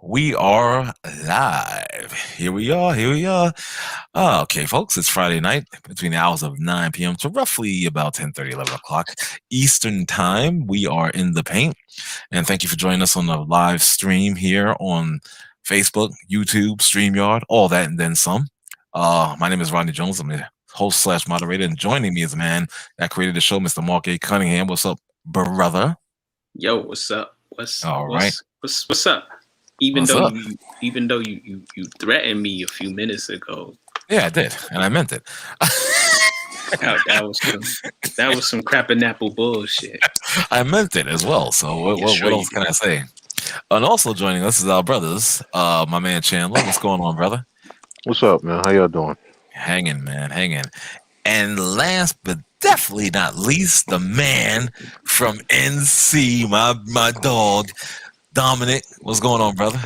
We are live. Here we are. Here we are. Okay, folks, it's Friday night between the hours of 9 p.m. to roughly about 10:30, 11 o'clock Eastern Time. We are in the paint. And thank you for joining us on the live stream here on Facebook, YouTube, StreamYard, all that and then some. My name is Rodney Jones. I'm the host / moderator. And joining me is a man that created the show, Mr. Mark A. Cunningham. What's up, brother? Yo, what's up? What's up? Even What's though up? you threatened me a few minutes ago. Yeah, I did, and I meant it. that was some crap-and-apple bullshit. I meant it as well. So what else can I say? And also joining us is our brothers, my man Chandler. What's going on, brother? What's up, man? How y'all doing? Hanging, man, hanging. And last but definitely not least, the man from NC, my dog, Dominic. What's going on, brother?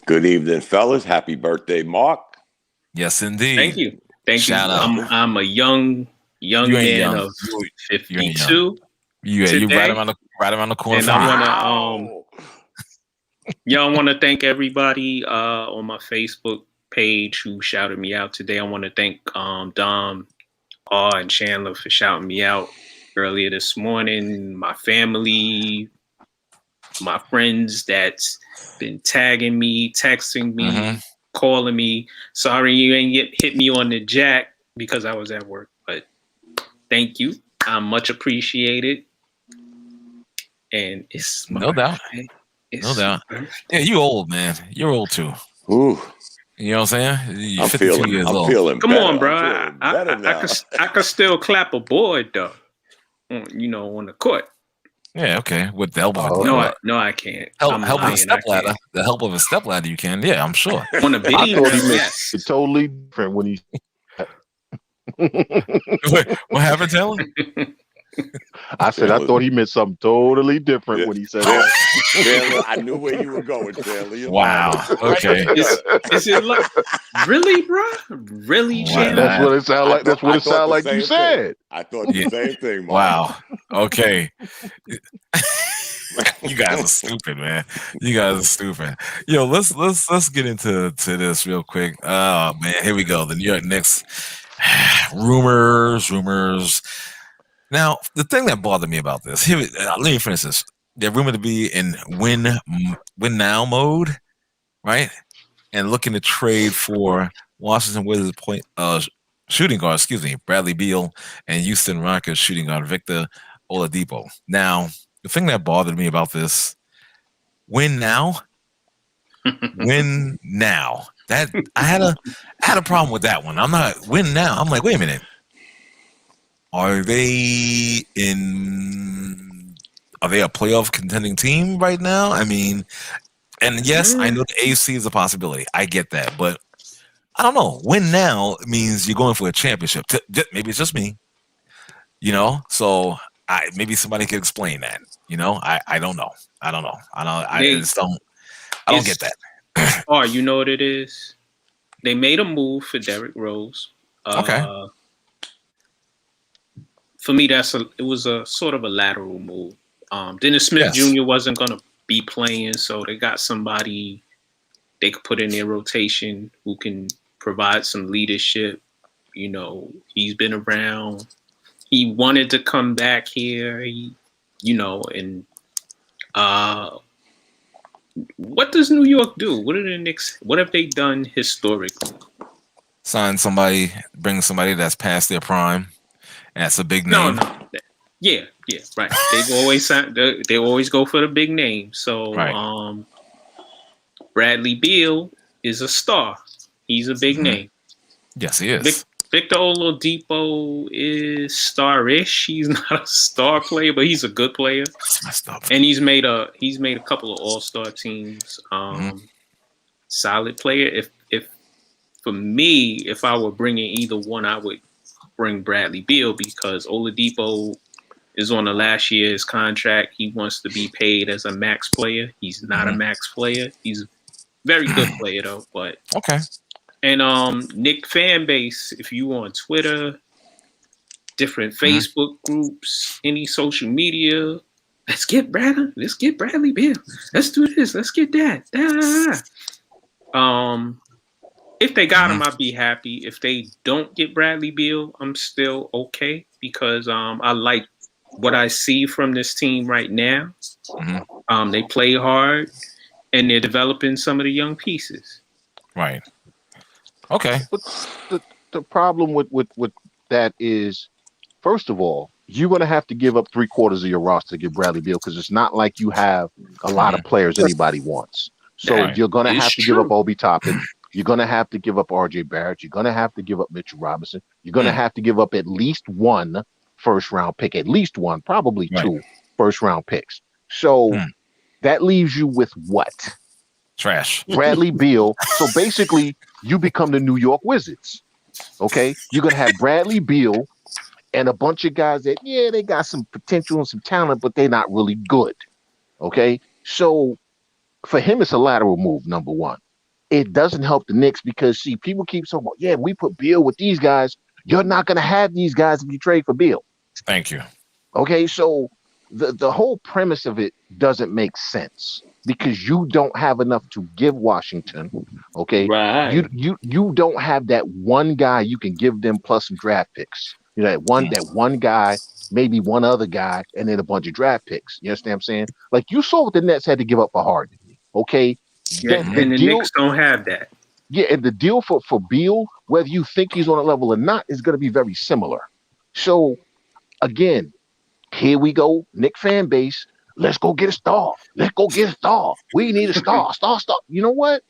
Good evening, fellas. Happy birthday, Mark. Yes, indeed. Thank you. Shout out. I'm a young man of 52. You right around the corner. And I want to thank everybody on my Facebook page who shouted me out today. I want to thank Dom, and Chandler for shouting me out earlier this morning. My family, my friends that's been tagging me, texting me, calling me. Sorry you ain't hit me on the jack because I was at work, but thank you. I'm much appreciated. And it's no doubt. Yeah, you old, man. You're old too. Ooh. You know what I'm saying? You're I'm 52 feeling, years I'm old. feeling Come better. on, bro. I could still clap a board though. On the court. Yeah, okay. With the help of no, I can't. Help of a stepladder. The help of a stepladder, you can. Yeah, I'm sure. On a I thought he meant it totally different when he. What happened, Taylor? I said I thought he meant something totally different when he said that. Taylor, I knew where you were going, Taylor. Wow. Okay. Is it like really, bro? Really, Chandler? That's what it sounded like. That's what it sounded like you said. I thought the same thing, Mark. Wow. Okay. You guys are stupid, man. You guys are stupid. Yo, let's get into this real quick. Oh man, here we go. The New York Knicks. Rumors. Now, the thing that bothered me about this, let me finish this. They're rumored to be in win now mode, right? And looking to trade for Washington Wizards shooting guard, Bradley Beal, and Houston Rockets shooting guard Victor Oladipo. Now, the thing that bothered me about this, win now. That I had a problem with that one. I'm not win now. I'm like, wait a minute. Are they a playoff contending team right now? I mean, and yes, I know the AFC is a possibility. I get that, but I don't know. Win now means you're going for a championship. Maybe it's just me, So maybe somebody could explain that. I don't know. I don't get that. Oh, you know what it is? They made a move for Derrick Rose. Okay. For me, it was a sort of a lateral move. Dennis Smith Jr. wasn't going to be playing, so they got somebody they could put in their rotation who can provide some leadership. He's been around. He wanted to come back here. What does New York do? What do the Knicks? What have they done historically? Sign somebody, bring somebody that's past their prime. That's a big name. No. Yeah, right. They always go for the big name. So, right. Bradley Beal is a star. He's a big name. Yes, he is. Victor Oladipo is star-ish. He's not a star player, but he's a good player. And he's made a couple of all-star teams. Solid player. If for me, if I were bringing either one, I would bring Bradley Beal because Oladipo is on the last year's contract. He wants to be paid as a max player. He's not a max player. He's a very good player though. But okay. And Knick fan base, if you on Twitter, different Facebook groups, any social media, let's get Bradley Beal. Let's do this. Let's get that. If they got him, I'd be happy. If they don't get Bradley Beal, I'm still okay because I like what I see from this team right now. They play hard and they're developing some of the young pieces. Right. Okay. But the problem with that is, first of all, you're going to have to give up 3/4 of your roster to get Bradley Beal because it's not like you have a lot of players anybody wants. So you're going to have to give up Obi Toppin. You're going to have to give up RJ Barrett. You're going to have to give up Mitchell Robinson. You're going to have to give up at least one first-round pick, at least one, probably two first-round picks. So that leaves you with what? Trash. Bradley Beal. So basically, you become the New York Wizards. Okay? You're going to have Bradley Beal and a bunch of guys that, they got some potential and some talent, but they're not really good. Okay? So for him, it's a lateral move, number one. It doesn't help the Knicks because, see, people keep saying, we put Beal with these guys. You're not going to have these guys if you trade for Beal. Thank you. Okay, so the whole premise of it doesn't make sense because you don't have enough to give Washington. Okay, right? You don't have that one guy you can give them plus some draft picks. You know, that one guy, maybe one other guy, and then a bunch of draft picks. You understand what I'm saying? Like you saw what the Nets had to give up for Harden. Okay. And the Knicks don't have that. Yeah, and the deal for Beal, whether you think he's on a level or not, is going to be very similar. So, again, here we go, Knick fan base. Let's go get a star. We need a star. You know what?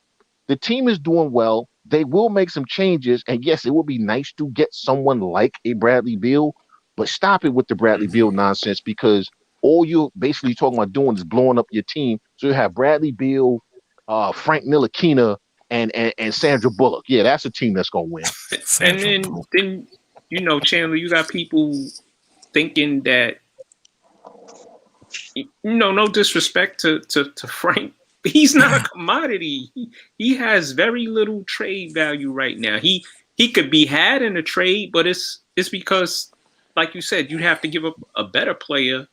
The team is doing well. They will make some changes. And yes, it would be nice to get someone like a Bradley Beal, but stop it with the Bradley Beal nonsense because all you're basically talking about doing is blowing up your team. So you have Bradley Beal, Frank Ntilikina, and Sandra Bullock. Yeah, that's a team that's gonna win. And then Chandler, you got people thinking that no disrespect to Frank. He's not a commodity. He has very little trade value right now. He could be had in a trade, but it's because, like you said, you'd have to give up a better player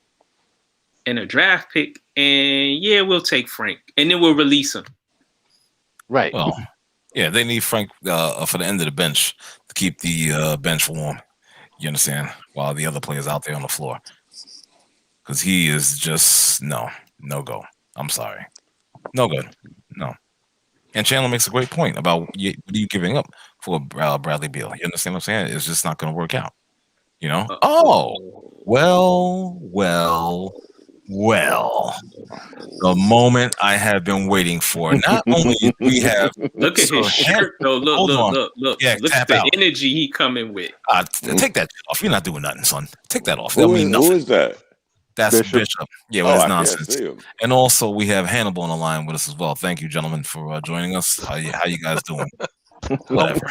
and a draft pick, and we'll take Frank, and then we'll release him. Right. Well, they need Frank for the end of the bench to keep the bench warm. You understand? While the other players out there on the floor, because he is just no go. I'm sorry, no good, no. And Chandler makes a great point about what are you giving up for Bradley Beal. You understand what I'm saying? It's just not going to work out. You know? Well, the moment I have been waiting for. Not only we have look at his shirt though. Look. Yeah, look at the energy he coming with. Take that off. You're not doing nothing, son. Take that off. Who is that? That's Bishop. Yeah, with his nonsense. And also we have Hannibal on the line with us as well. Thank you, gentlemen, for joining us. How you guys doing? Whatever.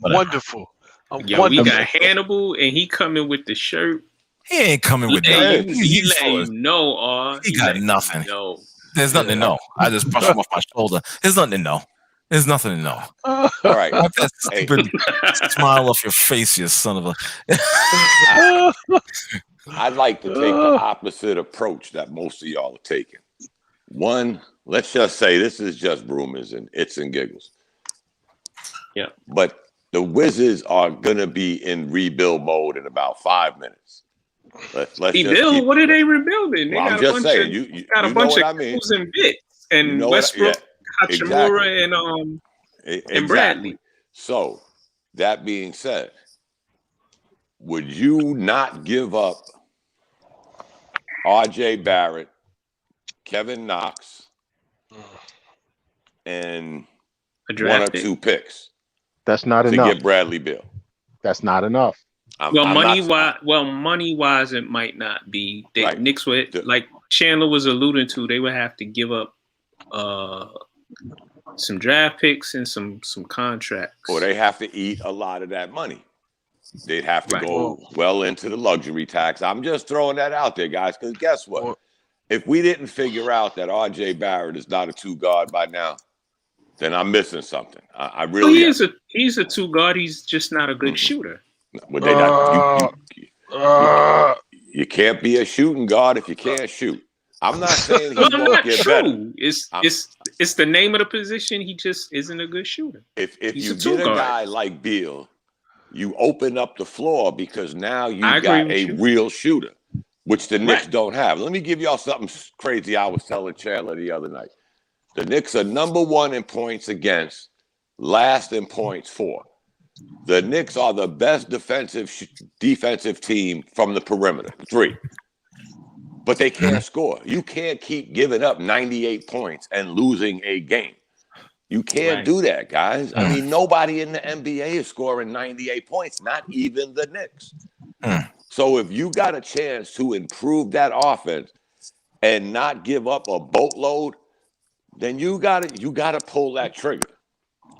Wonderful. We got Hannibal, and he coming with the shirt. He ain't coming with that. He let him know, he got nothing. No. There's nothing to know. I just brushed him off my shoulder. There's nothing to know. There's nothing to know. All right. Wipe that stupid smile off your face, you son of a. I'd like to take the opposite approach that most of y'all are taking. One, let's just say this is just rumors and its and giggles. Yeah. But the Wizards are going to be in rebuild mode in about 5 minutes. Let's rebuild? What are they rebuilding? They I'm just saying. You got a bunch of tools and bits and Westbrook, Hachimura, and Bradley. So, that being said, would you not give up RJ Barrett, Kevin Knox, and one or two picks? That's not enough to get Bradley Beal. That's not enough. Money wise, it might not be. Right. Knicks would, like Chandler was alluding to, they would have to give up some draft picks and some contracts. Or they have to eat a lot of that money. They'd have to go well into the luxury tax. I'm just throwing that out there, guys, because guess what? If we didn't figure out that RJ Barrett is not a two guard by now, then I'm missing something. I really he's a two guard. He's just not a good shooter. Well, they not, you can't be a shooting guard if you can't shoot. I'm not saying he Well, won't not get true. better. It's the name of the position. He just isn't a good shooter. If He's you a two get a guard. guy like Beal, you open up the floor because now you I agree got with a you. real shooter, which the Knicks Right. don't have. Let me give y'all something crazy I was telling Chandler the other night. The Knicks are number 1 in points against, last in points for. The Knicks are the best defensive team from the perimeter, 3. But they can't score. You can't keep giving up 98 points and losing a game. You can't do that, guys. I mean, nobody in the NBA is scoring 98 points, not even the Knicks. So if you got a chance to improve that offense and not give up a boatload, then you gotta pull that trigger.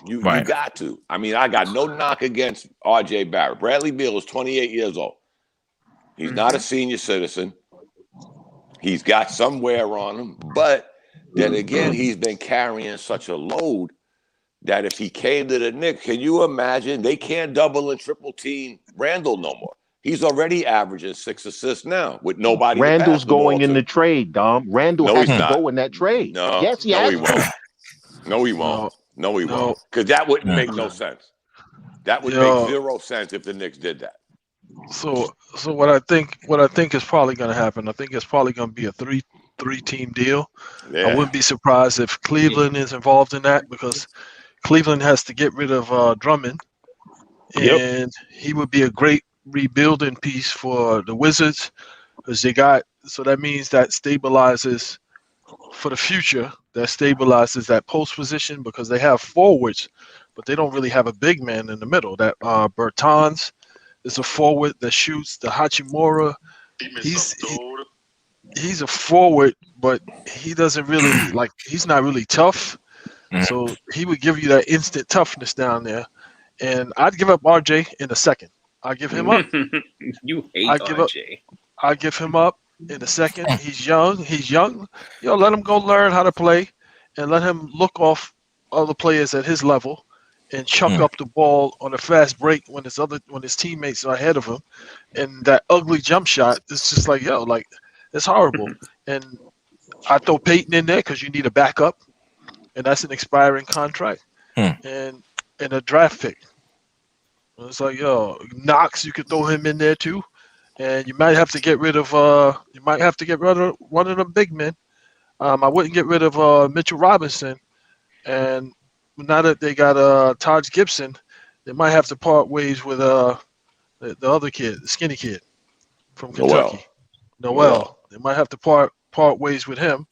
You got to. I mean, I got no knock against R.J. Barrett. Bradley Beal is 28 years old. He's not a senior citizen. He's got some wear on him, but then again, he's been carrying such a load that if he came to the Knicks, can you imagine? They can't double and triple team Randall no more. He's already averaging 6 assists now with nobody. Randall's going in the trade, Dom. Randall has to go in that trade. No, yes, he no, has he won't. No, he won't. No, he won't. Because that wouldn't make no sense. That would make 0 sense if the Knicks did that. So what I think is probably going to happen. I think it's probably going to be a three-team deal. Yeah. I wouldn't be surprised if Cleveland is involved in that because Cleveland has to get rid of Drummond, and he would be a great rebuilding piece for the Wizards because so that means that stabilizes for the future. That stabilizes that post position because they have forwards, but they don't really have a big man in the middle. That Bertans is a forward that shoots. The Hachimura, he's a forward, but he doesn't really he's not really tough. So he would give you that instant toughness down there. And I'd give up RJ in a second. I'd give him up. You hate RJ. I'd give him up in a second. He's young. Let him go learn how to play and let him look off other players at his level and chuck up the ball on a fast break when his teammates are ahead of him. And that ugly jump shot is just it's horrible. And I throw Peyton in there because you need a backup. And that's an expiring contract and a draft pick. It's Knox, you could throw him in there too. And you might have to get rid of one of them big men. I wouldn't get rid of Mitchell Robinson. And now that they got Taj Gibson, they might have to part ways with the other kid, the skinny kid from Kentucky. Noel. They might have to part ways with him.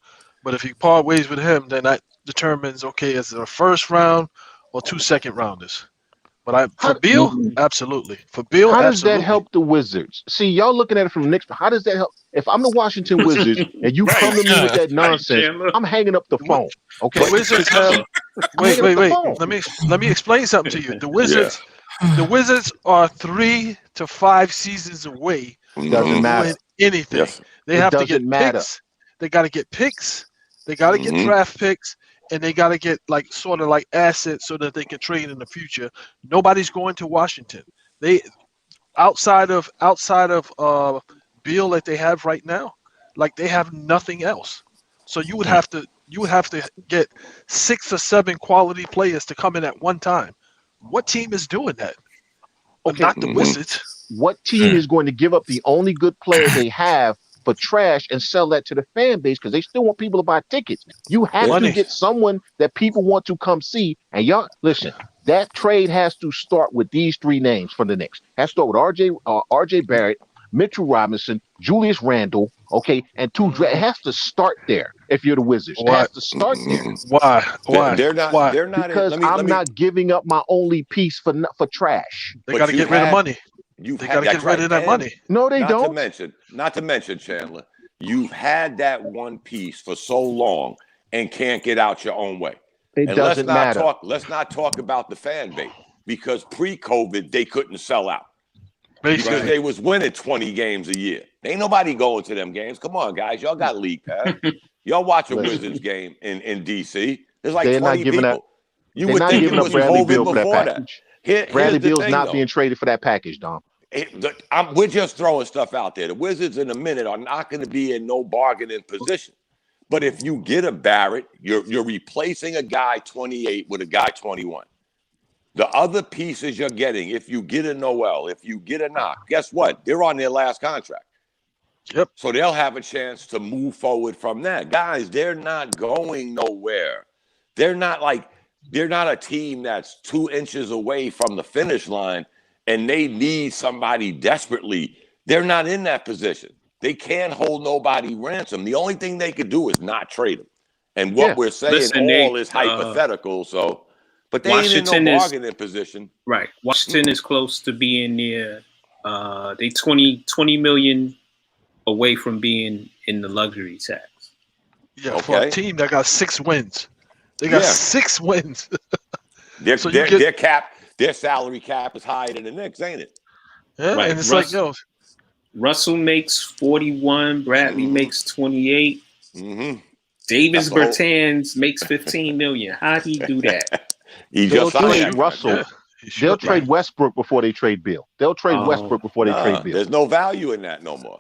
But if you part ways with him, then that determines, is it a first round or 2 second rounders? But for Beal, absolutely. For Beal, how does that help the Wizards? See, y'all looking at it from the Knicks, but how does that help? If I'm the Washington Wizards and you come to me with that nonsense, I'm hanging up the phone. Okay. The Wizards have wait. Let me explain something to you. The Wizards are 3 to 5 seasons away from doing anything. Yes. They have to get picks. They got to get picks. They got to get draft picks, and they got to get sort of assets so that they can trade in the future. Nobody's going to Washington. They outside of Beal that they have right now, they have nothing else. So you would have to get 6 or 7 quality players to come in at one time. What team is doing that? Not the Wizards. What team is going to give up the only good player they have for trash and sell that to the fan base because they still want people to buy tickets? You have to get someone that people want to come see. And y'all, listen, that trade has to start with these 3 names for the Knicks. Has to start with RJ Barrett, Mitchell Robinson, Julius Randle, and 2 draft. It has to start there if you're the Wizards. It has to start there. Why? They're not because I'm not giving up my only piece for trash. They got to get rid of money. They got to get rid of that money. No, they don't. Not to mention, Chandler, you've had that one piece for so long and can't get out your own way. It doesn't matter. Let's not talk about the fan base because pre-COVID they couldn't sell out. Basically, because they was winning 20 games a year. Ain't nobody going to them games. Come on, guys, y'all got league pass. Y'all watch a Wizards game in DC. There's 20 people. You would think it was Bradley Beal before that. Bradley Beal's not being traded for that package, Dom. We're just throwing stuff out there. The Wizards in a minute are not going to be in no bargaining position. But if you get a Barrett, you're replacing a guy 28 with a guy 21. The other pieces you're getting, if you get a Noel, if you get a Knock, guess what? They're on their last contract. Yep. So they'll have a chance to move forward from that. Guys, they're not going nowhere. They're not a team that's 2 inches away from the finish line and they need somebody desperately. They're not in that position. They can't hold nobody ransom. The only thing they could do is not trade them. And what we're saying is hypothetical. So, but they Washington ain't in no bargaining position. Right. Washington is close to being near. They 20 million away from being in the luxury tax. Yeah, for a team that got 6 wins. They got 6 wins. Their salary cap is higher than the Knicks, ain't it? Yeah, right. And it's Russell makes 41, Bradley makes 28. Mm-hmm. Davis Bertans makes 15 million. How'd he do that? They'll trade Russell. Yeah. They'll trade Westbrook before they trade Beal. They'll trade Westbrook before they trade Beal. There's no value in that no more.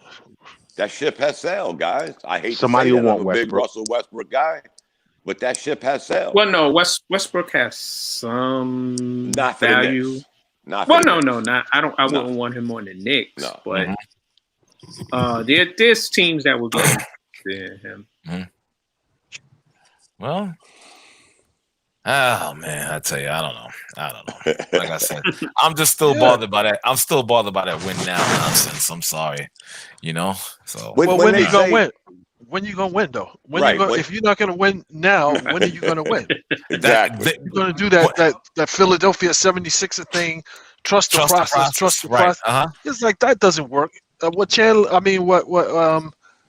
That ship has sailed, guys. I hate somebody to say who want I'm a Westbrook. big Russell Westbrook guy, but that ship has sailed. Well, no, Westbrook has some value. Not I wouldn't want him on the Knicks, but there's teams that would go to him. Mm-hmm. Well, oh man, I tell you, I don't know. Like I said, I'm just still bothered by that. I'm still bothered by that win now nonsense. I'm sorry, So when are you gonna win? When you gonna win though? If you're not gonna win now, when are you gonna win? Exactly. You're gonna do that Philadelphia 76er thing. Trust the process. Trust the process. Uh-huh. It's like that doesn't work. What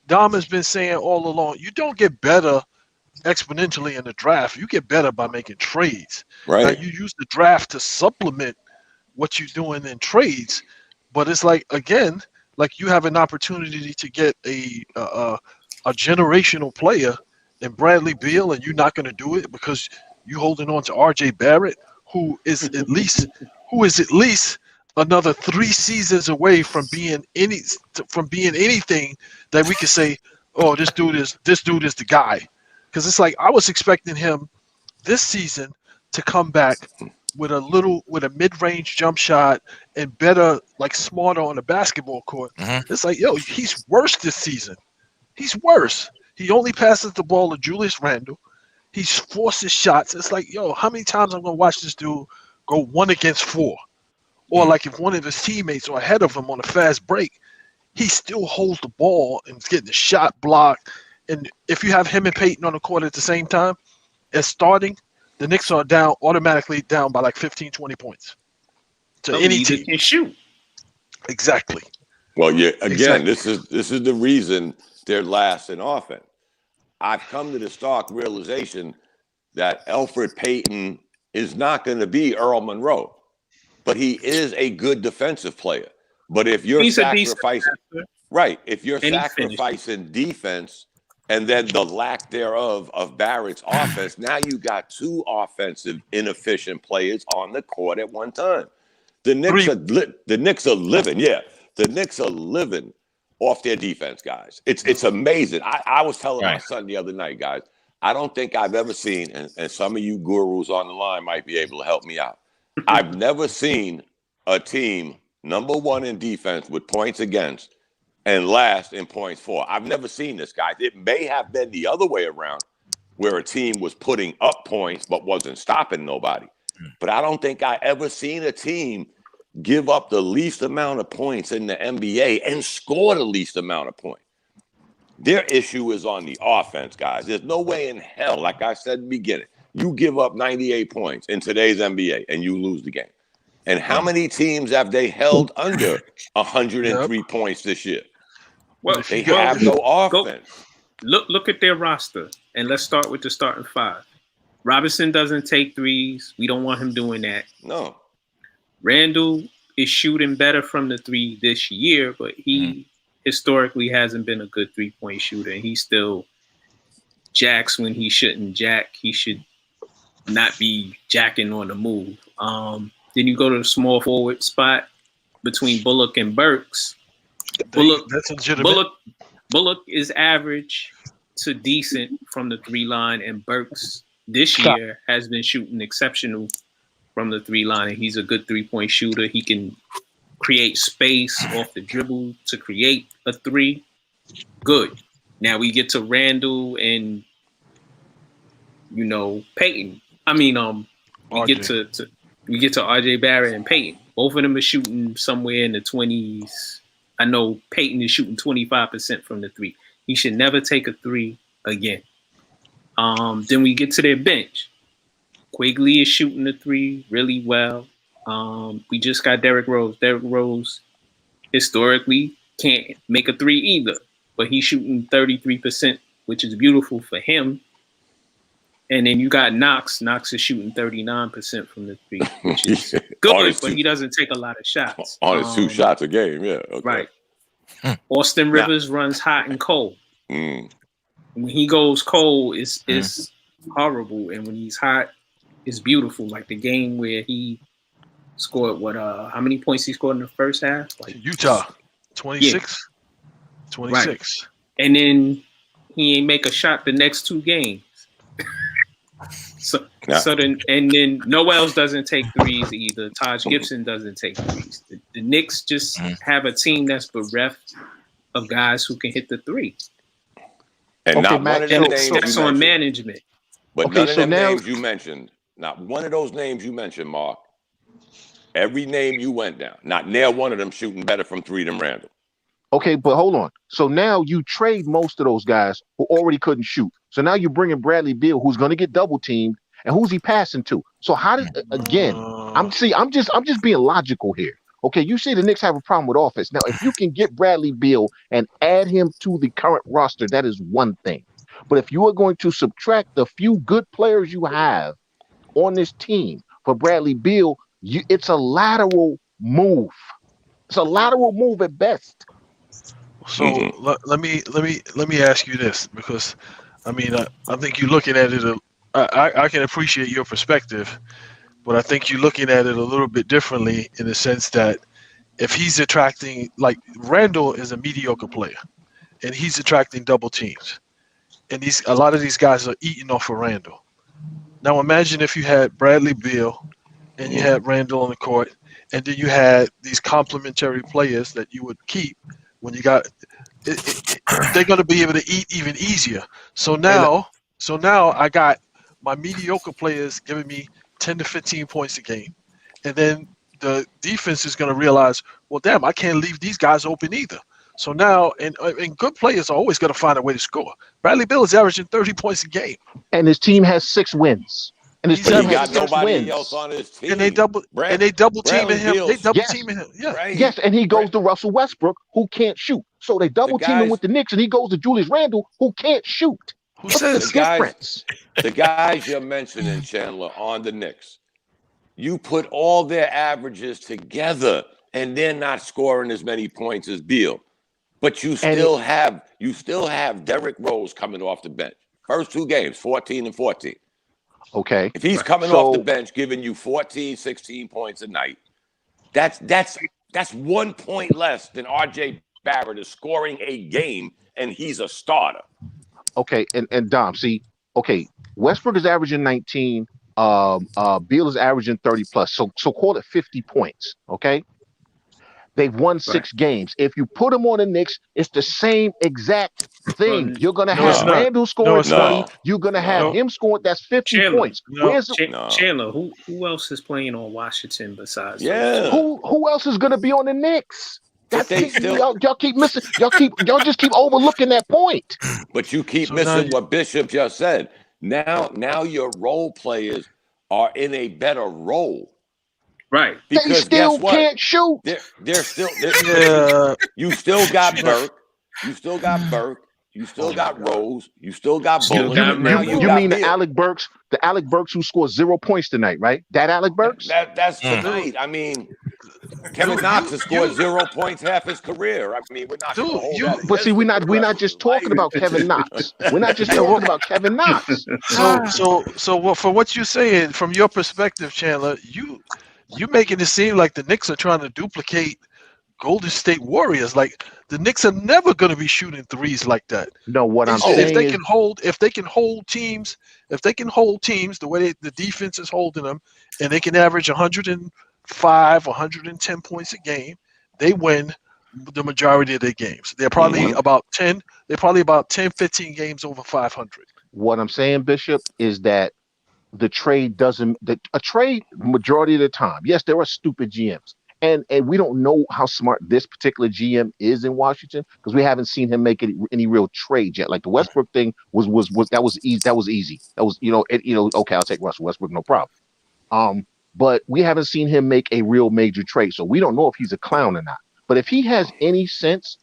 Dom has been saying all along. You don't get better exponentially in the draft. You get better by making trades. Right. Now, you use the draft to supplement what you're doing in trades, but it's like, again, like you have an opportunity to get a generational player in Bradley Beal, and you're not going to do it because you're holding on to RJ Barrett, who is at least another 3 seasons away from being anything that we can say, oh, this dude is the guy. Because it's like I was expecting him this season to come back with a mid-range jump shot and better, like smarter on the basketball court. Mm-hmm. It's like, he's worse this season. He's worse. He only passes the ball to Julius Randle. He forces shots. It's like, how many times I'm gonna watch this dude go 1 against 4? Or like if one of his teammates are ahead of him on a fast break, he still holds the ball and is getting the shot blocked. And if you have him and Peyton on the court at the same time as starting, the Knicks are automatically down by like 15, 20 points to any team. Can shoot. Exactly. Well, this is the reason they're last in offense. I've come to the stark realization that Elfrid Payton is not going to be Earl Monroe, but he is a good defensive player. But if you're sacrificing defense and then the lack thereof of Barrett's offense, now you got 2 offensive inefficient players on the court at one time. The Knicks are living. Yeah, the Knicks are living off their defense, guys. It's amazing. I was telling my son the other night, guys, I don't think I've ever seen, and some of you gurus on the line might be able to help me out. I've never seen a team number 1 in defense with points against and last in points for. I've never seen this, guys. It may have been the other way around, where a team was putting up points but wasn't stopping nobody. But I don't think I ever seen a team give up the least amount of points in the NBA and score the least amount of points. Their issue is on the offense, guys. There's no way in hell, like I said in the beginning, you give up 98 points in today's NBA and you lose the game. And how many teams have they held under 103 points this year? Well, they have no offense. Look at their roster, and let's start with the starting 5. Robinson doesn't take threes. We don't want him doing that. No. Randall is shooting better from the 3 this year, but he historically hasn't been a good 3-point shooter. He still jacks when he shouldn't jack. He should not be jacking on the move. Then you go to the small forward spot between Bullock and Burks. Bullock is average. to decent from the 3 line, and Burks this year has been shooting exceptional from the 3 line, and he's a good 3-point shooter. He can create space off the dribble to create a 3. Good. Now we get to Randall and Peyton. We get to RJ Barrett and Peyton. Both of them are shooting somewhere in the 20s. I know Peyton is shooting 25% from the 3. He should never take a 3 again. Then we get to their bench. Quigley is shooting the 3 really well. We just got Derrick Rose. Derrick Rose historically can't make a 3 either, but he's shooting 33%, which is beautiful for him. And then you got Knox. Knox is shooting 39% from the 3, which is good, but he doesn't take a lot of shots. On his 2 shots a game, yeah. Okay. Right. Austin Rivers runs hot and cold. When he goes cold, it's horrible, and when he's hot, it's beautiful. Like the game where he scored how many points he scored in the first half? Like Utah, 26. Yeah. 26. Right. And then he ain't make a shot the next 2 games. So then Noels doesn't take 3s either. Taj Gibson doesn't take 3s. The Knicks just have a team that's bereft of guys who can hit the 3. And not one of them names that's on management. But none of them names you mentioned, not one of those names you mentioned, Mark. Every name you went down, not near one of them shooting better from 3 than Randall. Okay, but hold on. So now you trade most of those guys who already couldn't shoot. So now you're bringing Bradley Beal, who's going to get double teamed, and who's he passing to? So how did I'm just being logical here. Okay, you say the Knicks have a problem with offense. Now, if you can get Bradley Beal and add him to the current roster, that is one thing. But if you are going to subtract the few good players you have on this team for Bradley Beal, it's a lateral move. It's a lateral move at best. So let me ask you this, because I think you're looking at it. I can appreciate your perspective, but I think you're looking at it a little bit differently in the sense that if he's attracting, like Randall is a mediocre player, and he's attracting double teams, and a lot of these guys are eating off of Randall. Now imagine if you had Bradley Beal and you had Randall on the court, and then you had these complementary players that you would keep when you got they're going to be able to eat even easier. So now I got my mediocre players giving me 10 to 15 points a game, and then the defense is going to realize, well, damn, I can't leave these guys open either. So now, and good players are always going to find a way to score. Bradley Beal is averaging 30 points a game, and his team has 6 wins. And his team got nobody else on his team. And they double teaming him. They double teaming him. Yeah. Right. Yes, and he goes to Russell Westbrook, who can't shoot. So they double team him with the Knicks, and he goes to Julius Randle, who can't shoot. Who says the difference? The guys you're mentioning, Chandler, on the Knicks, you put all their averages together, and they're not scoring as many points as Beal. But you still have Derrick Rose coming off the bench. First 2 games, 14 and 14. Okay. If he's coming off the bench, giving you 14, 16 points a night, that's 1 point less than RJ Barrett is scoring a game, and he's a starter. Okay, and Dom, see, okay, Westbrook is averaging 19, Beal is averaging 30 plus, so call it 50 points, okay? They've won 6 games. If you put them on the Knicks, it's the same exact thing. You're going to have Randall scoring 20. You're going to have him scoring. That's 50 Chandler, points. Chandler, who else is playing on Washington besides? Yeah. Who else is going to be on the Knicks? Y'all keep missing. Y'all just keep overlooking that point. But you keep missing what Bishop just said. Now your role players are in a better role. Right. Because they still can't shoot. They're still you still got Burke. You still got Burke. You still got Rose. You still got Bullock. You mean the Alec Burks who scored 0 points tonight, right? That Alec Burks? That's tonight. I mean, Kevin Knox has scored 0 points half his career. I mean, we're not. But see, we're not just talking about Kevin Knox. We're not just talking about Kevin Knox. So for what you're saying, from your perspective, Chandler, you making it seem like the Knicks are trying to duplicate Golden State Warriors. Like the Knicks are never going to be shooting threes like that. No, what I'm If saying they is, can hold, if they can hold teams the way the defense is holding them, and they can average 105, 110 points a game, they win the majority of their games. They're probably about 10. They're probably about 10, 15 games over 500. what I'm saying, Bishop, is that the trade doesn't. A trade majority of the time, yes, there are stupid GMs, and we don't know how smart this particular GM is in Washington because we haven't seen him make any real trades yet. Like the Westbrook thing was that was easy. That was easy. That was okay. I'll take Russell Westbrook, no problem. But we haven't seen him make a real major trade, so we don't know if he's a clown or not. But if he has any sense,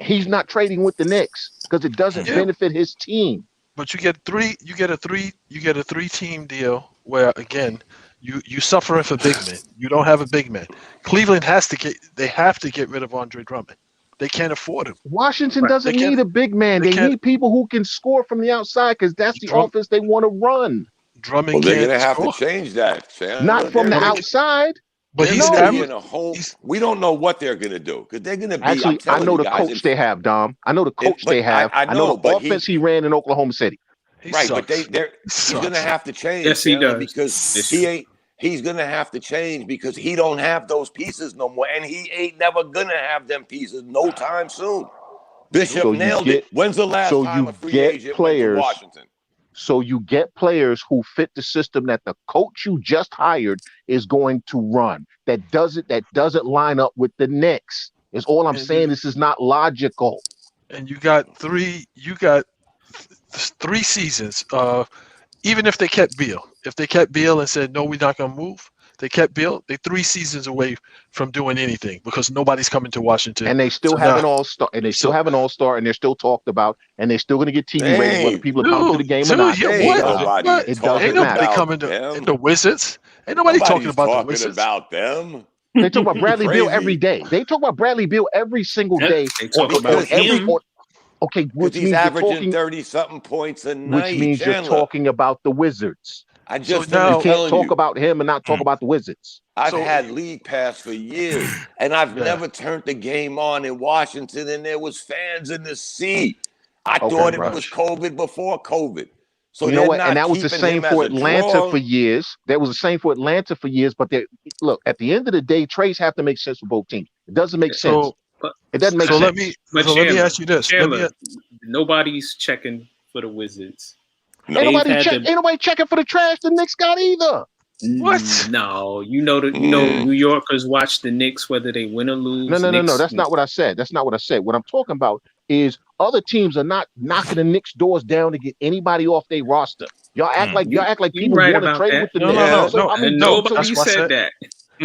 he's not trading with the Knicks because it doesn't benefit his team. But you get a three-team deal where again you suffering for big men. You don't have a big man. Cleveland have to get rid of Andre Drummond. They can't afford him. Washington doesn't need a big man. They need people who can score from the outside because that's the offense they want to run. Drummond they're going to have to change that. Not from the outside. But he's in a hole. We don't know what they're going to do because they're going to be. Actually, I know the coach they have, Dom. I know the coach they have. I know the offense he ran in Oklahoma City. Right, but he's going to have to change. Yes, he does. Because he's going to have to change because he don't have those pieces no more, and he ain't never going to have them pieces no time soon. Bishop nailed it. When's the last time a free agent went to Washington? So you get players who fit the system that the coach you just hired is going to run. That doesn't line up with the Knicks. Is all I'm saying. This is not logical. And you got three seasons. Even if they kept Beal, and said no, we're not gonna move. They kept Beal. They're 3 seasons away from doing anything because nobody's coming to Washington. And they still have an all-star. And they still have an all-star. And they're still talked about. And they're still going to get TV ratings whether people come to the game or not. It doesn't matter. Coming to the Wizards. Ain't nobody talking about the Wizards. About them. They talk about Bradley Beal every day. They talk about Bradley Beal every single day. They talk about him. Okay, which he's means averaging 30-something points a night. Which means you're talking about the Wizards. I just you can't talk about him and not talk about the Wizards. I've had League Pass for years, and I've never turned the game on in Washington, and there was fans in the seat. I thought it was COVID before COVID. So you know what? And that was the same for Atlanta for years. That was the same for Atlanta for years. But look, at the end of the day, trades have to make sense for both teams. It doesn't make sense. It doesn't make sense. Let me ask you this. Nobody's checking for the Wizards. Ain't nobody checking for the trash the Knicks got either. What? No, New Yorkers watch the Knicks whether they win or lose. No. That's not what I said. What I'm talking about is other teams are not knocking the Knicks doors down to get anybody off their roster. Y'all act like people want to trade with the Knicks. No. Nobody said that.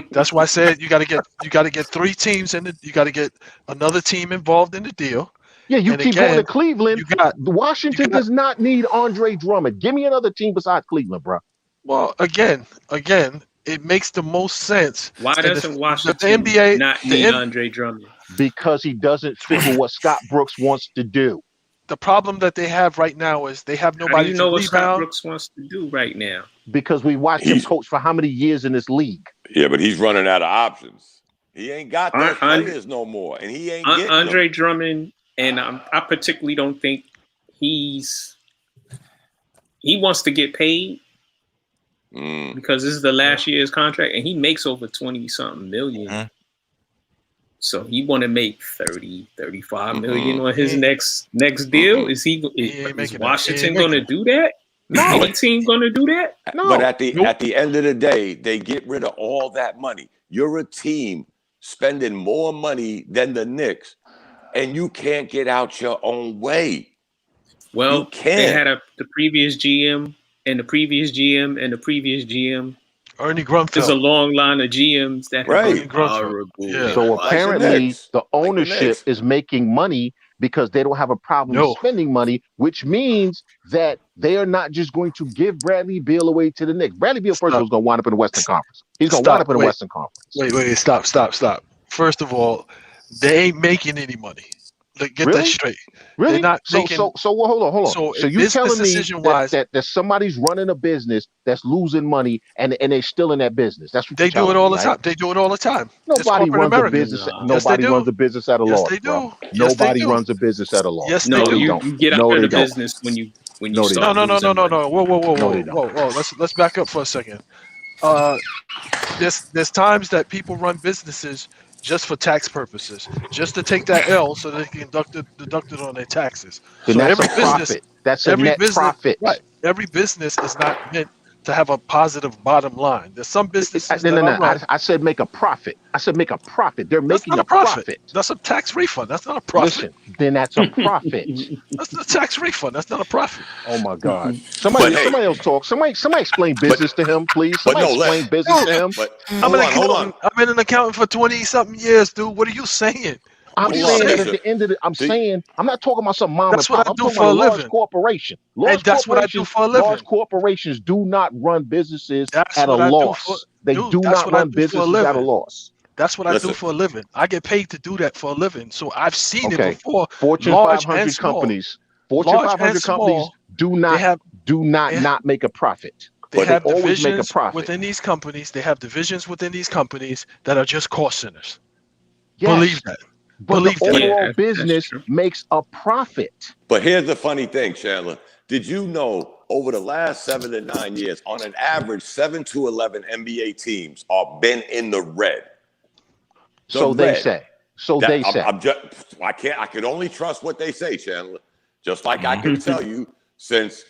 That's why I said you got to get 3 teams in it. You got to get another team involved in the deal. Yeah, you keep going to Cleveland. Washington does not need Andre Drummond. Give me another team besides Cleveland, bro. Well, again, it makes the most sense. Why doesn't Washington not need Andre Drummond? Because he doesn't fit with what Scott Brooks wants to do. The problem that they have right now is they have nobody to rebound. How do you know what Scott Brooks wants to do right now? Because we watched him coach for how many years in this league? Yeah, but he's running out of options. He ain't got those players no more, and he ain't getting Andre Drummond. And I particularly don't think he wants to get paid because this is the last year's contract, and he makes over 20-something million. So he want to make 30, 35 million on his next deal. Is Washington going to do that? No. Any team going to do that? No. But at the end of the day, they get rid of all that money. You're a team spending more money than the Knicks. And you can't get out your own way. Well, they had the previous GM and the previous GM and the previous GM. Ernie Grunfeld. There's a long line of GMs that have horrible. Yeah. So apparently the ownership is making money because they don't have a problem spending money, which means that they are not just going to give Bradley Beal away to the Knicks. Bradley Beal first of all is going to wind up in the Western Conference. He's going to wind up in the Western Conference. Wait, stop. First of all, they ain't making any money. Get Really? that straight. Really? They're not So making. hold on. So you telling me decision-wise, that somebody's running a business that's losing money and they're still in that business? That's what they you're do it telling all me, the right? time. They do it all the time. It's Nobody corporate runs a America. business. Nah. Yes, they Nobody do. runs a business at a Yes, loss, they bro. do. Yes, they Nobody do. runs a business at a loss. Yes, No, they do. you get No, out they of the don't. business when you No, they start don't. losing money. No. Whoa. No, they don't. Let's back up for a second. There's times that people run businesses just for tax purposes, just to take that L so they can deduct it on their taxes. Then So that's every a business, profit. That's a net profit. right? Every business is not meant to have a positive bottom line. There's some businesses that are run. I said make a profit. I said make a profit. They're That's making not a profit. That's a tax refund. That's not a profit. Listen, then that's a profit. That's a tax refund. That's not a profit. Oh my God! Somebody else talk. Somebody explain business to him, please. Somebody explain business to him. But Hold on. I've been an accountant for 20-something years, dude. What are you saying? I'm saying that at the end of the, I'm not talking about some mom That's and pop. what I I'm do talking for about a a large living. corporation. And that's what I do for a living. Large corporations do not run businesses That's at a what I do loss. They dude, do that's not what I run do for a businesses at a living. loss. That's what I Listen. do for a living. I get paid to do that for a living. So I've seen it Okay. before. Fortune large 500 and small. companies. Fortune Large 500 and companies small, do not they- make a profit. They But have they always make a divisions profit. within these companies. They have divisions within these companies that are just cost centers. Yes, Believe that. but Believe the that. overall that's business true. makes a profit. But here's the funny thing, Chandler. Did you know over the last 7 to 9 years, on an average, 7 to 11 NBA teams are been in the red? They say. I can only trust what they say, Chandler. Just like I can tell you since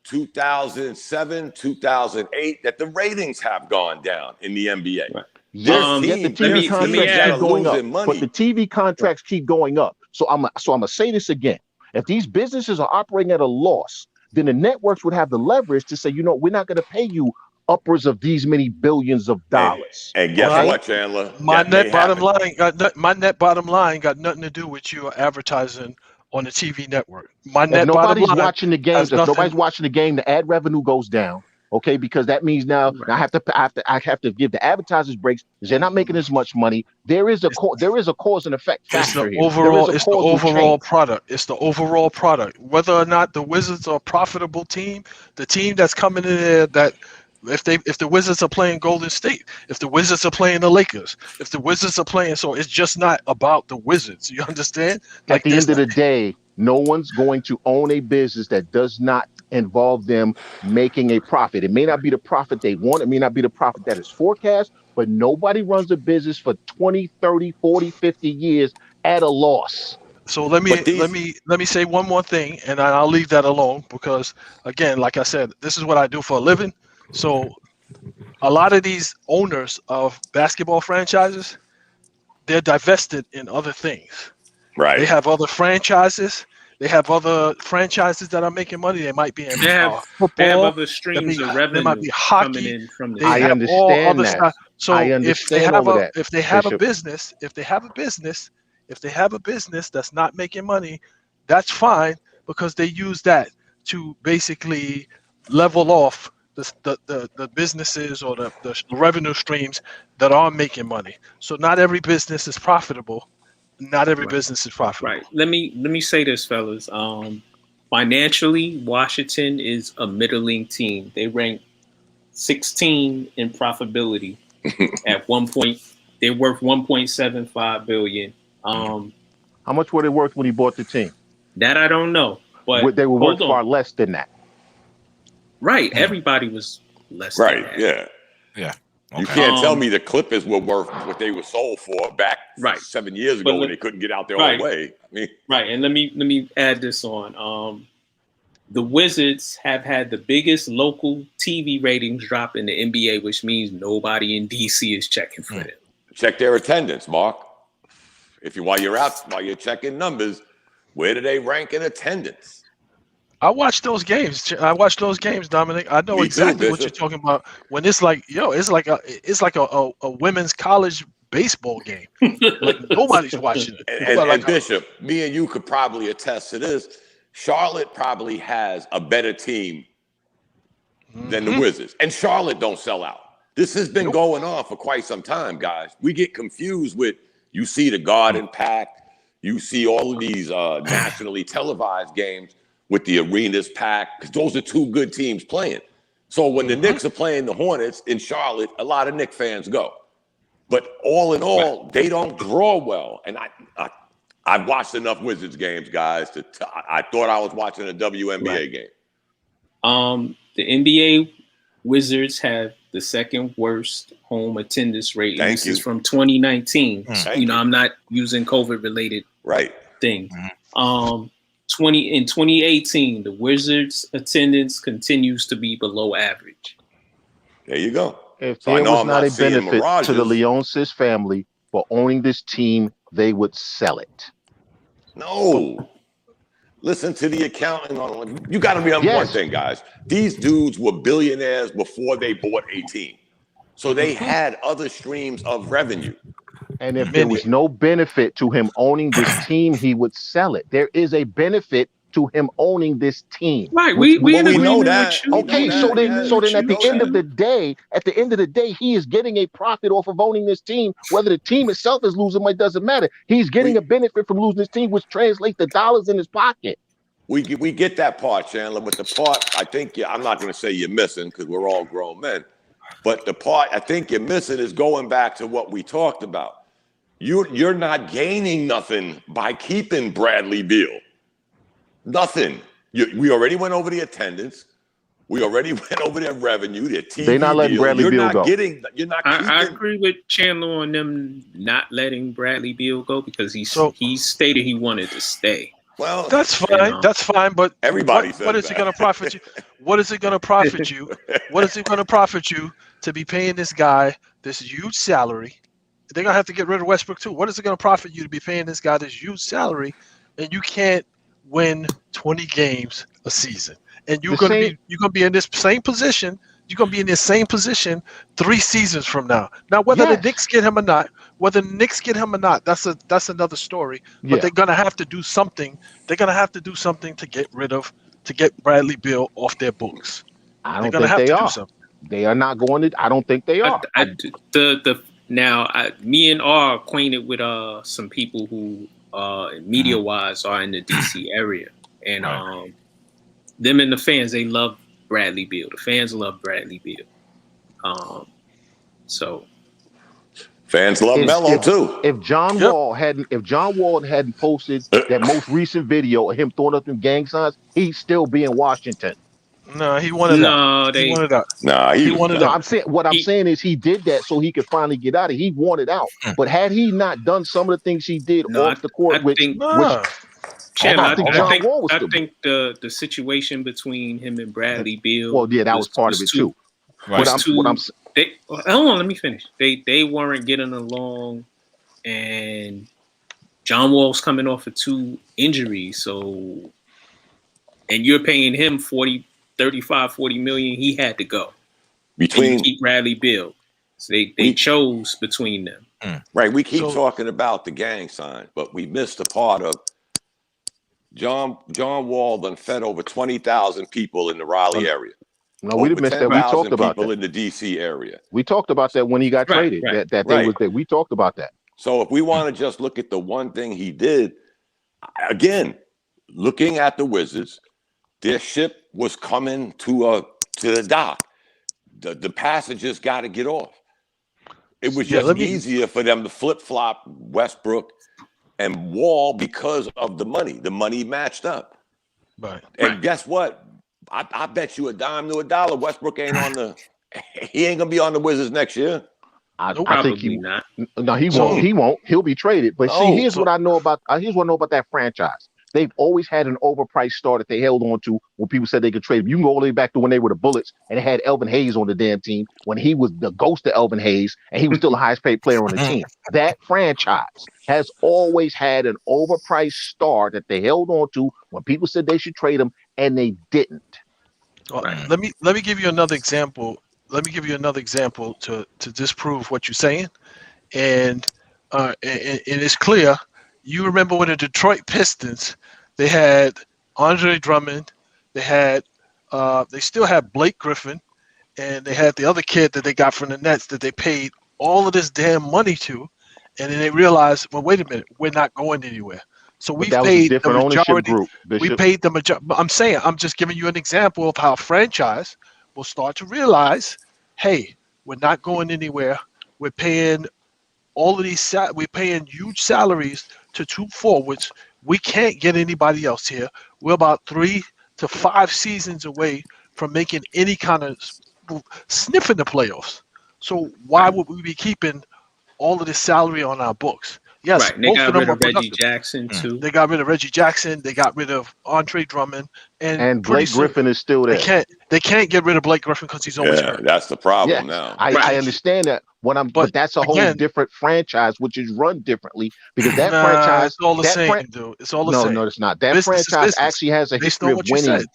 2007, 2008, that the ratings have gone down in the NBA. Right. Yes, yet the TV contracts keep going up, but the TV contracts keep going up. So I'm gonna say this again: if these businesses are operating at a loss, then the networks would have the leverage to say, we're not going to pay you upwards of these many billions of dollars. And guess what, Chandler? My net bottom line got nothing to do with you advertising on the TV network. If nobody's watching the games, the ad revenue goes down. Okay, because that means now I have to give the advertisers breaks because they're not making as much money. There is a cause and effect factor here. It's the overall product. It's the overall product. Whether or not the Wizards are a profitable team, the team that's coming in there that if the Wizards are playing Golden State, if the Wizards are playing the Lakers, if the Wizards are playing, so it's just not about the Wizards. You understand? At the end of the day, no one's going to own a business that does not involve them making a profit. It may not be the profit they want. It may not be the profit that is forecast, but nobody runs a business for 20, 30, 40, 50 years at a loss. So let me say one more thing, and I'll leave that alone because, again, like I said, this is what I do for a living. So a lot of these owners of basketball franchises, they're divested in other things. Right. They have other franchises. They have other franchises that are making money. They might be in football. They have other streams of revenue. They might be hockey. Coming in from the I understand that. Stuff. So if they have a business that's not making money, that's fine because they use that to basically level off the businesses or the revenue streams that are making money. So not every business is profitable. Not every business is profitable. Right. Let me say this, fellas. Financially, Washington is a middling team. They rank 16 in profitability. At one point, they're worth $1.75 billion. How much were they worth when he bought the team? That I don't know, but they were worth far less than that. Right. Everybody was less than that. Yeah. Okay. You can't tell me the Clippers were worth what they were sold for back 7 years ago when they couldn't get out their own way. Right. And let me add this on. The Wizards have had the biggest local TV ratings drop in the NBA, which means nobody in DC is checking for them. Check their attendance, Mark. While you're checking numbers, where do they rank in attendance? I watch those games. Dominic. I know exactly what you're talking about. When it's like, it's like a women's college baseball game. Like nobody's watching it. And Bishop, me and you could probably attest to this. Charlotte probably has a better team than the Wizards, and Charlotte don't sell out. This has been going on for quite some time, guys. We get confused with you see the Garden packed. You see all of these nationally televised games with the arenas packed because those are two good teams playing. So when the Knicks are playing the Hornets in Charlotte, a lot of Knicks fans go. But all in all, they don't draw well. And I've watched enough Wizards games, guys. I thought I was watching a WNBA game. The NBA Wizards have the second worst home attendance rate. And this is from 2019. I'm not using COVID-related things. In 2018, the Wizards' attendance continues to be below average. There you go. If there was not a benefit to the Leonsis family for owning this team, they would sell it. No. Listen to the accounting on. You got to remember one thing, guys. These dudes were billionaires before they bought a team. So they had other streams of revenue. And if there was no benefit to him owning this team, he would sell it. There is a benefit to him owning this team. Right. We know that. Okay, so then at the end of the day, he is getting a profit off of owning this team. Whether the team itself is losing, it doesn't matter. He's getting a benefit from losing this team, which translates to dollars in his pocket. We get that part, Chandler, but the part I think I'm not going to say you're missing because we're all grown men, but the part I think you're missing is going back to what we talked about. You're not gaining nothing by keeping Bradley Beal. Nothing. We already went over the attendance. We already went over their revenue, their TV. They're not letting Bradley Beal go. You're not keeping. I agree with Chandler on them not letting Bradley Beal go because he stated he wanted to stay. Well, that's fine. That's fine. But everybody what is it going to profit you? What is it going to profit you? What is it going to profit you to be paying this guy this huge salary? They're going to have to get rid of Westbrook too. What is it going to profit you to be paying this guy this huge salary and you can't win 20 games a season? And you're going to be in this same position. You're going to be in this same position 3 seasons from now. Now, whether the Knicks get him or not, that's another story. But they're going to have to do something. They're going to have to do something to get Bradley Beal off their books. I don't think they are. They are not going to. I don't think they are. Me and R are acquainted with some people who, media-wise, are in the DC area, and them and the fans, they love Bradley Beal. The fans love Bradley Beal. So fans love Melo too. If John Wall hadn't posted that most recent video of him throwing up them gang signs, he'd still be in Washington. No, he wanted out. He wanted out. He wanted out. I'm saying is he did that so he could finally get out of it. He wanted out. But had he not done some of the things he did off the court, I think the situation between him and Bradley Beal. Well, that was part of it too. Hold on, let me finish. They weren't getting along, and John Wall's coming off of 2 injuries, and you're paying him 40 million. He had to go. Between keep Bradley Beal. So they chose between them. Right. We keep talking about the gang sign, but we missed the part of John Wall done fed over 20,000 people in the Raleigh area. No, we didn't miss that. We talked about people in the DC area. We talked about that when he got traded. That they was there. We talked about that. So if we want to just look at the one thing he did, again, looking at the Wizards, their ship was coming to the dock. The passengers got to get off. It was just easier for them to flip-flop Westbrook and Wall because of the money. The money matched up. Right. And guess what? I bet you a dime to a dollar Westbrook ain't he ain't going to be on the Wizards next year. I think he not. No, he won't. He won't. He'll be traded. But here's what I know about that franchise. They've always had an overpriced star that they held on to when people said they could trade him. You can go all the way back to when they were the Bullets and they had Elvin Hayes on the damn team when he was the ghost of Elvin Hayes and he was still the highest paid player on the team. That franchise has always had an overpriced star that they held on to when people said they should trade him and they didn't. Well, let me give you another example. Let me give you another example to disprove what you're saying. And it's clear. You remember when the Detroit Pistons, they had Andre Drummond, they still had Blake Griffin, and they had the other kid that they got from the Nets that they paid all of this damn money to, and then they realized, well, wait a minute, we're not going anywhere. So But we've that was a paid the different ownership majority. group, We Bishop. paid the majority. I'm saying, I'm just giving you an example of how a franchise will start to realize, hey, we're not going anywhere. We're paying all of these. We're paying huge salaries to 2 forwards. We can't get anybody else here. We're about 3 to 5 seasons away from making any kind of sniff in the playoffs. So why would we be keeping all of this salary on our books? Yes, Right. They both got of them rid are of Reggie productive. Jackson too. They got rid of Reggie Jackson. They got rid of Andre Drummond, And pretty Blake soon Griffin is still there. they can't get rid of Blake Griffin because he's always Yeah, hurt. that's the problem Yes, now. I understand that. But that's a whole again, different franchise, which is run differently because that nah, franchise, it's all the that same, dude. It's all the no, same. no, it's not. That Business is franchise business. actually has a Based history on of what you winning. said.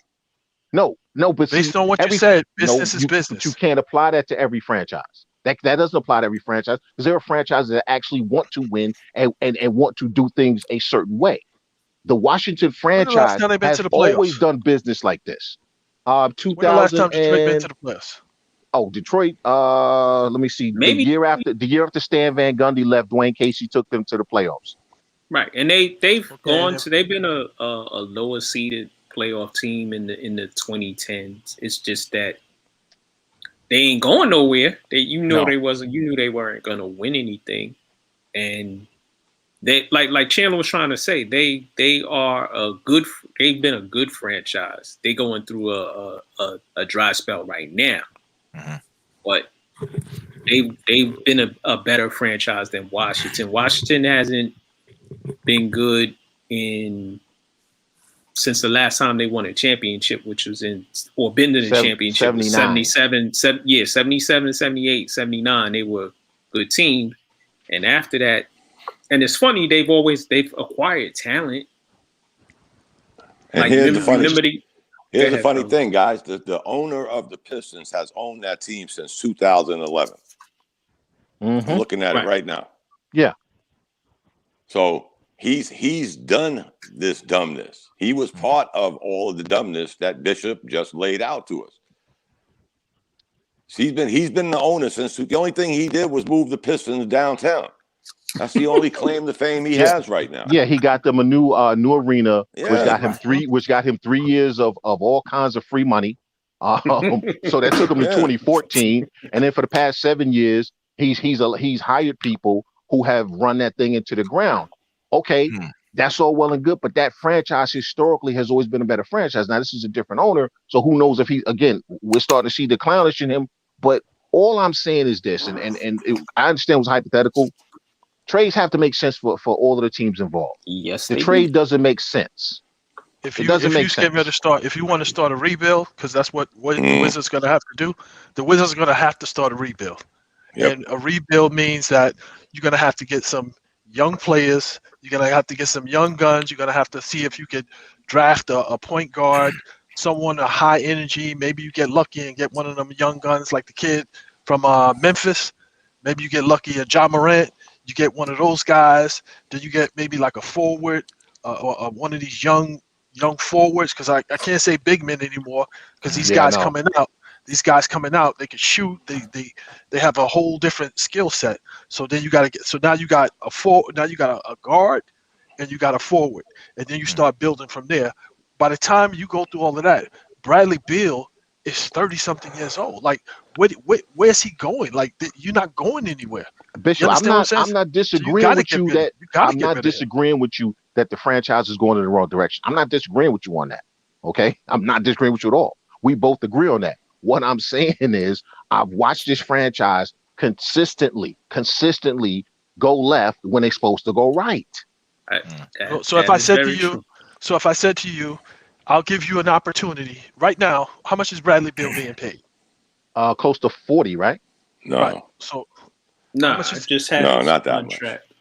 No, but Based see, on what you every said, no, business is but business. you can't apply that to every franchise. That doesn't apply to every franchise because there are franchises that actually want to win and want to do things a certain way. The Washington When the last franchise time they've been has to the always playoffs? done business like this. When the last time 2000 Detroit been and to the playoffs? Detroit. Let me see. Maybe The year after Stan Van Gundy left, Dwayne Casey took them to the playoffs. right, and they've Okay. they've been a lower seeded playoff team in the 2010s. It's just that they ain't going nowhere. You knew they weren't gonna win anything, and they like Chandler was trying to say they've been a good franchise. They going through a dry spell right now, but they've been a better franchise than Washington. Washington hasn't been good since the last time they won a championship, which was been to the championship was 77, 78, 79. They were a good team. And after that, and it's funny, they've acquired talent. And like, here's the funny Phil. thing, guys. The owner of the Pistons has owned that team since 2011. I'm looking at it right now. Yeah. So he's done this dumbness. He was part of all of the dumbness that Bishop just laid out to us. He's been the owner since the only thing he did was move the Pistons downtown. That's the only claim to fame he has right now. Yeah, he got them a new arena, Yeah, which got him 3 years of all kinds of free money. So that took him to 2014, and then for the past 7 years, he's hired people who have run that thing into the ground. Okay, that's all well and good, but that franchise historically has always been a better franchise. Now this is a different owner, so who knows if we're starting to see the clownish in him. But all I'm saying is this, and I understand it was hypothetical. Trades have to make sense for all of the teams involved. Yes, the trade doesn't make sense. If you want to start a rebuild, because that's what the Wizards going to have to do, the Wizards are going to have to start a rebuild. Yep. And a rebuild means that you're going to have to get some young players. You're going to have to get some young guns. You're going to have to see if you could draft a point guard, someone a high energy. Maybe you get lucky and get one of them young guns like the kid from Memphis. Maybe you get lucky at Ja Morant. You get one of those guys. Then you get maybe like a forward or one of these young forwards, because I can't say big men anymore because these guys coming out. These guys coming out, they can shoot. They have a whole different skill set. So then you got to get. So now you got a forward. Now you got a guard, and you got a forward, and then you start building from there. By the time you go through all of that, Bradley Beal is 30-something years old. Like, where's he going? Like, you're not going anywhere. Bishop, I'm not disagreeing with you that I'm not disagreeing with you that the franchise is going in the wrong direction. I'm not disagreeing with you on that. Okay, I'm not disagreeing with you at all. We both agree on that. What I'm saying is, I've watched this franchise consistently go left when they're supposed to go right. So if I said to you, I'll give you an opportunity right now. How much is Bradley Beal being paid? Close to 40, right? No. Right. So I just had not that contract.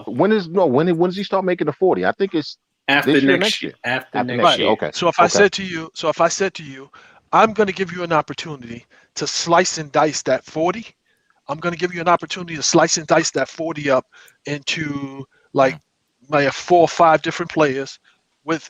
When does he start making the 40? I think it's after next year. After next year. Okay. So if I said to you, I'm going to give you an opportunity to slice and dice that 40. I'm going to give you an opportunity to slice and dice that 40 up into like 4 or 5 different players with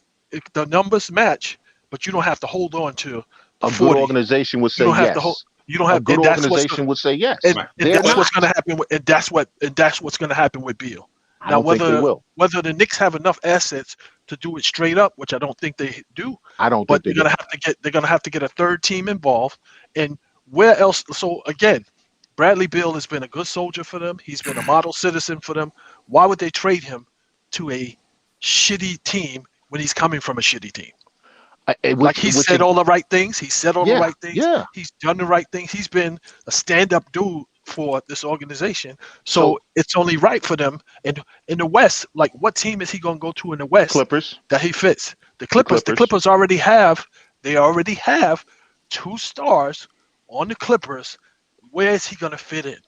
the numbers match, but you don't have to hold on to the 40. Good organization would say yes. You don't have a good organization would say yes. And that's what's going to happen. And that's what's going to happen with Beal. I don't think they will. Whether the Knicks have enough assets to do it straight up, which I don't think they do. I don't But think they're gonna have to get a third team involved. And where else? So again, Bradley Beal has been a good soldier for them. He's been a model citizen for them. Why would they trade him to a shitty team when he's coming from a shitty team? He said all the right things. He said all the right things. Yeah. He's done the right things. He's been a stand-up dude for this organization. So it's only right for them. And in the West, like what team is he going to go to in the West? Clippers. That he fits. The Clippers already have 2 stars on the Clippers. Where is he going to fit in?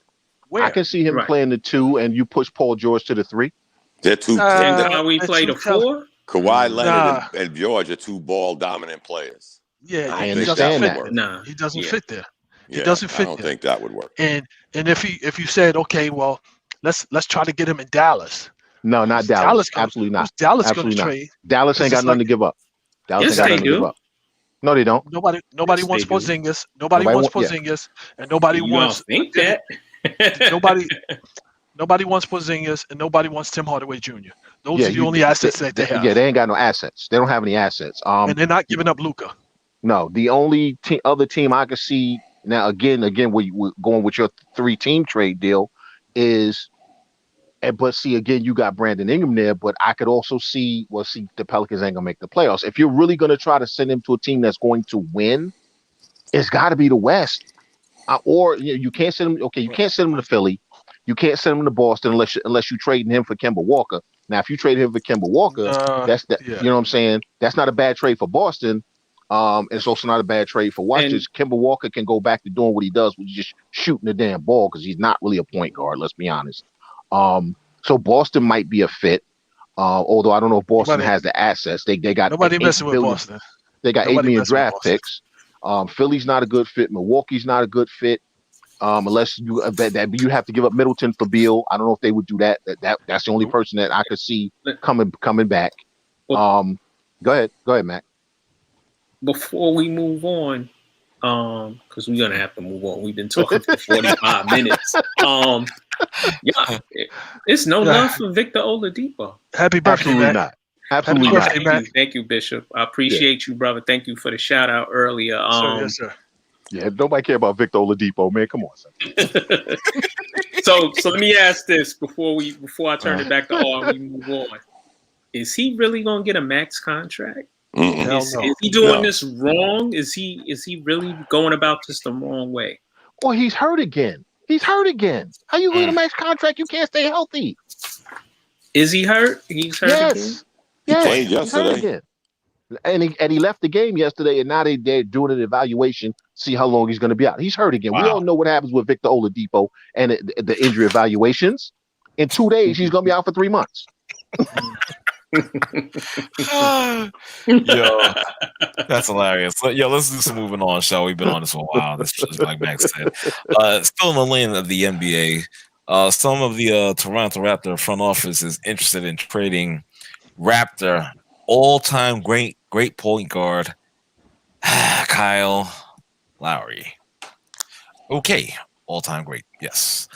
Where? I can see him playing the 2 and you push Paul George to the 3. They're too. How we play the 4? Kawhi Leonard and George are 2 ball dominant players. Yeah, I understand that. No, he doesn't fit there. He Yeah, doesn't fit I don't there. think that would work. And if you said, okay, well, let's try to get him in Dallas. No, not Dallas. Absolutely not. Who's Dallas going Absolutely to not. trade? Dallas ain't got nothing to give up. Dallas ain't got nothing to give up. No, they don't. Nobody Yes, wants they do. Porzingis. Nobody wants Porzingis, and nobody You wants don't think that? Nobody wants Porzingis, and nobody wants Tim Hardaway Jr. Those are the only assets that they have. Yeah, they ain't got no assets. They don't have any assets. And they're not giving up Luka. No, the only other team I could see now, again, we're going with your 3-team trade deal is, but see, again, you got Brandon Ingram there, but I could also see the Pelicans ain't gonna make the playoffs. If you're really gonna try to send him to a team that's going to win, it's got to be the West, or you can't send him. Okay, you can't send him to Philly, you can't send him to Boston unless you trading him for Kemba Walker. Now, if you trade him for Kemba Walker, you know what I'm saying. That's not a bad trade for Boston. It's also not a bad trade for Washington. Kemba Walker can go back to doing what he does, which is just shooting the damn ball because he's not really a point guard. Let's be honest. So Boston might be a fit. Although I don't know if Boston has the assets. They got nobody messing with Boston. They got $8 million draft picks. Philly's not a good fit. Milwaukee's not a good fit. Unless you have to give up Middleton for Beal. I don't know if they would do that. That's the only person that I could see coming back. Go ahead, Mac. Before we move on, because we're gonna have to move on. We've been talking for 45 minutes. It's no love for Victor Oladipo. Happy birthday, Absolutely Mac. not. Absolutely Happy not. birthday, Mac. Thank you, Bishop. I appreciate you, brother. Thank you for the shout out earlier. Yes, sir. Yeah, nobody care about Victor Oladipo, man. Come on, son. So let me ask this before I turn it back to R and we move on. Is he really gonna get a max contract? Is he doing this wrong? Is he really going about this the wrong way? Well, he's hurt again. How you going to max contract? You can't stay healthy. Is he hurt? He's hurt again? Yes. played He's yesterday. hurt again. And he left the game yesterday, and now they're doing an evaluation, see how long he's going to be out. He's hurt again. Wow. We all know what happens with Victor Oladipo and the injury evaluations. In 2 days, he's going to be out for 3 months. Yo, that's hilarious. Yo, let's do some moving on, shall we? Been on this for a while. This is like Max said. Still in the lane of the NBA. Some of the Toronto Raptor front office is interested in trading Raptor all-time great point guard Kyle Lowry. Okay, all-time great. Yes.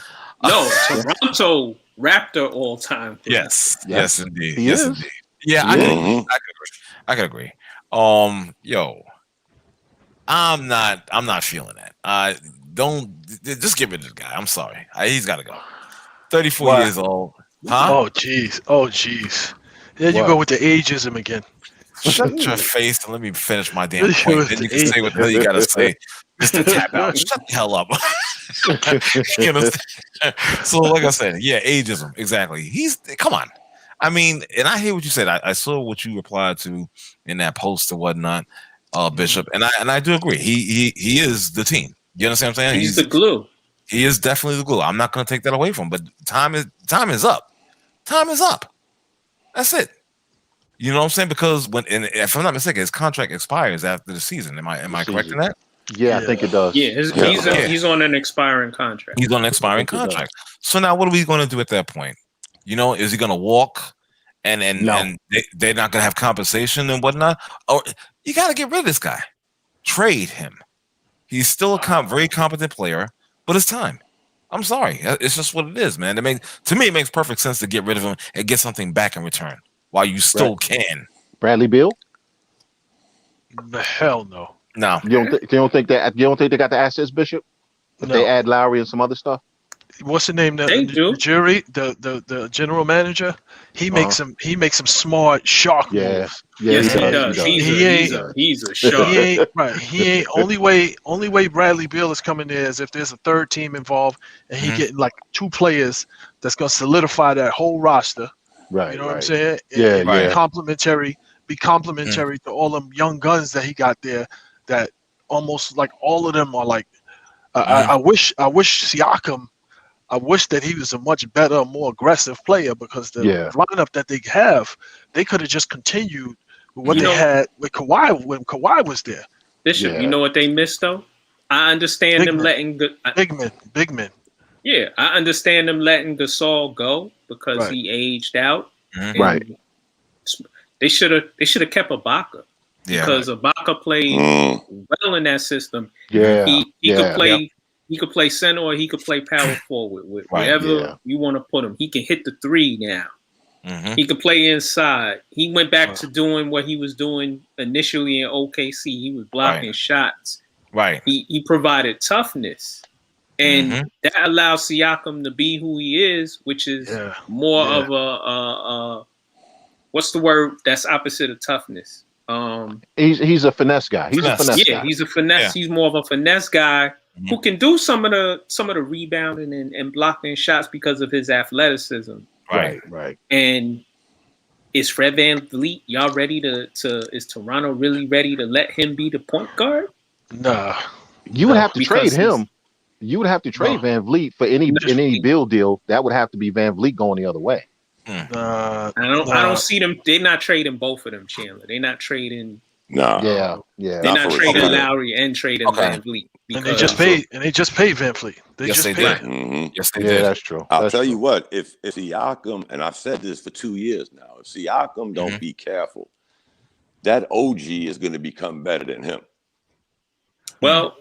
No, Toronto Raptor all time. Yes, indeed. He yes, is. indeed. Yeah, I could agree. Yo, I'm not feeling that. Don't just get rid of the guy. I'm sorry. He's got to go. 34 years old. Huh? Oh jeez. There you go with the ageism again. Shut your face and let me finish my damn point. Then you can say what the hell you gotta say. Mr. Tap Out. Shut the hell up. You know? So, like I said, yeah, ageism. Exactly. Come on. I mean, and I hear what you said. I saw what you replied to in that post or whatnot, Bishop, and I do agree. He is the team. You understand what I'm saying? He's the glue. He is definitely the glue. I'm not going to take that away from him. But time is up. Time is up. That's it. You know what I'm saying? Because if I'm not mistaken, his contract expires after the season. Am I correct in that? Yeah, I think it does. Yeah, he's on an expiring contract. He's on an expiring contract. So now what are we going to do at that point? You know, is he going to walk and they're not going to have compensation and whatnot? Or you got to get rid of this guy. Trade him. He's still a very competent player, but it's time. I'm sorry. It's just what it is, man. To me, it makes perfect sense to get rid of him and get something back in return while you still can. Bradley Beal? The hell no. No. You don't think they got the assets, Bishop? If they add Lowry and some other stuff? What's the name? The jury, the general manager. He makes some smart shark moves. Yeah, yes, he does. He's a shark. He ain't only way Bradley Beal is coming there is if there's a third team involved and he getting like 2 players that's gonna solidify that whole roster. Right. You know what I'm saying? Yeah, Be complimentary to all them young guns that he got there. That almost like all of them are like. I wish Siakam. I wish that he was a much better, more aggressive player because the lineup that they have, they could have just continued with what they had with Kawhi when Kawhi was there. Bishop, you know what they missed though? I understand them letting big men. Yeah, I understand them letting Gasol go because he aged out. Right. They should have kept Ibaka. Yeah, because Ibaka played well in that system. Yeah, he could play. He could play center or he could play power forward. Wherever you want to put him, he can hit the 3 now. He could play inside. He went back to doing what he was doing initially in OKC. He was blocking shots. Right. He provided toughness, and that allows Siakam to be who he is, which is more of a what's the word that's opposite of toughness? He's a finesse guy. He's a finesse guy. He's a finesse. He's more of a finesse guy who can do some of the rebounding and blocking shots because of his athleticism. Right. And is Fred VanVleet, y'all ready is Toronto really ready to let him be the point guard? Nah. You would have to trade him. You would have to trade VanVleet for any Beal deal. That would have to be VanVleet going the other way. I don't see them. They're not trading both of them, Chandler. They're not trading. No. Yeah. They're not trading Lowry and trading VanVleet. And they just paid VanVleet. They did. Yes, they did. Yeah, that's true. I'll tell you what, if Siakam, and I've said this for 2 years now, if Siakam don't be careful, that OG is going to become better than him. Well,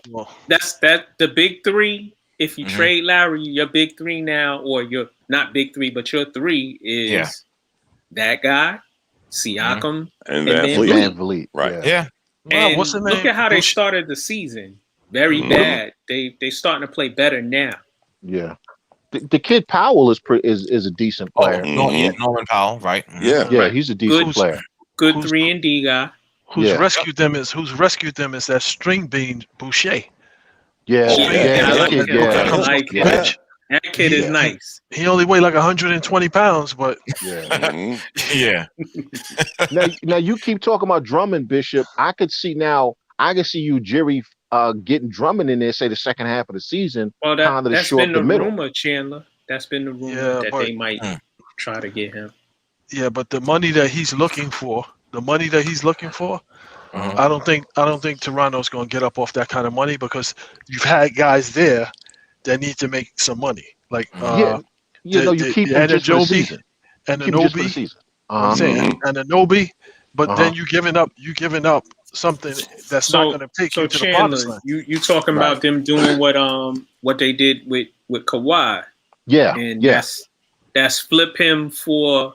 that's the big 3. If you trade Lowry, your big 3 now, or your not big 3, but your 3 is that guy, Siakam, and VanVleet. Right. Yeah. And what's the name? Look at how they started the season. Very bad. They starting to play better now. Yeah. The kid Powell is a decent player. Norman Powell, right? Yeah, he's a decent player. Good 3-and-D guy. Who's rescued them is that string bean Boucher. That kid is nice. He only weighed like 120 pounds, but Now you keep talking about Drummond, Bishop. I could see Ujiri getting Drummond in there, say the second half of the season. Well, that's been the rumor, Chandler. That's been the rumor that they might try to get him. Yeah, but the money that he's looking for, I don't think Toronto's going to get up off that kind of money because you've had guys there that need to make some money. Like you keep him just for the season. And Anobi, and Anobi, but then you giving up something that's not going to take you to the promised land. You talking about them doing what they did with Kawhi? And that's flip him for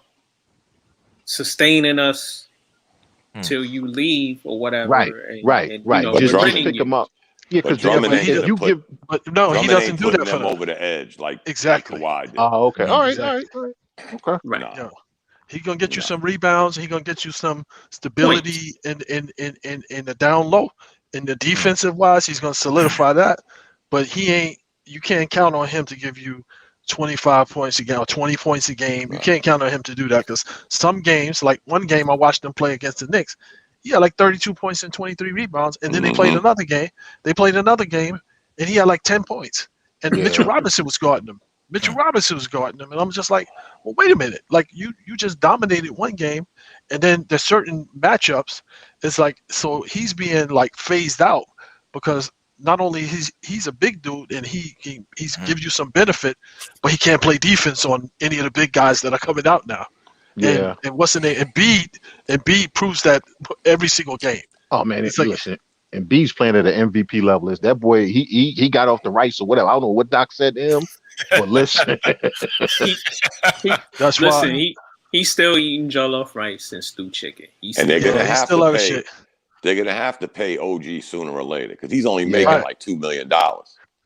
sustaining us till you leave or whatever. Right. Just pick him up. Yeah, because he doesn't do that for them over the edge like exactly. Kawhi did. Oh, okay. All right. Exactly. Okay. Right. No. He's gonna get you some rebounds. He's gonna get you some stability in the down low. In the defensive wise, he's gonna solidify that. But you can't count on him to give you 25 points a game or 20 points a game. You can't count on him to do that because some games, like one game I watched them play against the Knicks, he had like 32 points and 23 rebounds, and then they played another game. And he had like 10 points. And Mitchell Robinson was guarding him. And I'm just like, well, wait a minute. Like you just dominated one game, and then there's certain matchups. It's like so he's being like phased out because not only he's a big dude and he's gives you some benefit, but he can't play defense on any of the big guys that are coming out now. And what's the name? Embiid proves that every single game. Oh man, it's like, listen. And B's playing at an MVP level. Is that boy? He got off the rice or whatever. I don't know what Doc said to him, but listen, That's listen. why. He's still eating jollof rice and stewed chicken. And they're gonna have still to out of pay. shit. They're gonna have to pay OG sooner or later because he's only making Right. like $2 million.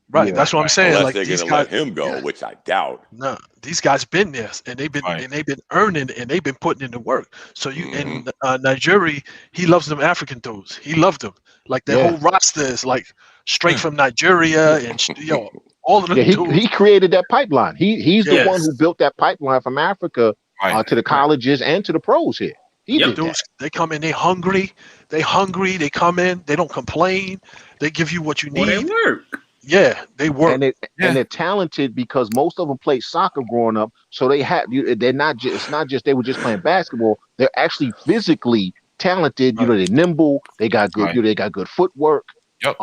Right. That's what I'm saying. Unless Like they're these gonna guys, let him go, which I doubt. no, these guys been there and they've been earning and they've been putting in the work. So you in Nigeria, he loves them African dudes. He loved them. Like their whole roster is like straight from Nigeria and all of them dudes. He created that pipeline. He's the one who built that pipeline from Africa to the colleges and to the pros here. He did Dudes, that. they come in, they hungry. They come in, they don't complain. They give you what you need. They work. Yeah, they work. And they're talented because most of them played soccer growing up. So they have they're not just it's not just they were just playing basketball. They're actually physically talented. You know, they're nimble. They got good. They got good footwork. Yep.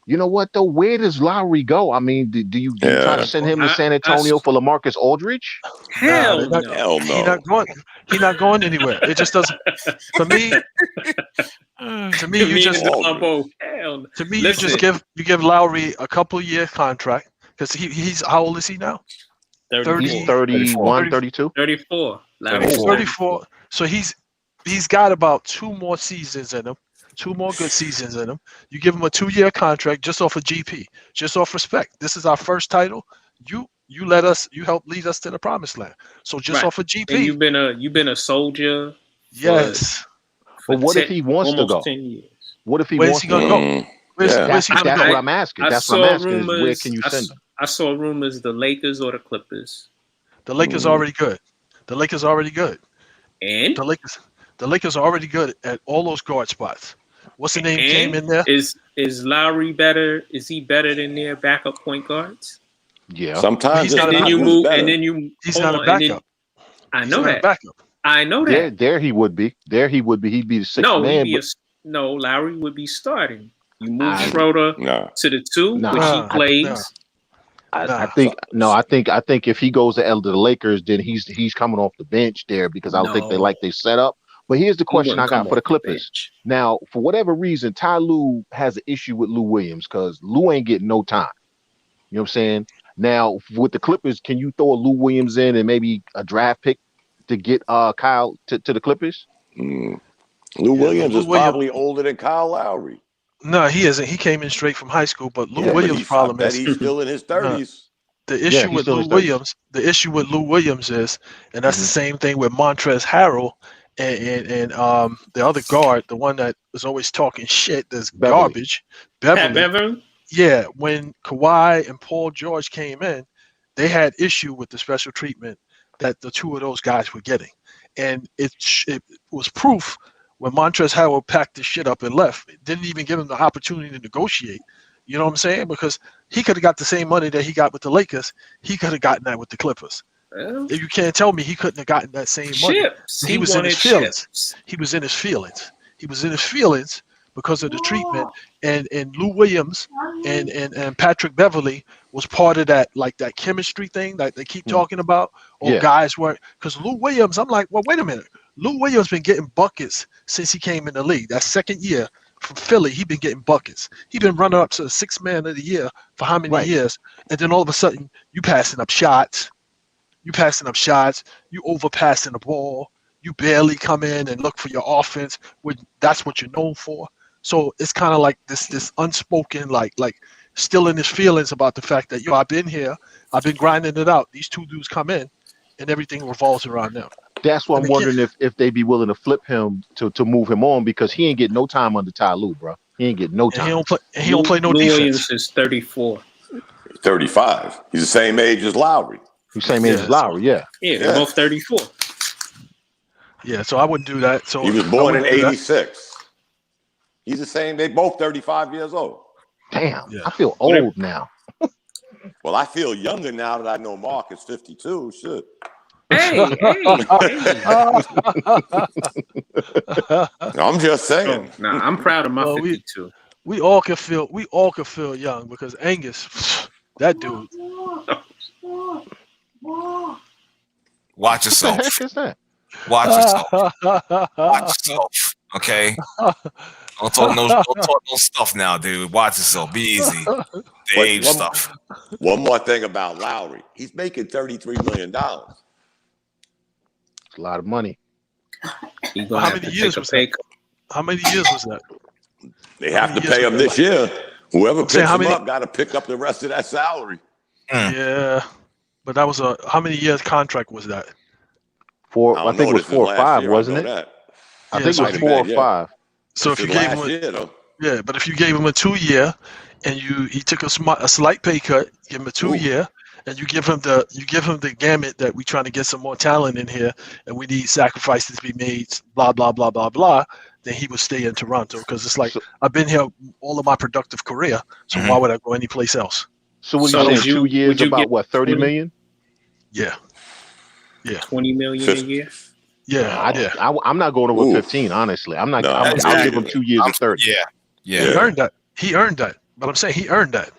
You know what though? Where does Lowry go? I mean, do you try to send him to San Antonio for LaMarcus Aldridge? Hell no. Hell no. He's not going anywhere. It just doesn't. To me, you just give Lowry a couple year contract because he's how old is he now? 30, He's 31, 32? 34. 34. So he's got about 2 more seasons in him. 2 more good seasons in him. You give him a 2-year contract just off of GP, just off respect. This is our first title. You help lead us to the promised land. So just off of GP. And you've been a soldier. Yes. But what if he wants to go? 10 years. What if he Where's wants he to gonna go? go? Where's he gonna That's go? what I'm asking. That's what I'm asking. Is where can you send him? I saw rumors the Lakers or the Clippers. The Lakers are already good. The Lakers are already good. And the Lakers are already good at all those guard spots. What's the name came in there? Is Lowry better? Is he better than their backup point guards? Yeah. Sometimes he's not a backup. I know that. Backup. I know that. There he would be. He'd be the sixth man. Lowry would be starting. You move Schroeder to the 2, which he plays. I think if he goes to the Lakers, then he's coming off the bench there because I don't think they like their setup. But here's the question I got for the Clippers. Now, for whatever reason, Ty Lue has an issue with Lou Williams because Lou ain't getting no time. You know what I'm saying? Now, with the Clippers, can you throw a Lou Williams in and maybe a draft pick to get Kyle to the Clippers? Lou Williams is probably older than Kyle Lowry. No, he isn't. He came in straight from high school, but Lou Williams' problem is he's still in his 30s. The issue with Lou Williams is, and that's the same thing with Montrezl Harrell and the other guard, the one that was always talking shit, that's garbage. Beverly. Yeah, when Kawhi and Paul George came in, they had issue with the special treatment that the 2 of those guys were getting. And it was proof when Montrezl Harrell packed the shit up and left. It didn't even give him the opportunity to negotiate. You know what I'm saying? Because he could have got the same money that he got with the Lakers. He could have gotten that with the Clippers. Well, you can't tell me he couldn't have gotten that same money. He was in his feelings. He was in his feelings. He was in his feelings because of the treatment. And Lou Williams and Patrick Beverly was part of that, like that chemistry thing that they keep talking about. Or guys weren't. Because Lou Williams, I'm like, well, wait a minute. Lou Williams been getting buckets since he came in the league. That second year from Philly, he been getting buckets. He been running up to the 6th man of the year for how many years? And then all of a sudden, you passing up shots. You overpassing the ball. You barely come in and look for your offense. That's what you're known for. So it's kind of like this unspoken, like still in his feelings about the fact that, I've been here. I've been grinding it out. These 2 dudes come in, and everything revolves around them. That's why I'm wondering if they be willing to flip him to move him on because he ain't getting no time under Ty Lue, bro. He ain't getting no time. He don't play no defense. Williams is 34. 35. He's the same age as Lowry. He's the same age as Lowry, Yeah, they're both 34. Yeah, so I wouldn't do that. So he was born in 86. He's the same. They both 35 years old. Damn, I feel old now. Well, I feel younger now that I know Mark is 52. Shit. Hey. I'm just saying. I'm proud of my 52. We all can feel young because Angus, that dude. Watch yourself. What the heck is that? Watch yourself. Watch yourself. Okay. Don't talk no stuff now, dude. Watch yourself. Be easy. The age stuff. One more thing about Lowry. He's making $33 million. It's a lot of money. How many years was that? How many years was that? They have to pay him this year. Whoever picks him up got to pick up the rest of that salary. Yeah, but that was how many years contract was that? I think it was 4 or 5, wasn't it? I think it was 4 or 5. So if you gave him but if you gave him a 2-year, and he took a slight pay cut, give him a 2-year, and you give him the gamut that we trying to get some more talent in here, and we need sacrifices to be made, blah blah blah blah blah. Then he would stay in Toronto because it's like I've been here all of my productive career, so why would I go anyplace else? So would you say 2 years about what, 30 million? Yeah. 20 million a year. Yeah, I'm not going over 15. Honestly, I'm not. I'll give him 2 years of 30. Yeah. He earned that. But I'm saying he earned that.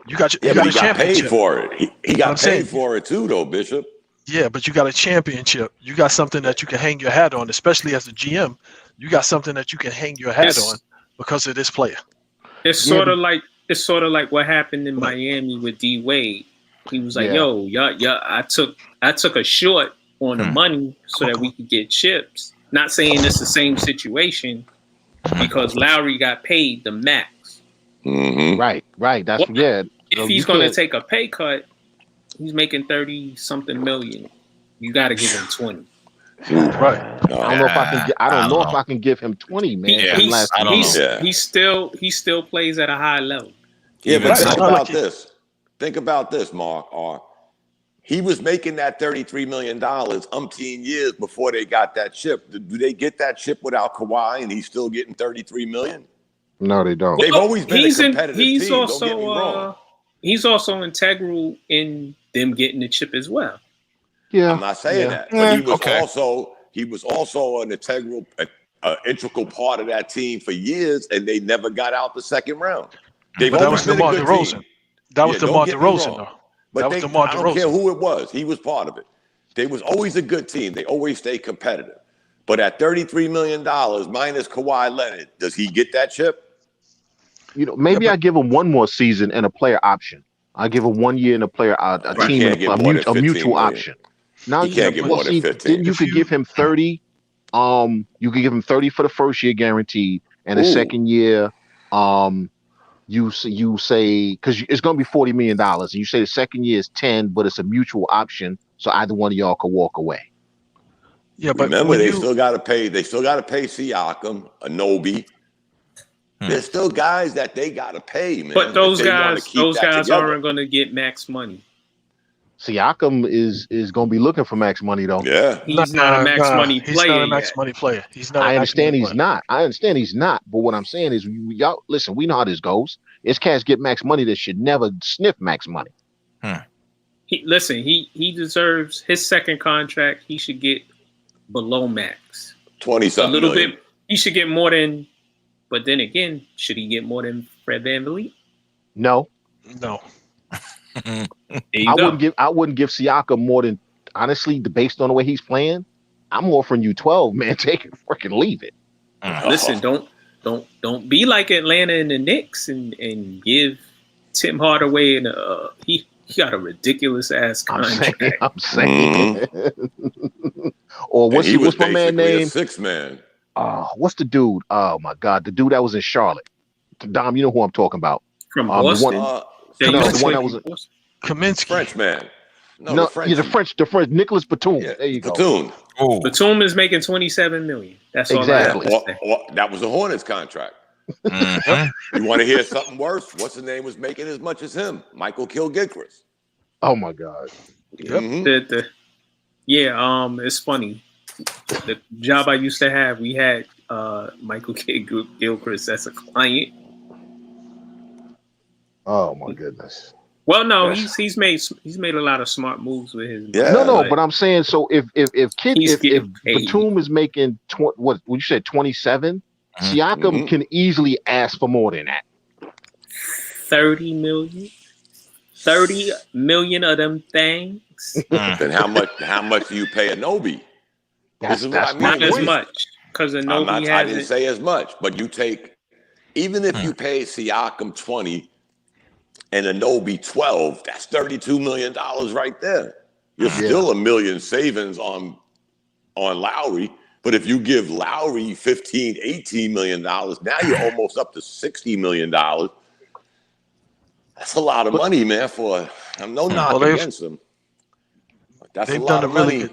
You got a got championship. paid for it. He got paid for it too, though, Bishop. Yeah, but you got a championship. You got something that you can hang your hat on, especially as a GM. You got something that you can hang your hat on because of this player. It's sort of like what happened in Miami with D Wade. He was like, "Yo, I took a short on the money so that we could get chips." Not saying it's the same situation because Lowry got paid the max. Mm-hmm. Right. That's If he's going to take a pay cut, he's making 30-something million. You got to give him 20. Right. I don't know if I can. I don't know if I can give him 20, man. He still plays at a high level. Yeah, but think about this, Mark. He was making that $33 million umpteen years before they got that chip. Do they get that chip without Kawhi, and he's still getting $33 million? No, they don't. They've always been a competitive team. Don't get me wrong. He's also integral in them getting the chip as well. Yeah, I'm not saying that, but he was also an integral part of that team for years, and they never got out the second round. They've always been a good team. That was DeMar DeRozan, though. But I don't care who it was. He was part of it. They was always a good team. They always stay competitive. But at $33 million minus Kawhi Leonard, does he get that chip? Maybe I give him one more season and a player option. I give him 1 year and a player a mutual option. Now you can't give more than 15. Then you could give him 30. You could give him 30 for the first year guaranteed, and the second year, you say because it's going to be $40 million, and you say the second year is 10, but it's a mutual option, so either one of y'all could walk away. Yeah, but remember they still got to pay. They still got to pay Siakam, Anobi. There's still guys that they got to pay, man. But those guys aren't going to get max money. Siakam is going to be looking for max money, though. Yeah, he's not a max money player. He's not a max money player. He's not. I understand he's not. But what I'm saying is, y'all listen. We know how this goes. It's cats get max money that should never sniff max money. He deserves his second contract. He should get below max. 20-something. A little million. bit. He should get more than. But then again, should he get more than Fred VanVleet? No. I wouldn't give Siakam more than, honestly, based on the way he's playing. I'm offering you 12, man. Take it, freaking leave it. Listen, don't be like Atlanta and the Knicks and give Tim Hardaway he got a ridiculous ass contract. I'm saying. Or what's my man name? 6-man. What's the dude? Oh my God, the dude that was in Charlotte. Dom, you know who I'm talking about. From Boston? The one that was Kaminsky. Frenchman. The French Nicholas Batum. Yeah, there you go. Batum. Batum is making $27 million. That's all exactly. That was the Hornets contract. You want to hear something worse? What's the name was making as much as him? Michael Kidd-Gilchrist. Oh my God. Yep. It's funny. The job I used to have, we had Michael Kidd-Gilchrist as a client. Oh my goodness. Well, no, he's made a lot of smart moves with his. Yeah, but I'm saying, so if Batum is making what you said 27, Siakam can easily ask for more than that. 30 million. 30 million of them things. Then how much do you pay Anobi? Not as much. because I didn't say as much, but you take, even if you pay Siakam 20 and Anunoby 12, that's $32 million right there. You're still $1 million savings on Lowry. But if you give Lowry $15, $18 million, now you're almost up to $60 million. That's a lot of money, man. I'm no knock against them. That's a lot of money.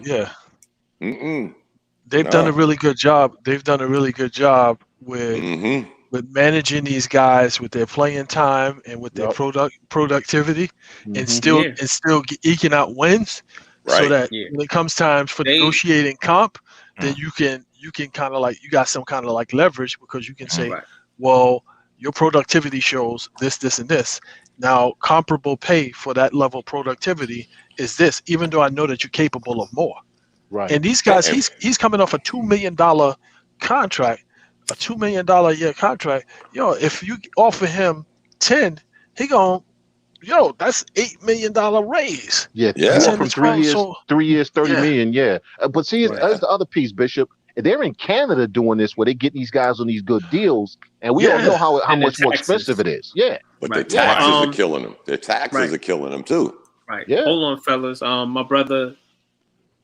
They've done a really good job. They've done a really good job with managing these guys with their playing time and with their productivity, and still eking out wins, so that when it comes time for negotiating comp, then you can kind of like, you got some kind of like leverage, because you can say, well, your productivity shows this, this, and this. Now, comparable pay for that level of productivity is this, even though I know that you're capable of more. Right. And these guys, he's coming off a $2 million contract, a $2 million a year contract. If you offer him 10, he going, that's $8 million raise. From 3 years, 3 years, 30 million. Yeah. But see, that's the other piece, Bishop. They're in Canada doing this, where they get these guys on these good deals, and we all know how much more expensive it is. Yeah. But the taxes are killing them. The taxes are killing them too. Right. Yeah. Hold on, fellas. My brother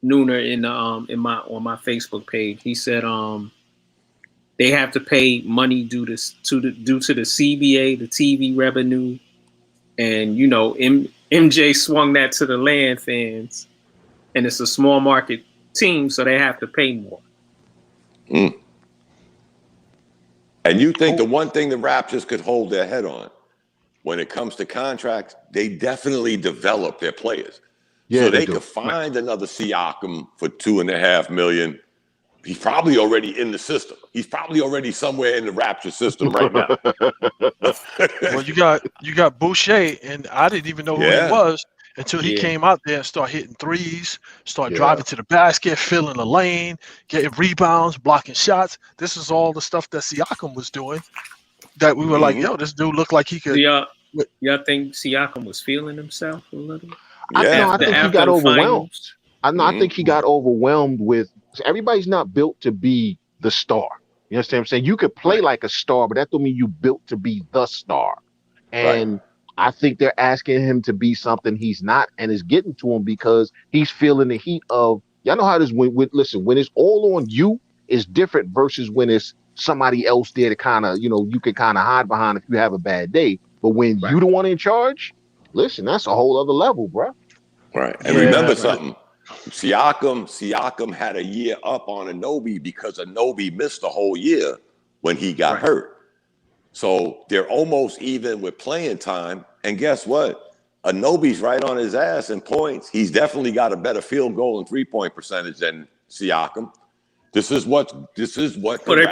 Nooner on my Facebook page, he said they have to pay money due to the CBA, the TV revenue, and MJ swung that to the land fans, and it's a small market team, so they have to pay more. And you think the one thing the Raptors could hold their head on when it comes to contracts, they definitely develop their players. So they could find another Siakam for $2.5 million. He's probably already in the system. He's probably already somewhere in the Raptor system right now. Well, you got Boucher, and I didn't even know who he was until he came out there and started hitting threes, started driving to the basket, filling the lane, getting rebounds, blocking shots. This is all the stuff that Siakam was doing, that we were like, this dude looked like he could. Y'all think Siakam was feeling himself a little? I think he got overwhelmed. I think he got overwhelmed with, everybody's not built to be the star. You understand what I'm saying? You could play like a star, but that don't mean you built to be the star. And I think they're asking him to be something he's not, and it's getting to him because he's feeling the heat of, y'all know how it is when it's all on you, it's different versus when it's somebody else there to kind of, you can kind of hide behind if you have a bad day. But when you the one in charge, listen, that's a whole other level, bro. Right. And remember something. Siakam had a year up on Anunoby because Anunoby missed the whole year when he got hurt. So they're almost even with playing time. And guess what? Anunoby's right on his ass in points. He's definitely got a better field goal and 3-point percentage than Siakam. This is what they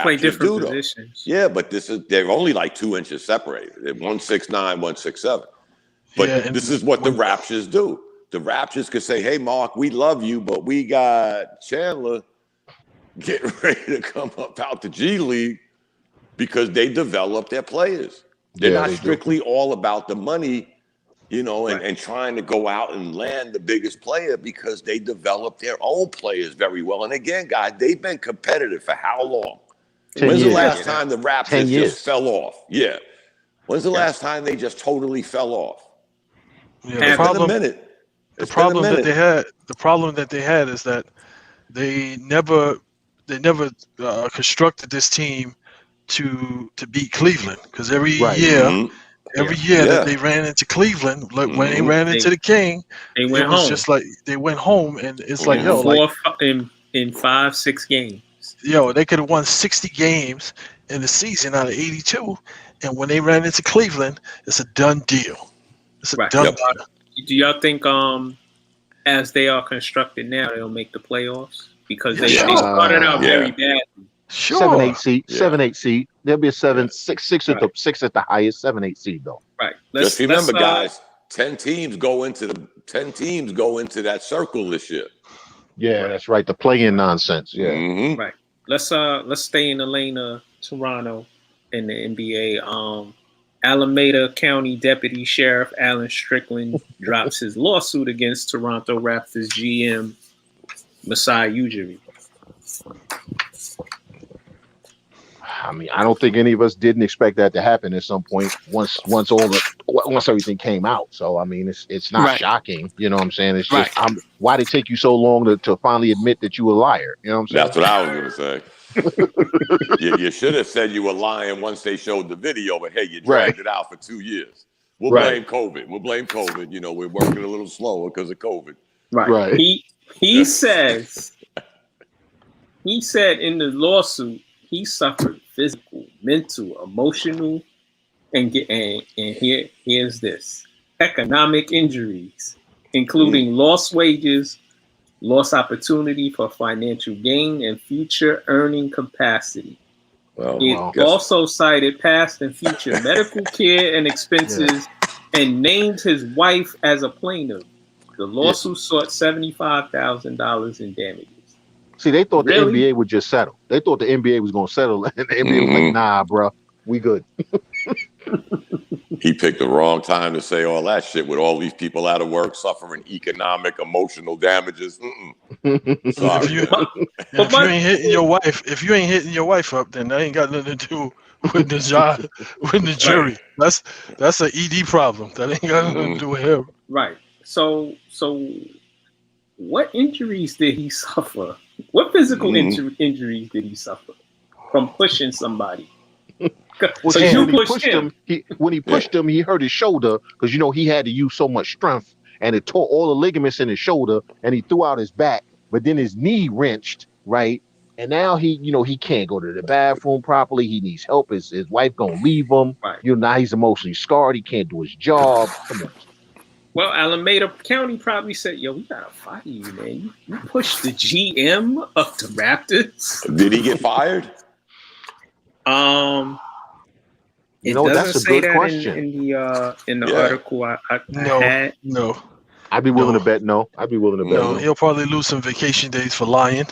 play different positions. Yeah, but they're only like 2 inches separated. They're 169, 167. But this is what the Raptors do. The Raptors could say, hey, Mark, we love you, but we got Chandler getting ready to come up out the G League, because they develop their players. They're not strictly all about the money, and trying to go out and land the biggest player, because they develop their own players very well. And again, guys, they've been competitive for how long? When's the last time the Raptors just fell off? Yeah. When's the last time they just totally fell off? Yeah, it's been a minute. The problem that they had is that they never constructed this team to beat Cleveland, because every year that they ran into Cleveland, like when they ran into the King, it was just like they went home, and it's like, in 5-6 games. They could have won 60 games in the season out of 82, and when they ran into Cleveland, it's a done deal. It's a done deal. Do y'all think as they are constructed now, they'll make the playoffs? Because they started out very badly. Sure. 7-8 seed. There'll be a 6 at the highest, 7-8 seed though. Right. Just remember, guys, 10 teams go into that circle this year. Yeah, that's right. The play-in nonsense. Yeah. Mm-hmm. Right. Let's stay in the lane of Toronto in the NBA. Alameda County Deputy Sheriff Alan Strickland drops his lawsuit against Toronto Raptors GM Masai Ujiri. I mean, I don't think any of us didn't expect that to happen at some point once everything came out. So I mean, it's not shocking. You know what I'm saying? It's just why did it take you so long to finally admit that you were a liar? You know what I'm saying? That's what I was gonna say. you should have said you were lying once they showed the video, but hey, you dragged it out for 2 years. We'll blame COVID. We'll blame COVID. You know, we're working a little slower because of COVID. Right. He says he said in the lawsuit he suffered physical, mental, emotional, and here's this: economic injuries, including lost wages, lost opportunity for financial gain, and future earning capacity. It also cited past and future medical care and expenses and named his wife as a plaintiff. The lawsuit sought $75,000 in damages. See, they thought the NBA would just settle. They thought the NBA was going to settle, and the NBA was like, "Nah, bro, we good." He picked the wrong time to say all that shit with all these people out of work suffering economic, emotional damages. Sorry. If you ain't hitting your wife up, then that ain't got nothing to do with the job, with the jury. That's an ED problem. That ain't got nothing to do with him. Right. So what injuries did he suffer? What physical injuries did he suffer from pushing somebody? Well, when he pushed him, he hurt his shoulder because he had to use so much strength, and it tore all the ligaments in his shoulder, and he threw out his back. But then his knee wrenched, right? And now he can't go to the bathroom properly. He needs help. His wife gonna leave him. Right. Now he's emotionally scarred. He can't do his job. Come on. Well, Alameda County probably said, "Yo, we gotta fire you, man. You pushed the GM of the Raptors." Did he get fired? That's a good question. In the article, I had. No. I'd be willing to bet no. No, he'll probably lose some vacation days for lying,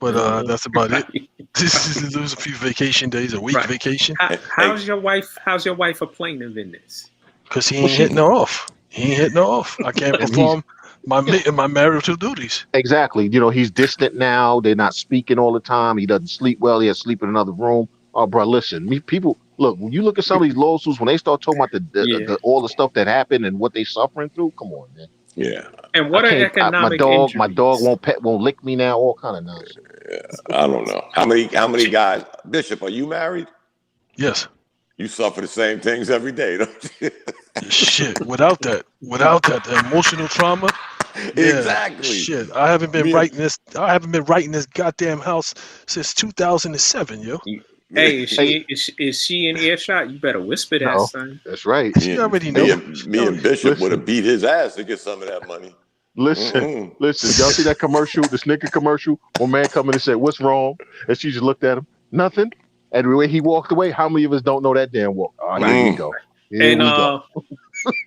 but that's about it. Just lose a few vacation days, a week vacation. How's your wife a plaintiff in this? Because he ain't hitting her off. I can't perform my marital duties. Exactly. He's distant now. They're not speaking all the time. He doesn't sleep well. He has to sleep in another room. Oh, bro, listen. People look. When you look at some of these lawsuits, when they start talking about the all the stuff that happened and what they suffering through, come on, man. Yeah. And what are economic injuries? My dog won't lick me now. All kind of nonsense. Yeah, I don't know. How many guys? Bishop, are you married? Yes. You suffer the same things every day, don't you? Shit. Without that, the emotional trauma. Exactly. Shit. I haven't been writing this goddamn house since 2007, yo. Hey, is she in earshot? You better whisper that, son. That's right. She already knows. Me and Bishop would have beat his ass to get some of that money. Listen. Y'all see that commercial, the Snicker commercial? One man come in and said, "What's wrong?" And she just looked at him. Nothing. And the way he walked away, how many of us don't know that damn walk? Oh, here we go.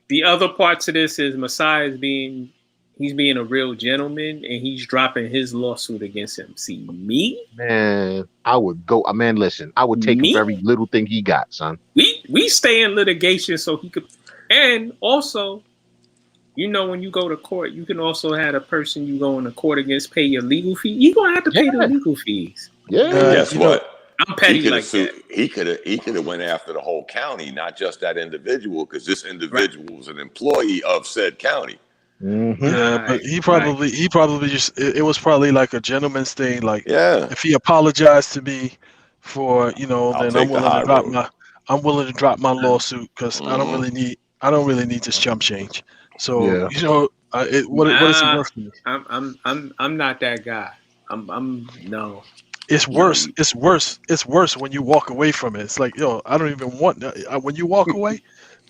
The other part to this is Masai he's being a real gentleman, and he's dropping his lawsuit against him. See, me? Man, I would go. Man, listen, I would take every little thing he got, son. We stay in litigation so he could. And also, when you go to court, you can also have a person you go into court against pay your legal fee. You're going to have to pay the legal fees. Yeah. Guess what? I'm petty like that. He could have went after the whole county, not just that individual, because this individual was an employee of said county. Mm-hmm. Yeah, but he probably just it was probably like a gentleman's thing. Like, if he apologized to me for then I'm willing to drop my lawsuit because I don't really need this chump change. So what is it worth to me? I'm not that guy. I'm no. It's worse. It's worse. It's worse when you walk away from it. It's like, yo, I don't even want. When you walk away,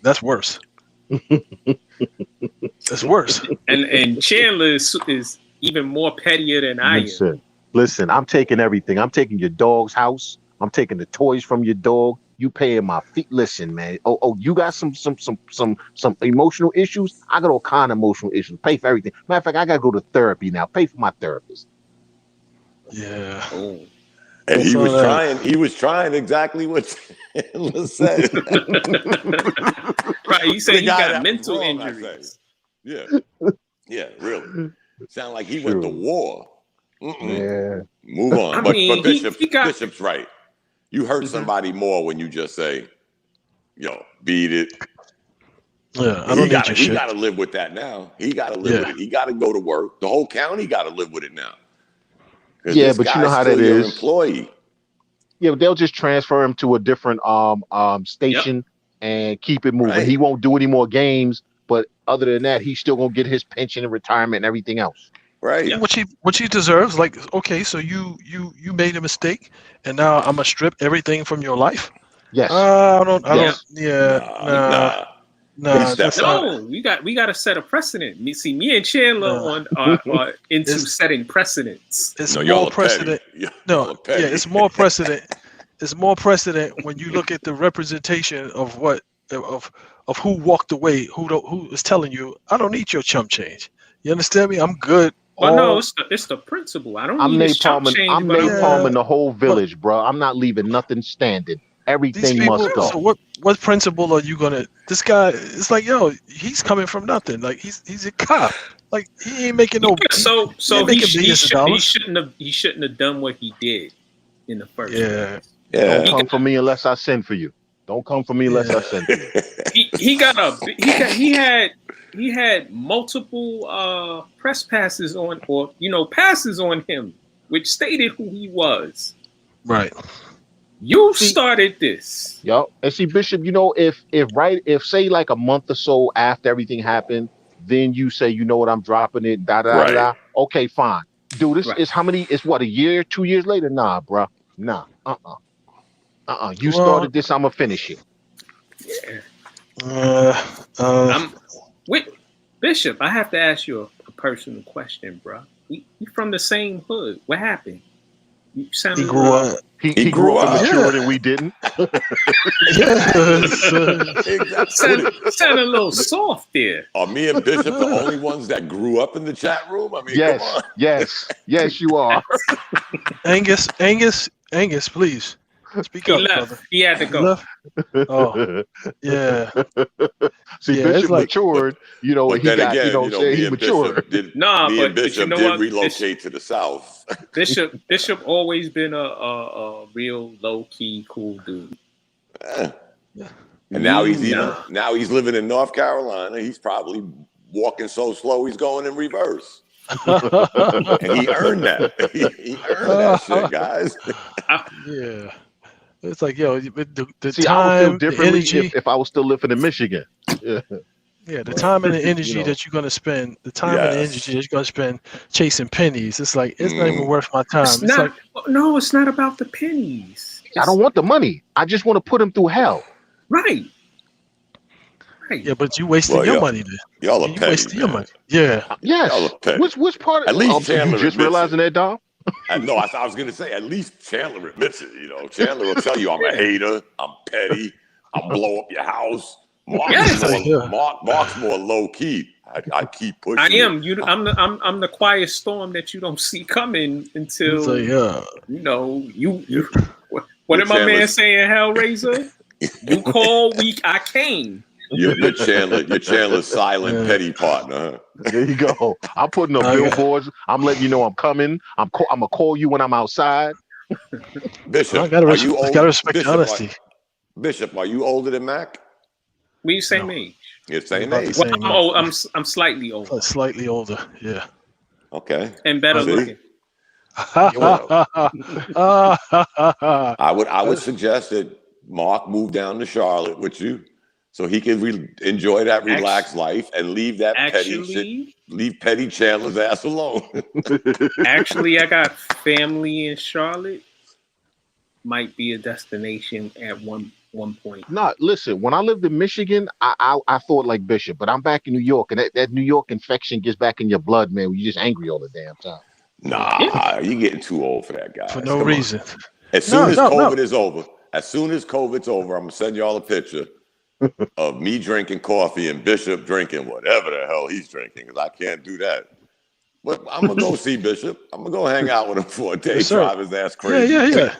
that's worse. That's worse. And Chandler is even more pettier than I am. Listen, I'm taking everything. I'm taking your dog's house. I'm taking the toys from your dog. You paying my feet. Listen, man. Oh, you got some emotional issues. I got all kind of emotional issues. Pay for everything. Matter of fact, I gotta go to therapy now. Pay for my therapist. Yeah. Oh. And he was trying exactly what Chandler said. Right, he said he got mental injuries. Yeah, really. Sound like he went to war. Yeah. Move on. But Bishop's right. You hurt somebody more when you just say, "Yo, beat it." Yeah, I don't need your shit. He got to live with that now. He got to live with it. He got to go to work. The whole county got to live with it now. Yeah, but you know how that your is. Employee. Yeah, they'll just transfer him to a different station and keep it moving. Right. He won't do any more games, but other than that, he's still gonna get his pension and retirement and everything else. Right. Yeah. Which he deserves. Like, okay, so you made a mistake, and now I'm gonna strip everything from your life. Yes. I don't. Nah. No, we got to set a precedent. Me and Chandler are into setting precedents. It's more precedent. It's more precedent. It's more precedent when you look at the representation of who walked away, who is telling you, I don't need your chump change. You understand me? I'm good. Well, no, it's the principle. I'm Nate Palmer. I'm Nate Palmer, the whole village, bro. I'm not leaving nothing standing. Everything must go. So what principle are you gonna? This guy, it's like, yo, he's coming from nothing. Like he's a cop. Like he ain't making no. So he shouldn't have done what he did in the first place. Yeah. Don't come for me unless I send for you. Don't come for me unless I send for you. He had multiple press passes on, passes on him, which stated who he was. Right. You started this. Yup. And see, Bishop, if say like a month or so after everything happened, then you say, you know what, I'm dropping it, da. Okay, fine. Dude, this is how many? It's what, a year, 2 years later? Nah, bro. Nah. You started this, I'm gonna finish it. Yeah. Wait, Bishop, I have to ask you a personal question, bro. We from the same hood. What happened? You sounded he grew up. He grew up maturer than we didn't. Sounded a little soft there. Are me and Bishop the only ones that grew up in the chat room? I mean, yes, come on. Yes, you are. Angus, please. Speak up, brother. He had to go. Oh, yeah. See, Bishop matured. He got. He matured. Me and Bishop did relocate to the South. Bishop always been a real low key cool dude. And now he's living in North Carolina. He's probably walking so slow he's going in reverse. And he earned that. He earned that shit, guys. Yeah. It's like, yo, the See, time, I would feel differently the energy, if I was still living in Michigan. Yeah, the time and the energy that you're gonna spend, chasing pennies. It's like it's not even worth my time. It's not about the pennies. I don't want the money. I just want to put him through hell. Right. Yeah, but you wasting your money then. Y'all are petty. Your money. Yeah. Yes. Y'all are petty. Which part of at least Chandler you just realizing that, Dom? No, I was gonna say at least Chandler admits it. Chandler will tell you I'm a hater, I'm petty, I'll blow up your house. Mark's more low key. I keep pushing. I am. I'm the quiet storm that you don't see coming until What did my man saying, Hellraiser? You call, I came. You're Chandler's silent petty partner. Huh? There you go. I'm putting up billboards. I'm letting you know I'm coming. I'm gonna call you when I'm outside. Bishop, I gotta respect honesty. Bishop, are you older than Mac? We same age. You're same age. Well, I'm slightly older. Slightly older. Yeah. Okay. And better looking. I would suggest that Mark move down to Charlotte with you. So he can enjoy that relaxed life and leave that petty Chandler's ass alone. Actually, I got family in Charlotte. Might be a destination at one point. No, listen. When I lived in Michigan, I thought like Bishop, but I'm back in New York, and that New York infection gets back in your blood, man. You're just angry all the damn time. Nah, you're getting too old for that, guy. For no reason. As soon as COVID is over, I'm gonna send y'all a picture of me drinking coffee and Bishop drinking whatever the hell he's drinking, because I can't do that. But I'm gonna go see Bishop. I'm gonna go hang out with him for a day, drive his ass crazy. Yeah.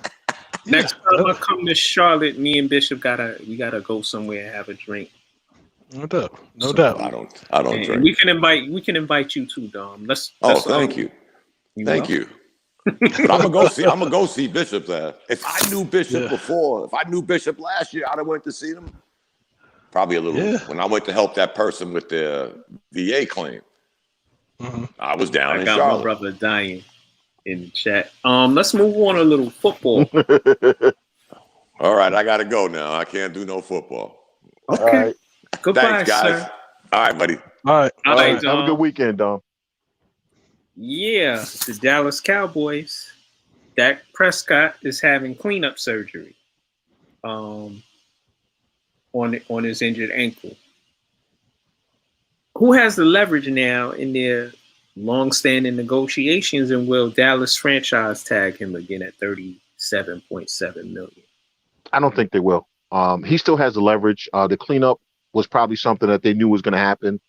Next time I come to Charlotte, me and Bishop we gotta go somewhere and have a drink. No doubt. I don't drink. We can invite you too, Dom. Let's thank you. Thank you. But I'm gonna go see Bishop there. If I knew Bishop before, if I knew Bishop last year, I'd have went to see him. Probably a little when I went to help that person with their VA claim. I was down in Charlotte. My brother dying in the chat. Let's move on a little football. All right, I gotta go now. I can't do no football. Okay. All right. Goodbye, thanks, guys. sir. All right, buddy. All right. Have a good weekend, Dom. Yeah, the Dallas Cowboys. Dak Prescott is having cleanup surgery on his injured ankle. Who has the leverage now in their long-standing negotiations, and will Dallas franchise tag him again at $37.7 million? I don't think they will. He still has the leverage. The cleanup was probably something that they knew was going to happen.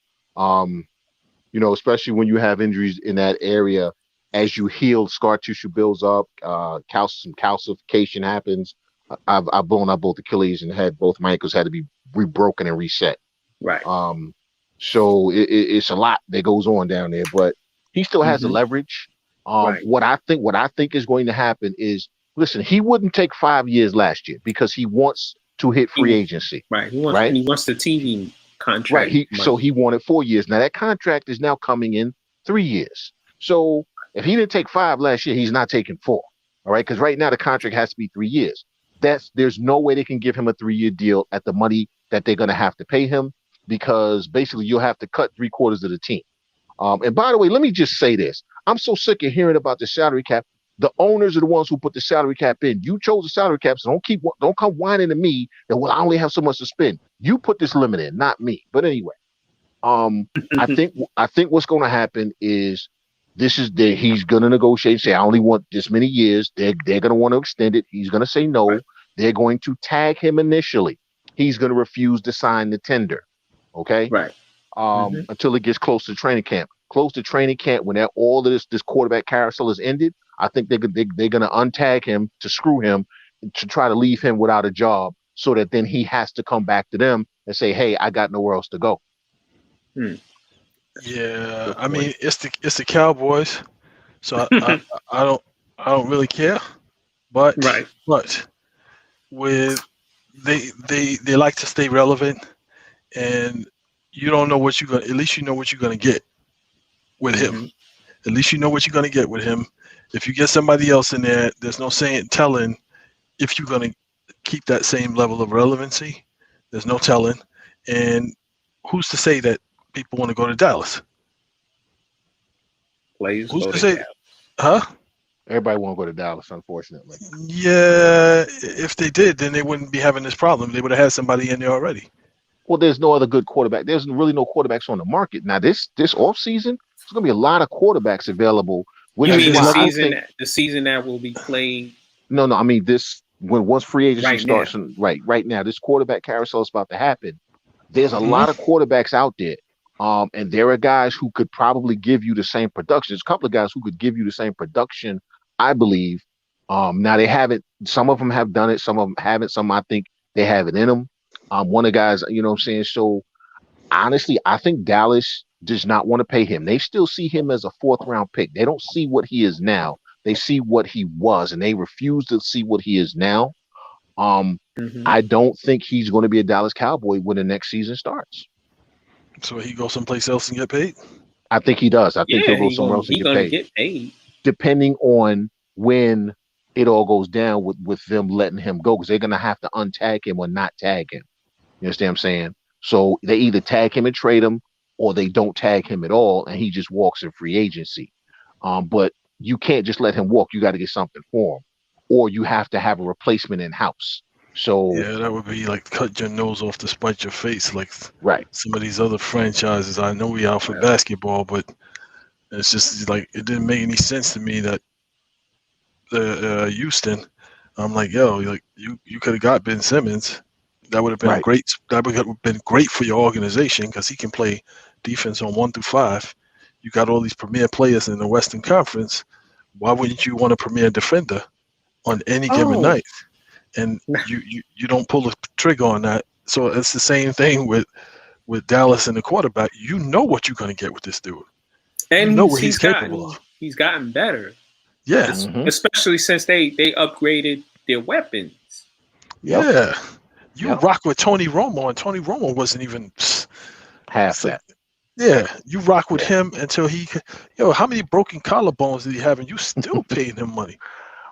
Especially when you have injuries in that area, as you heal, scar tissue builds up, some calcification happens. I've blown out both Achilles and had both my ankles had to be rebroken and reset. Right. So it's a lot that goes on down there, but he still has the leverage. Right. What I think is going to happen is, listen, he wouldn't take 5 years last year because he wants to hit free agency. Right. He wants the TV contract. Right. So he wanted 4 years. Now that contract is now coming in 3 years. So if he didn't take 5 last year, he's not taking 4. All right. Because right now the contract has to be 3 years. There's no way they can give him a 3-year deal at the money that they're going to have to pay him, because basically you'll have to cut 3/4 of the team. And by the way, let me just say this. I'm so sick of hearing about the salary cap. The owners are the ones who put the salary cap in. You chose the salary cap, so don't come whining to me that, well, I only have so much to spend. You put this limit in, not me. But anyway, I think what's going to happen is he's going to negotiate and say, I only want this many years. They're going to want to extend it. He's going to say no. Right. They're going to tag him initially. He's going to refuse to sign the tender. Okay. Right. Until it gets close to training camp. Close to training camp, when all of this quarterback carousel is ended, I think they're going to untag him to screw him, to try to leave him without a job, so that then he has to come back to them and say, hey, I got nowhere else to go. Yeah, I mean, it's the Cowboys, so I don't really care, but with they like to stay relevant, and you don't know what you're gonna. At least you know what you're gonna get with him. At least you know what you're gonna get with him. If you get somebody else in there, there's no telling if you're gonna keep that same level of relevancy. There's no telling, and who's to say that people want to go to Dallas? Players who's to say? Huh? Everybody want to go to Dallas, unfortunately. Yeah, if they did, then they wouldn't be having this problem. They would have had somebody in there already. Well, there's no other good quarterback. There's really no quarterbacks on the market now. This offseason, there's going to be a lot of quarterbacks available. You mean the season that will be played? No. I mean once free agency starts. Right now, this quarterback carousel is about to happen. There's a lot of quarterbacks out there, and there are guys who could probably give you the same production. There's a couple of guys who could give you the same production, I believe. Now they haven't. Some of them have done it. Some of them haven't. Some I think they have it in them. One of the guys, you know what I'm saying? So honestly, I think Dallas does not want to pay him. They still see him as a 4th-round pick. They don't see what he is now. They see what he was, and they refuse to see what he is now. I don't think he's going to be a Dallas Cowboy when the next season starts. So he goes someplace else and get paid? I think he does. I think he'll go somewhere else and get paid. Depending on when it all goes down with them letting him go, because they're going to have to untag him or not tag him. You understand what I'm saying? So they either tag him and trade him, or they don't tag him at all, and he just walks in free agency. But you can't just let him walk. You got to get something for him, or you have to have a replacement in house. So yeah, that would be like cut your nose off to spite your face, like some of these other franchises. I know we out for basketball, but it's just like it didn't make any sense to me that Houston. I'm like, yo, like you could have got Ben Simmons. That would have been great. That would have been great for your organization because he can play defense on 1 through 5. You got all these premier players in the Western Conference. Why wouldn't you want a premier defender on any given night? And you don't pull the trigger on that. So it's the same thing with Dallas and the quarterback. You know what you're going to get with this dude. And you know what he's capable of. He's gotten better. Yeah. Especially since they upgraded their weapons. Yep. Yeah. You rock with Tony Romo, and Tony Romo wasn't even half that. Yeah, you rock with him until he. How many broken collarbones did he have, and you still paying him money?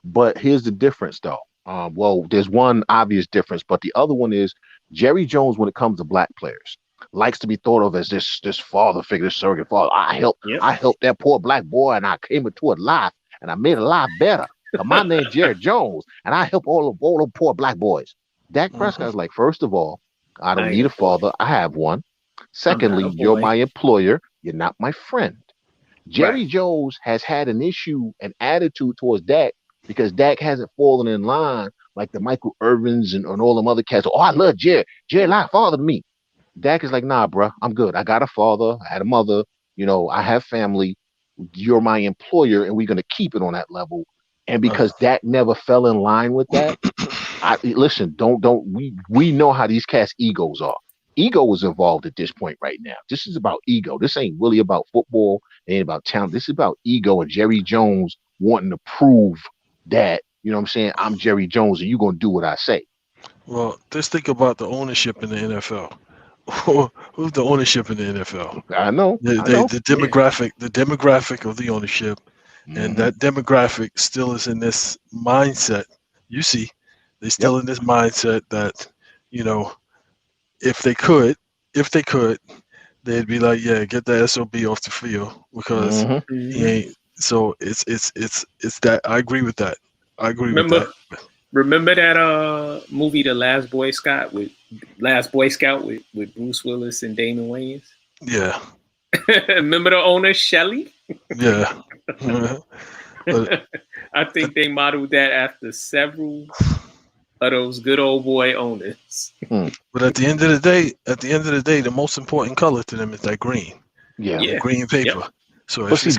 But here's the difference, though. Well, there's one obvious difference, but the other one is Jerry Jones, when it comes to black players, likes to be thought of as this father figure, this surrogate father. I helped that poor black boy, and I came into it life, and I made a life better. My name's Jerry Jones, and I help all the poor black boys. Dak Prescott's like, first of all, I don't need a father. I have one. Secondly, you're my employer. You're not my friend. Jerry Jones has had an issue, an attitude towards Dak because Dak hasn't fallen in line like the Michael Irvins and all them other cats. Oh, I love Jerry. Jerry like father to me. Dak is like, nah, bro, I'm good. I got a father. I had a mother. I have family. You're my employer, and we're going to keep it on that level. And because Dak never fell in line with that, listen, we know how these cats' egos are. Ego is involved at this point right now. This is about ego. This ain't really about football. It ain't about talent. This is about ego and Jerry Jones wanting to prove that, I'm saying, I'm Jerry Jones and you're going to do what I say. Well, just think about the ownership in the NFL. Who's the ownership in the NFL? I know. The demographic of the ownership, and that demographic still is in this mindset. You see, they're still in this mindset that, if they could, they'd be like, yeah, get the SOB off the field because he ain't. So it's that. I agree with that. With that. Remember that movie, The Last Boy Scout with Bruce Willis and Damon Wayans? Yeah. Remember the owner, Shelley? Yeah. I think they modeled that after several of those good old boy owners. But at the end of the day, the most important color to them is that green. Yeah. Green paper. Yep. So but see,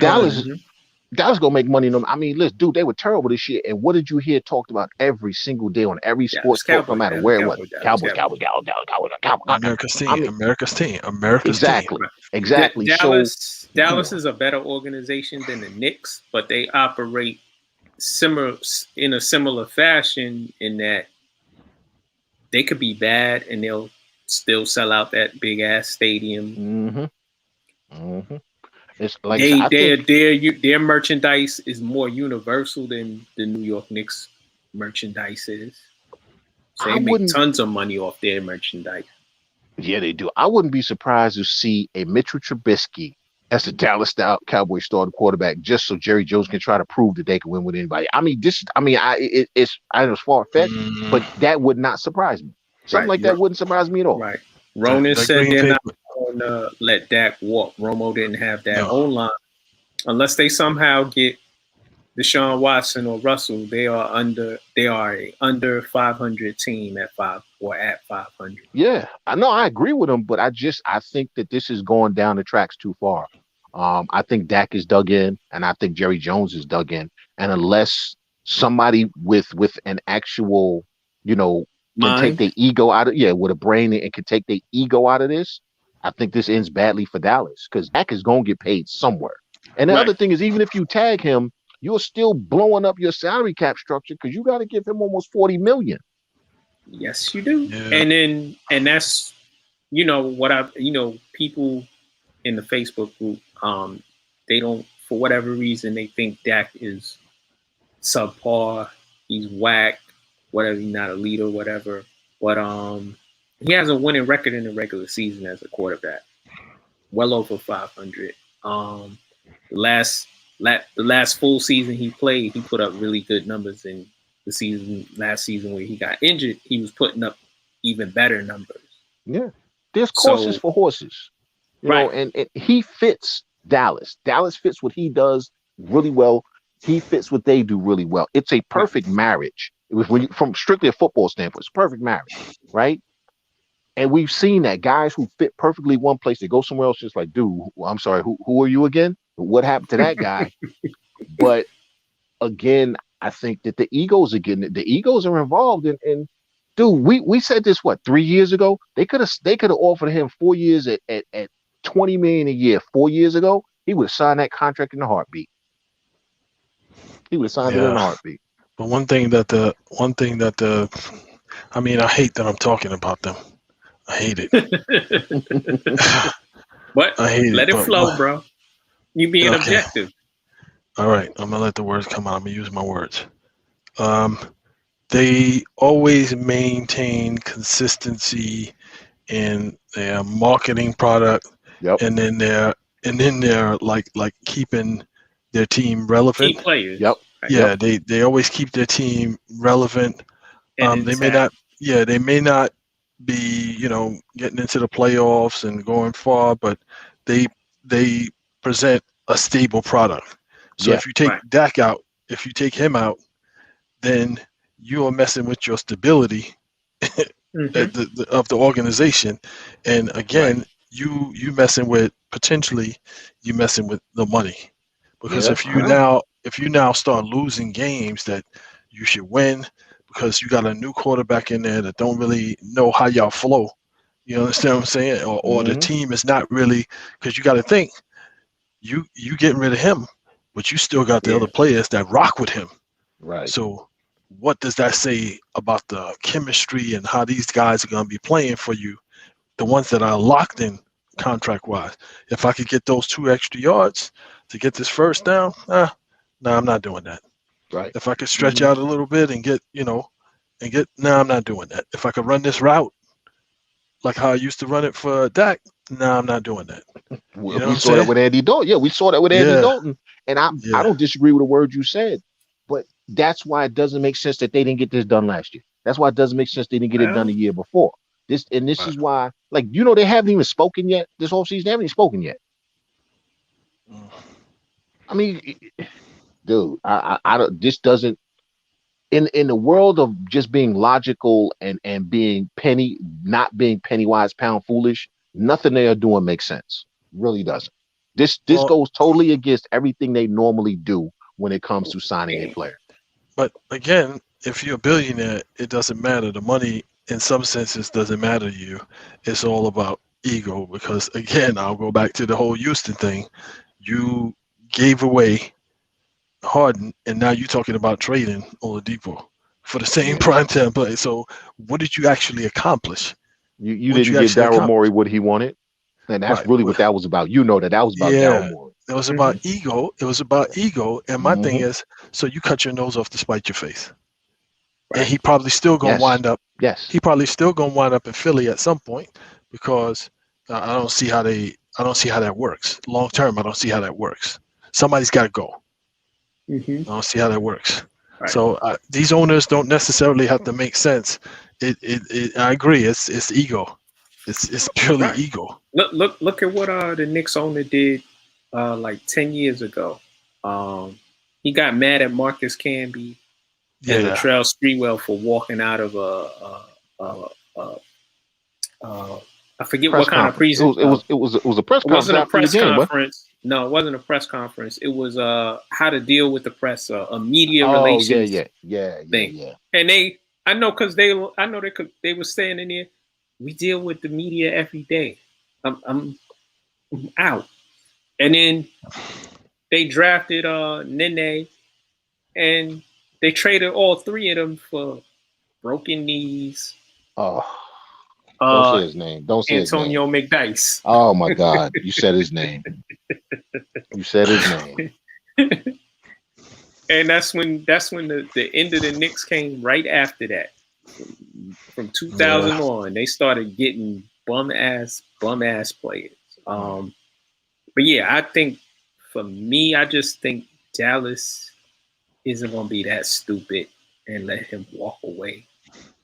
Dallas gonna make money. I mean, listen, dude, they were terrible this year. And what did you hear talked about every single day on every sports talk, no matter where it was? Cowboys. America's team. Exactly. Dallas is a better organization than the Knicks, but they operate in a similar fashion in that they could be bad and they'll still sell out that big ass stadium. It's like their merchandise is more universal than the New York Knicks merchandise is. So they make tons of money off their merchandise. Yeah, they do. I wouldn't be surprised to see a Mitchell Trubisky as the Dallas Cowboys starting quarterback, just so Jerry Jones can try to prove that they can win with anybody. I mean, it's far fetched, but that would not surprise me. Something like that wouldn't surprise me at all. Right. Ronan said they're not going to let Dak walk. Romo didn't have that O-line. Unless they somehow get Deshaun Watson or Russell, they are a under 500 team at 500. Yeah, I know. I agree with him, but I think that this is going down the tracks too far. I think Dak is dug in, and I think Jerry Jones is dug in. And unless somebody with an actual, can take their ego out of with a brain and can take their ego out of this, I think this ends badly for Dallas because Dak is going to get paid somewhere. And the other thing is, even if you tag him, you're still blowing up your salary cap structure because you got to give him almost $40 million. Yes, you do. Yeah. And that's people in the Facebook group, they don't, for whatever reason, they think Dak is subpar, he's whack, whatever, he's not a leader, whatever. But he has a winning record in the regular season as a quarterback, well over 500. The last full season he played, he put up really good numbers. In the last season where he got injured, he was putting up even better numbers. Yeah, there's courses for horses, you know, and he fits Dallas. Dallas fits what he does really well. He fits what they do really well. It's a perfect marriage. It was from strictly a football standpoint, it's a perfect marriage, right? And we've seen that guys who fit perfectly one place, they go somewhere else, just like, dude, I'm sorry, who are you again? What happened to that guy? But again, I think that the egos are involved in dude, we said this 3 years ago? They could have offered him 4 years at $20 million a year 4 years ago. He would have signed that contract in a heartbeat. He would have signed it in a heartbeat. But one thing that I mean, I hate that I'm talking about them. I hate it. But I hate let it but, flow, bro. You being objective. All right, I'm gonna let the words come out. I'm gonna use my words. They always maintain consistency in their marketing product, and then they're like keeping their team relevant. Key players. Yeah, they always keep their team relevant. They may not be, getting into the playoffs and going far, but they present a stable product. So if you take Dak out, if you take him out, then you are messing with your stability of the organization. And again, you messing with the money, because if you now start losing games that you should win because you got a new quarterback in there that don't really know how y'all flow. You understand what I'm saying? Or the team is not really, because you got to think, you getting rid of him, but you still got the other players that rock with him. Right. So what does that say about the chemistry and how these guys are going to be playing for you, the ones that are locked in contract-wise? If I could get those 2 extra yards to get this first down, I'm not doing that. Right. If I could stretch out a little bit and get, I'm not doing that. If I could run this route like how I used to run it for Dak, I'm not doing that. We saw that with Andy Dalton. Yeah, we saw that with Andy Dalton. And I don't disagree with a word you said, but that's why it doesn't make sense that they didn't get this done last year. That's why it doesn't make sense they didn't get it done the year before. This is why, they haven't even spoken yet this whole season. They haven't even spoken yet. I mean, dude, I don't. This doesn't. In the world of just being logical and being not being penny wise, pound foolish, nothing they are doing makes sense. Really doesn't. This goes totally against everything they normally do when it comes to signing a player. But again, if you're a billionaire, it doesn't matter. The money, in some senses, doesn't matter to you. It's all about ego. Because again, I'll go back to the whole Houston thing. You gave away Harden, and now you're talking about trading Oladipo for the same primetime play. So what did you actually accomplish? You didn't give Daryl Morey what he wanted, and that's really what that was about. You know that was about Daryl Morey. It was about ego. It was about ego. And my thing is, so you cut your nose off to spite your face. Right. And he probably still gonna wind up. Yes. He probably still gonna wind up in Philly at some point, because I don't see how that works long term. I don't see how that works. Somebody's got to go. I don't see how that works. Right. So these owners don't necessarily have to make sense. I agree. It's ego. It's purely ego. Look at what the Knicks owner did like 10 years ago. He got mad at Marcus Camby and Latrell Sprewell for walking out of I forget what kind of presentation. It was a press conference. It wasn't a press conference. No, it wasn't a press conference. It was how to deal with the press, a media relations thing. Yeah. And I know they were saying in there, we deal with the media every day. I'm out. And then they drafted Nene, and they traded all 3 of them for broken knees. Oh. Don't say his name. Don't say Antonio his name. McDice. Oh my God! You said his name. You said his name. And that's when the end of the Knicks came right after that. From 2000 on, they started getting bum ass players. But yeah, I think for me, I just think Dallas isn't going to be that stupid and let him walk away.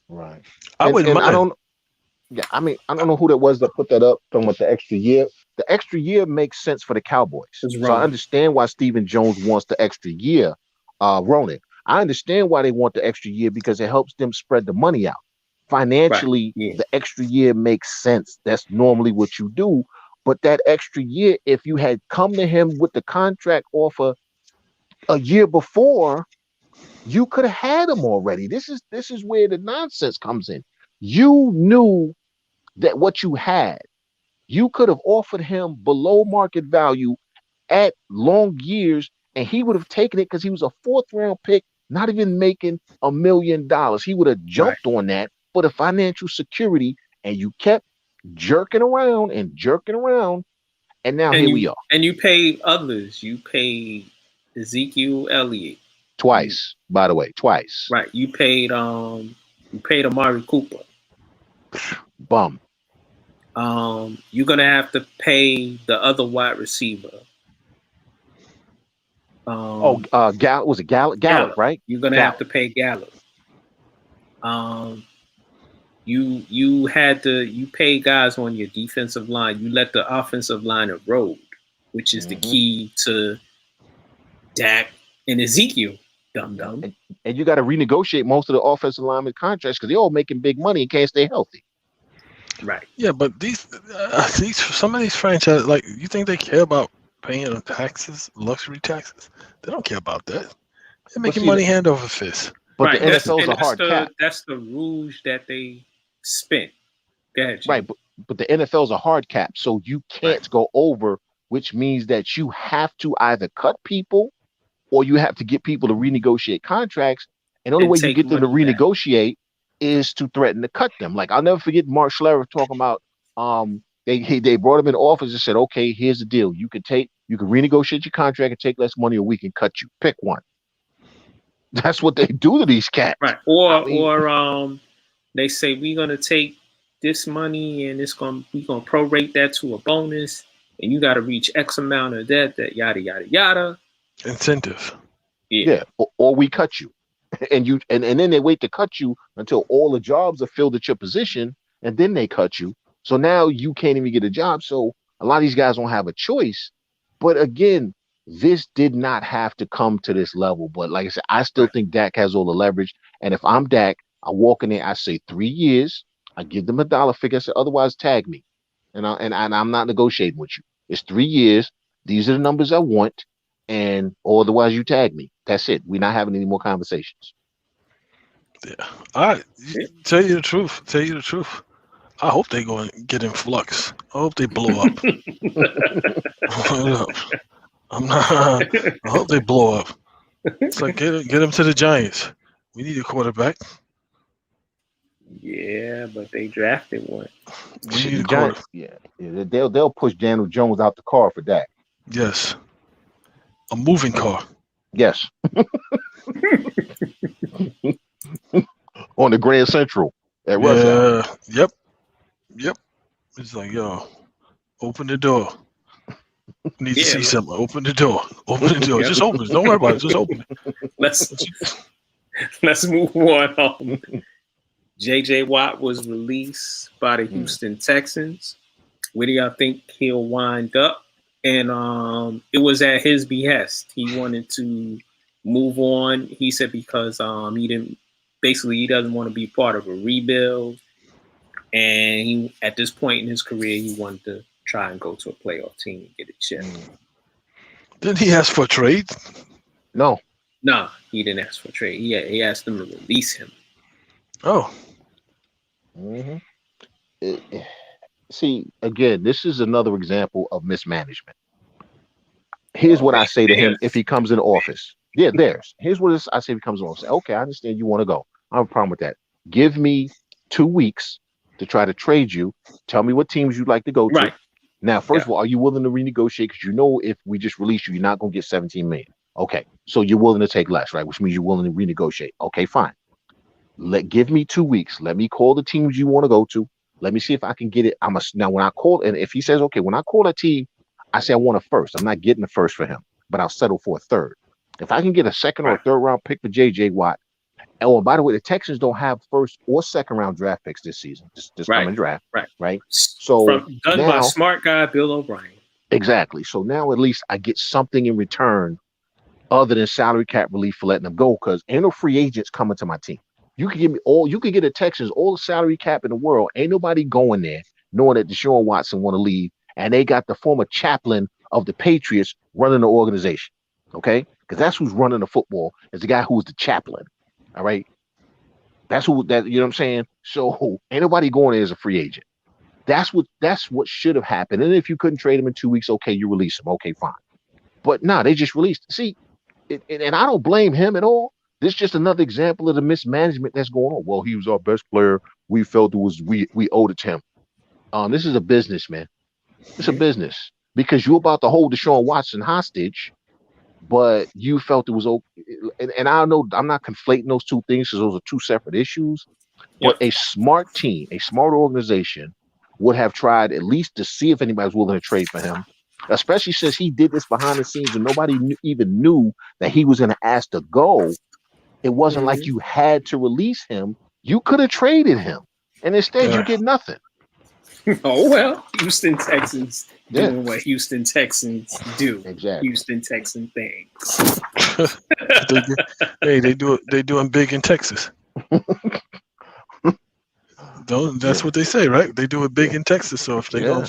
Right. I wouldn't mind. I don't know who that was that put that up, talking about the extra year. The extra year makes sense for the Cowboys. So I understand why Stephen Jones wants the extra year, Ronan. I understand why they want the extra year, because it helps them spread the money out. Financially, the extra year makes sense. That's normally what you do. But that extra year, if you had come to him with the contract offer a year before, you could have had him already. This is where the nonsense comes in. You knew that what you had, you could have offered him below market value at long years, and he would have taken it because he was a 4th-round pick, not even making $1 million. He would have jumped on that for the financial security, and you kept jerking around, and now here we are. And you paid others. You paid Ezekiel Elliott twice, by the way, twice. Right. You paid Amari Cooper. Bum. You're gonna have to pay the other wide receiver. Gallup, was it Gallup? Gallup, right? You're gonna have to pay Gallup. You pay guys on your defensive line. You let the offensive line erode, which is the key to Dak and Ezekiel. Dumb. And you got to renegotiate most of the offensive lineman contracts because they're all making big money and can't stay healthy. Right. Yeah, but these some of these franchises, like, you think they care about paying taxes, luxury taxes? They don't care about that. They're making money hand over fist. But the NFL's a hard cap. That's the rouge that they spent. Right, but the NFL's a hard cap, so you can't go over, which means that you have to either cut people or you have to get people to renegotiate contracts. And the only way you get them to renegotiate is to threaten to cut them. Like, I'll never forget Mark Schlereth talking about they brought him in office and said, okay, here's the deal. You can renegotiate your contract and take less money, or we can cut you. Pick one. That's what they do to these cats. Right. Or they say we're gonna take this money and we're gonna prorate that to a bonus, and you gotta reach X amount of that yada yada yada. Incentive. Yeah. Or we cut you. And then they wait to cut you until all the jobs are filled at your position, and then they cut you. So now you can't even get a job. So a lot of these guys don't have a choice. But again, this did not have to come to this level. But like I said, I still think Dak has all the leverage. And if I'm Dak, I walk in there, I say 3 years, I give them a dollar figure, I say, otherwise tag me. And I'm not negotiating with you. It's 3 years. These are the numbers I want. Or otherwise you tag me. That's it. We're not having any more conversations. Yeah. Tell you the truth. I hope they go and get in flux. I hope they blow up. I hope they blow up. It's like, get them to the Giants. We need a quarterback. Yeah, but they drafted one. We need a quarterback. Yeah. They'll push Daniel Jones out the car for that. Yes. A moving car. Yes. On the Grand Central at Rush Hour. Yep. It's like, yo, open the door. Need to see something. Open the door. Just open it. Don't worry about it. Just open it. Let's move on. JJ Watt was released by the Houston Texans. Where do y'all think he'll wind up? And it was at his behest. He wanted to move on. He said because he doesn't want to be part of a rebuild. And at this point in his career, he wanted to try and go to a playoff team and get a chip. Didn't he ask for a trade? No, he didn't ask for a trade. He asked them to release him. Oh. See, again, this is another example of mismanagement. Here's what I say to him if he comes in office. Yeah, here's what I say if he comes in office. Okay, I understand you want to go. I have a problem with that. Give me 2 weeks to try to trade you. Tell me what teams you'd like to go to. Right. Now, first of all, are you willing to renegotiate? Because you know if we just release you, you're not going to get $17 million. Okay, so you're willing to take less, right? Which means you're willing to renegotiate. Okay, fine. Give me 2 weeks. Let me call the teams you want to go to. Let me see if I can get it. Now when I call, and if he says, okay, when I call a team, I say I want a first. I'm not getting a first for him, but I'll settle for a third. If I can get a second or a third round pick for JJ Watt. Oh, and by the way, the Texans don't have first or second round draft picks this season. This coming draft. Right. So done by smart guy Bill O'Brien. Exactly. So now at least I get something in return other than salary cap relief for letting them go, because ain't no free agents coming to my team. You can get the Texans all the salary cap in the world. Ain't nobody going there knowing that Deshaun Watson want to leave, and they got the former chaplain of the Patriots running the organization. Okay, because that's who's running the football. Is the guy who's the chaplain. All right, that's you know what I'm saying. So ain't nobody going there as a free agent. That's what should have happened. And if you couldn't trade him in 2 weeks, okay, you release him. Okay, fine. But no, they just released. See, and I don't blame him at all. This is just another example of the mismanagement that's going on. Well, he was our best player. We felt it was we owed it to him. This is a business, man. It's a business because you're about to hold Deshaun Watson hostage, but you felt it was okay. And I know I'm not conflating those two things because those are two separate issues. But a smart team, a smart organization would have tried at least to see if anybody was willing to trade for him, especially since he did this behind the scenes and nobody even knew that he was going to ask to go. It wasn't like you had to release him. You could have traded him. And instead, you get nothing. Oh, well, Houston Texans doing what Houston Texans do. Exactly. Houston Texan things. They do it. They're doing big in Texas. That's what they say, right? They do it big in Texas. So if they go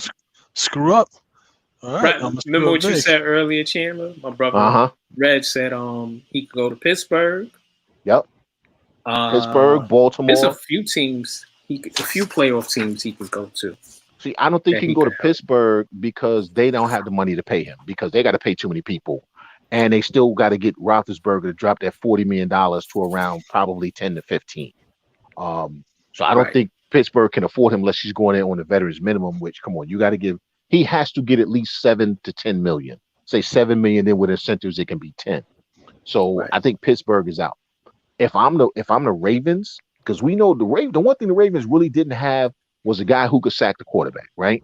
screw up, all right. Remember what you said earlier, Chandler? My brother Reg said he could go to Pittsburgh. Yep. Pittsburgh, Baltimore. There's a few teams. A few playoff teams he could go to. See, I don't think he can go to Pittsburgh because they don't have the money to pay him because they got to pay too many people. And they still got to get Roethlisberger to drop that $40 million to around probably 10 to 15. So I don't think Pittsburgh can afford him unless he's going in on the veterans minimum, which, come on, you got to give. He has to get at least 7 to 10 million. Say 7 million, then with incentives, it can be 10. So I think Pittsburgh is out. If I'm the Ravens, because we know the one thing the Ravens really didn't have was a guy who could sack the quarterback, right?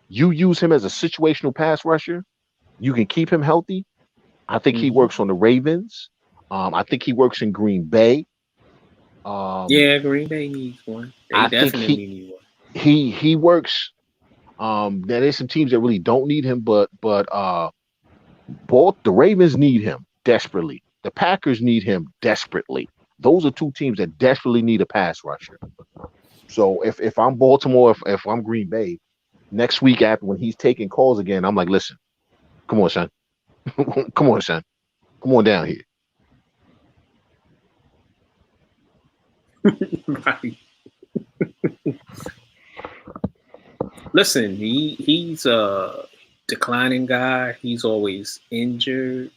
You use him as a situational pass rusher. You can keep him healthy. I think he works on the Ravens. I think he works in Green Bay. Green Bay needs one. They definitely need one. He works. There's some teams that really don't need him, but both the Ravens need him desperately. The Packers need him desperately. Those are two teams that desperately need a pass rusher. So if I'm Baltimore, if I'm Green Bay, next week after when he's taking calls again, I'm like, listen, come on, son. Come on, son. Come on down here. Right. Listen, he's a declining guy. He's always injured.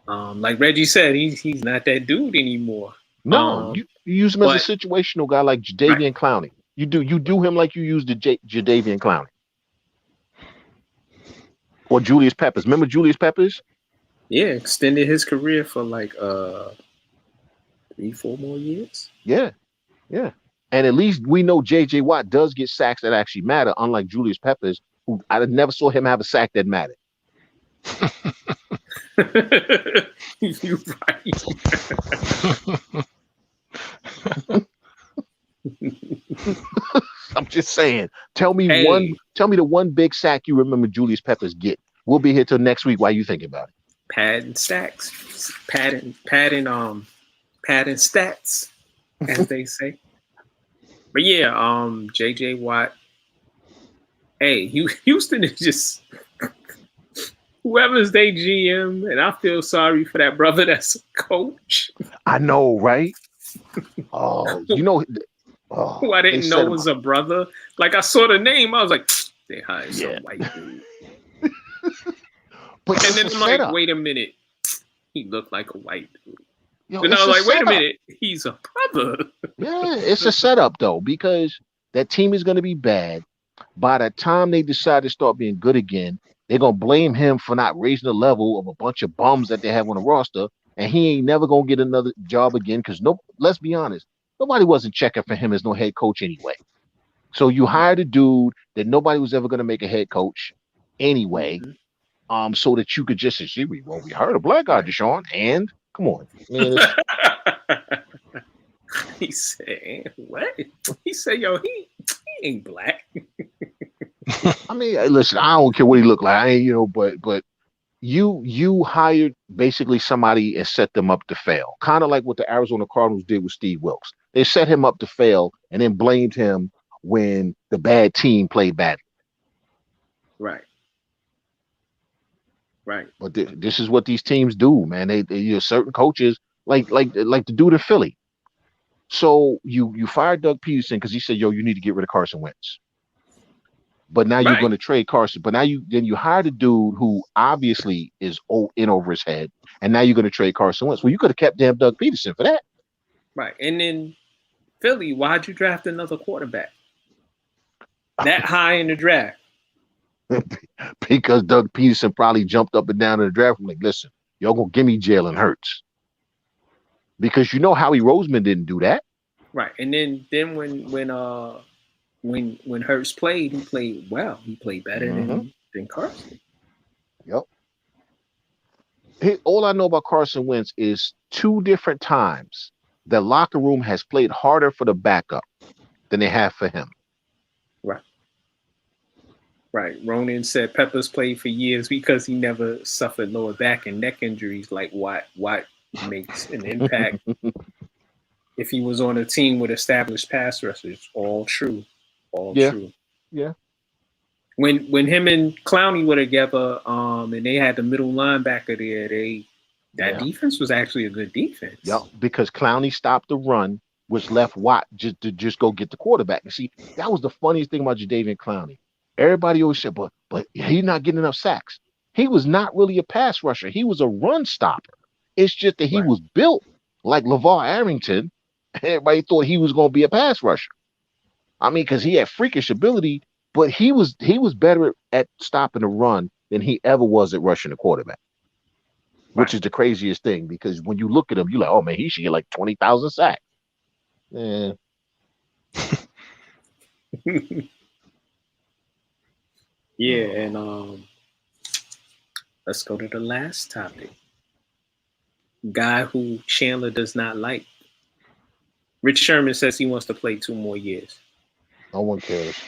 Like Reggie said, he's not that dude anymore. No, you use him as a situational guy like Jadeveon Clowney. You do him like you used the Jadeveon Clowney. Or Julius Peppers. Remember Julius Peppers? Yeah, extended his career for like 3-4 more years. Yeah. And at least we know J.J. Watt does get sacks that actually matter, unlike Julius Peppers, who I never saw him have a sack that mattered. You're right. I'm just saying. Tell me the one big sack you remember Julius Peppers get. We'll be here till next week while you think about it. Padding stacks. Padding stats, as they say. But yeah, JJ Watt. Hey, Houston is just whoever's their GM, and I feel sorry for that brother that's a coach. I know, right? Oh, you know, who I didn't know was a brother. Like I saw the name, I was like, they hired some white dude. And then I'm like, wait a minute, he looked like a white dude. And I was like, wait a minute, he's a brother. Yeah, it's a setup though, because that team is going to be bad. By the time they decide to start being good again, they're going to blame him for not raising the level of a bunch of bums that they have on the roster. And he ain't never going to get another job again because let's be honest, nobody wasn't checking for him as no head coach anyway. So you hired a dude that nobody was ever going to make a head coach anyway, so that you could just say, we hired a black guy, Deshaun, and come on. Man, he said, what? He said, yo, he ain't black. I mean, listen, I don't care what he looked like. I ain't, but you hired basically somebody and set them up to fail. Kind of like what the Arizona Cardinals did with Steve Wilkes. They set him up to fail and then blamed him when the bad team played badly. Right. But this is what these teams do, man. They certain coaches like the dude in Philly. So you fired Doug Peterson because he said, yo, you need to get rid of Carson Wentz. But now you're going to trade Carson. But now you hire the dude who obviously is in over his head, and now you're going to trade Carson Wentz. Well, you could have kept damn Doug Peterson for that. Right. And then Philly, why'd you draft another quarterback that high in the draft? Because Doug Peterson probably jumped up and down in the draft. I'm like, listen, y'all gonna give me Jalen Hurts. Because you know Howie Roseman didn't do that. Right. And then when Hurts played, he played well. He played better than Carson. Yep. All I know about Carson Wentz is 2 different times the locker room has played harder for the backup than they have for him. Right. Right. Ronan said Peppers played for years because he never suffered lower back and neck injuries like what makes an impact if he was on a team with established pass rushers. All true. True. Yeah. When him and Clowney were together, and they had the middle linebacker there, that defense was actually a good defense. Yeah, because Clowney stopped the run, which left Watt just go get the quarterback. And see, that was the funniest thing about Jadeveon Clowney. Everybody always said, but he's not getting enough sacks. He was not really a pass rusher. He was a run stopper. It's just that he was built like LeVar Arrington. Everybody thought he was going to be a pass rusher. I mean, because he had freakish ability, but he was better at stopping the run than he ever was at rushing the quarterback, which is the craziest thing. Because when you look at him, you're like, oh man, he should get like 20,000 sacks. Yeah. Yeah, and let's go to the last topic. Guy who Chandler does not like. Rich Sherman says he wants to play 2 more years. No one cares.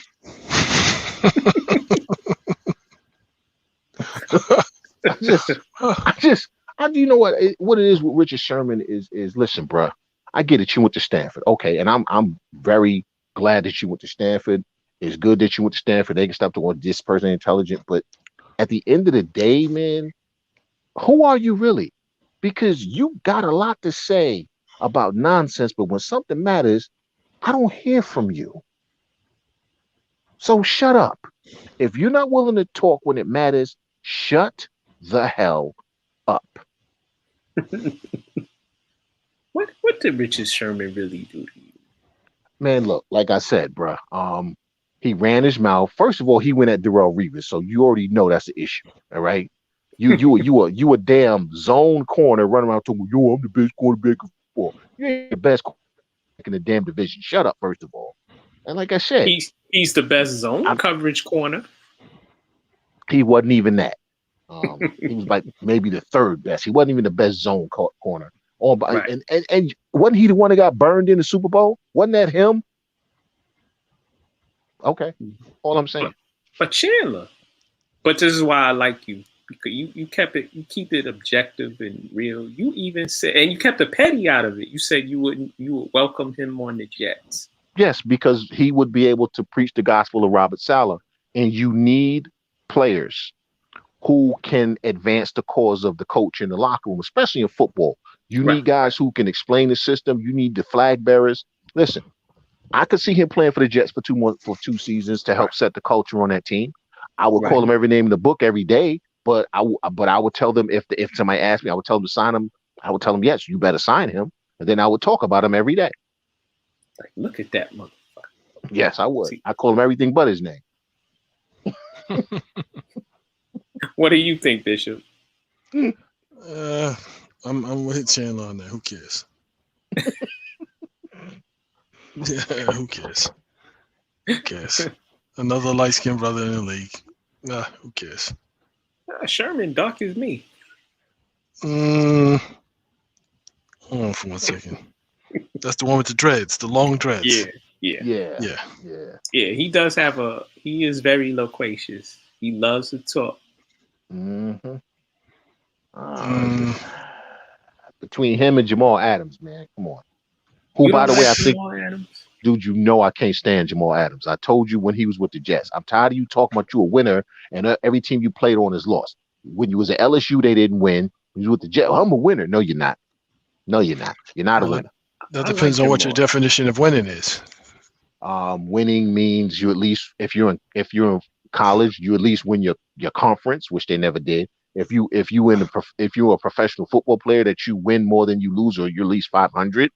You know what it is with Richard Sherman is listen, bro. I get it. You went to Stanford, okay, and I'm very glad that you went to Stanford. It's good that you went to Stanford. They can stop to want this person intelligent, but at the end of the day, man, who are you really? Because you got a lot to say about nonsense, but when something matters, I don't hear from you. So shut up. If you're not willing to talk when it matters, shut the hell up. What did Richard Sherman really do to you? Man, look, like I said, bro, he ran his mouth. First of all, he went at Darrelle Revis, so you already know that's the issue. All right, you a damn zone corner running around talking, yo, I'm the best quarterback of football. You ain't the best quarterback in the damn division. Shut up, first of all. And like I said, he's the best zone coverage corner. He wasn't even that. He was like maybe the 3rd best. He wasn't even the best zone corner. And wasn't he the one that got burned in the Super Bowl? Wasn't that him? Okay, all I'm saying. But Chandler, this is why I like you, because you keep it objective and real. You even said, and you kept the petty out of it. You said you would welcome him on the Jets. Yes, because he would be able to preach the gospel of Robert Saleh, and you need players who can advance the cause of the coach in the locker room, especially in football. You need guys who can explain the system. You need the flag bearers. Listen, I could see him playing for the Jets for 2 seasons to help set the culture on that team. I would call him every name in the book every day, but I would tell them if somebody asked me, I would tell them to sign him. I would tell them, yes, you better sign him. And then I would talk about him every day. Like, look at that motherfucker. Yes, I would. I call him everything but his name. What do you think, Bishop? I'm with Chandler on that. Who cares? Yeah, who cares? Who cares? Another light-skinned brother in the league. Who cares? Sherman, dark as me. Hold on for 1 second. That's the one with the dreads, the long dreads. Yeah. He does have he is very loquacious. He loves to talk. Mm-hmm. Between him and Jamal Adams, man, come on. Who, by the way, I think, dude, you know I can't stand Jamal Adams. I told you when he was with the Jets. I'm tired of you talking about you a winner and every team you played on is lost. When you was at LSU, they didn't win. When you was with the Jets, I'm a winner. No, you're not. No, you're not. You're not a winner. That depends on what your definition of winning is. Winning means you at least, if you're in college, you at least win your conference, which they never did. If you're a professional football player, that you win more than you lose, or you're at least 500,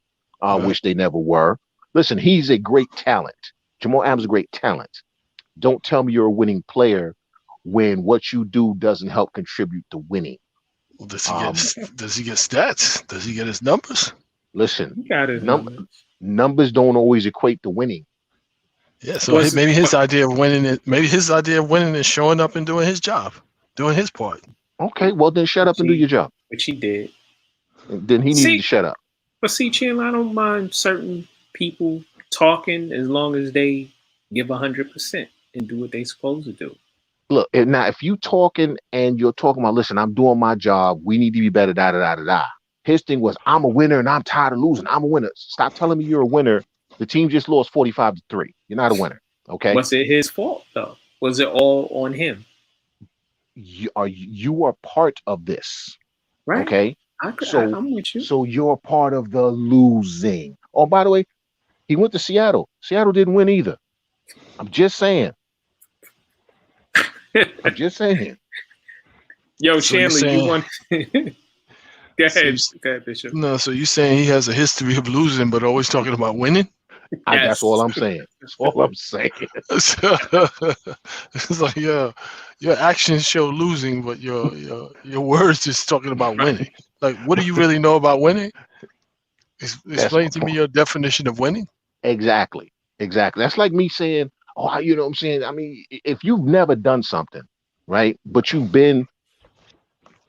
which they never were. Listen, he's a great talent. Jamal Adams is a great talent. Don't tell me you're a winning player when what you do doesn't help contribute to winning. Well, does he get stats? Does he get his numbers? Listen, numbers don't always equate to winning. Yeah, so maybe his idea of winning is showing up and doing his job, doing his part. Okay, well then shut up and do your job. Which he did. Then he needed to shut up. But see, Chandler, I don't mind certain people talking as long as they give 100% and do what they supposed to do. Look, now if you talking and you're talking about, listen, I'm doing my job, we need to be better, da da da da da. His thing was, I'm a winner and I'm tired of losing. I'm a winner. Stop telling me you're a winner. The team just lost 45-3. You're not a winner. Okay. Was it his fault though? Was it all on him? You are part of this. Right. Okay. I'm with you. So you're part of the losing. Oh, by the way, he went to Seattle. Seattle didn't win either. I'm just saying. Yo, Chandler, you want? Go ahead, Bishop. No, so you're saying he has a history of losing, but always talking about winning? Yes. That's all I'm saying. That's all I'm saying. It's like your actions show losing, but your words is talking about winning. Like, what do you really know about winning? Explain to me your definition of winning. Exactly. That's like me saying, oh, you know what I'm saying? I mean, if you've never done something, right, but you've been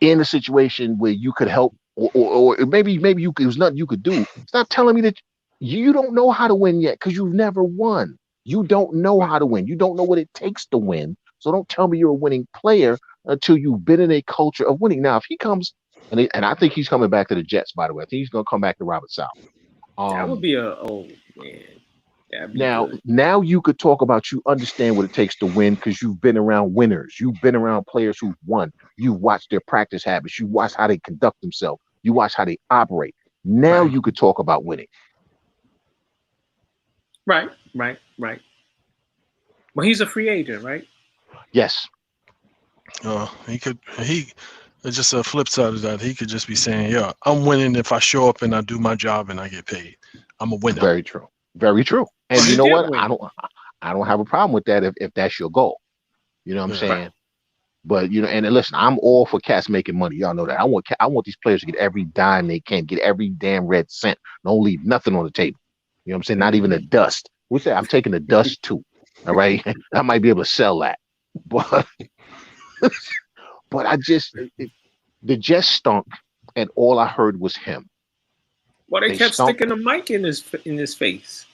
in a situation where you could help, or maybe it was nothing you could do. Stop telling me that you don't know how to win yet, because you've never won. You don't know how to win. You don't know what it takes to win. So don't tell me you're a winning player until you've been in a culture of winning. Now, if he comes, and I think he's coming back to the Jets, by the way. I think he's going to come back to Robert South. That would be man. Now you could talk about, you understand what it takes to win because you've been around winners. You've been around players who've won. You've watched their practice habits. You watch how they conduct themselves. You watch how they operate. Now you could talk about winning. Right. Well, he's a free agent, right? Yes. It's just a flip side of that. He could just be saying, yeah, I'm winning if I show up and I do my job and I get paid. I'm a winner. Very true. And you know what? I don't have a problem with that if that's your goal. You know what I'm saying? Right. But and listen, I'm all for cats making money. Y'all know that. I want these players to get every dime they can, get every damn red cent. Don't leave nothing on the table. You know what I'm saying? Not even the dust. We say I'm taking the dust too. All right. I might be able to sell that. But the Jets stunk, and all I heard was him. Well, they kept sticking the mic in his face.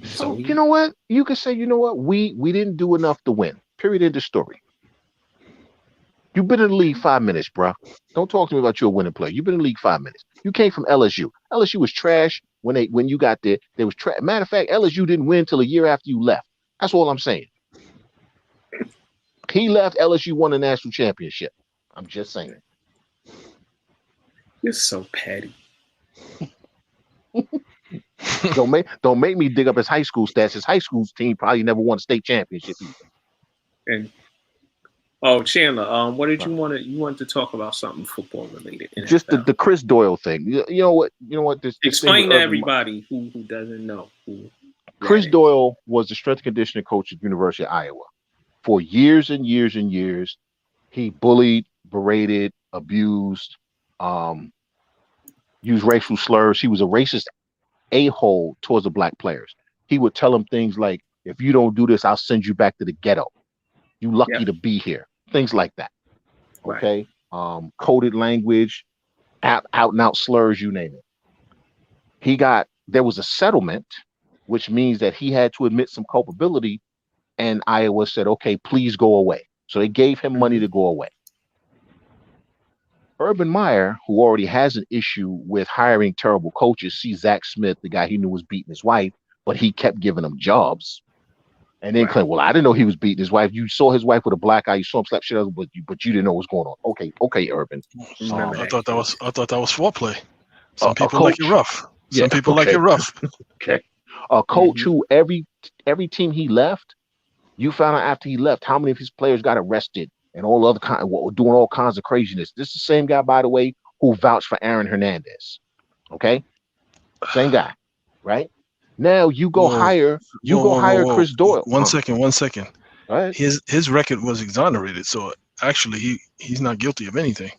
So you know what? You could say, we didn't do enough to win. Period. End of story. You've been in the league 5 minutes, bro. Don't talk to me about you're a winning player. You've been in the league 5 minutes. You came from LSU. LSU was trash when you got there. They was trash. Matter of fact, LSU didn't win till a year after you left. That's all I'm saying. He left, LSU won the national championship. I'm just saying. You're so petty. Don't make me dig up his high school stats. His high school team probably never won a state championship either. And Chandler, what did you want? You wanted to talk about something football related? NFL. Just the Chris Doyle thing. You know what? Explain to everybody who doesn't know. Chris Doyle was the strength and conditioning coach at the University of Iowa. For years and years and years, he bullied, berated, abused, used racial slurs. He was a racist a-hole towards the black players. He would tell them things like, if you don't do this, I'll send you back to the ghetto. You lucky to be here. Things like that. Okay. Right. Coded language, out and out slurs, you name it. There was a settlement, which means that he had to admit some culpability, and Iowa said, okay, please go away. So they gave him money to go away. Urban Meyer, who already has an issue with hiring terrible coaches, sees Zach Smith, the guy he knew was beating his wife, but he kept giving him jobs. And then claim, well, I didn't know he was beating his wife. You saw his wife with a black eye. You saw him slap shit out, but you didn't know what's going on. Okay, Urban. I thought that was foreplay. Some people like it rough. Some people like it rough. Okay. A coach who every every team he left, you found out after he left how many of his players got arrested and all other doing all kinds of craziness. This is the same guy, by the way, who vouched for Aaron Hernandez. Okay, same guy, right? Now you go hire Chris Doyle. One second. Right. His record was exonerated, so actually he's not guilty of anything.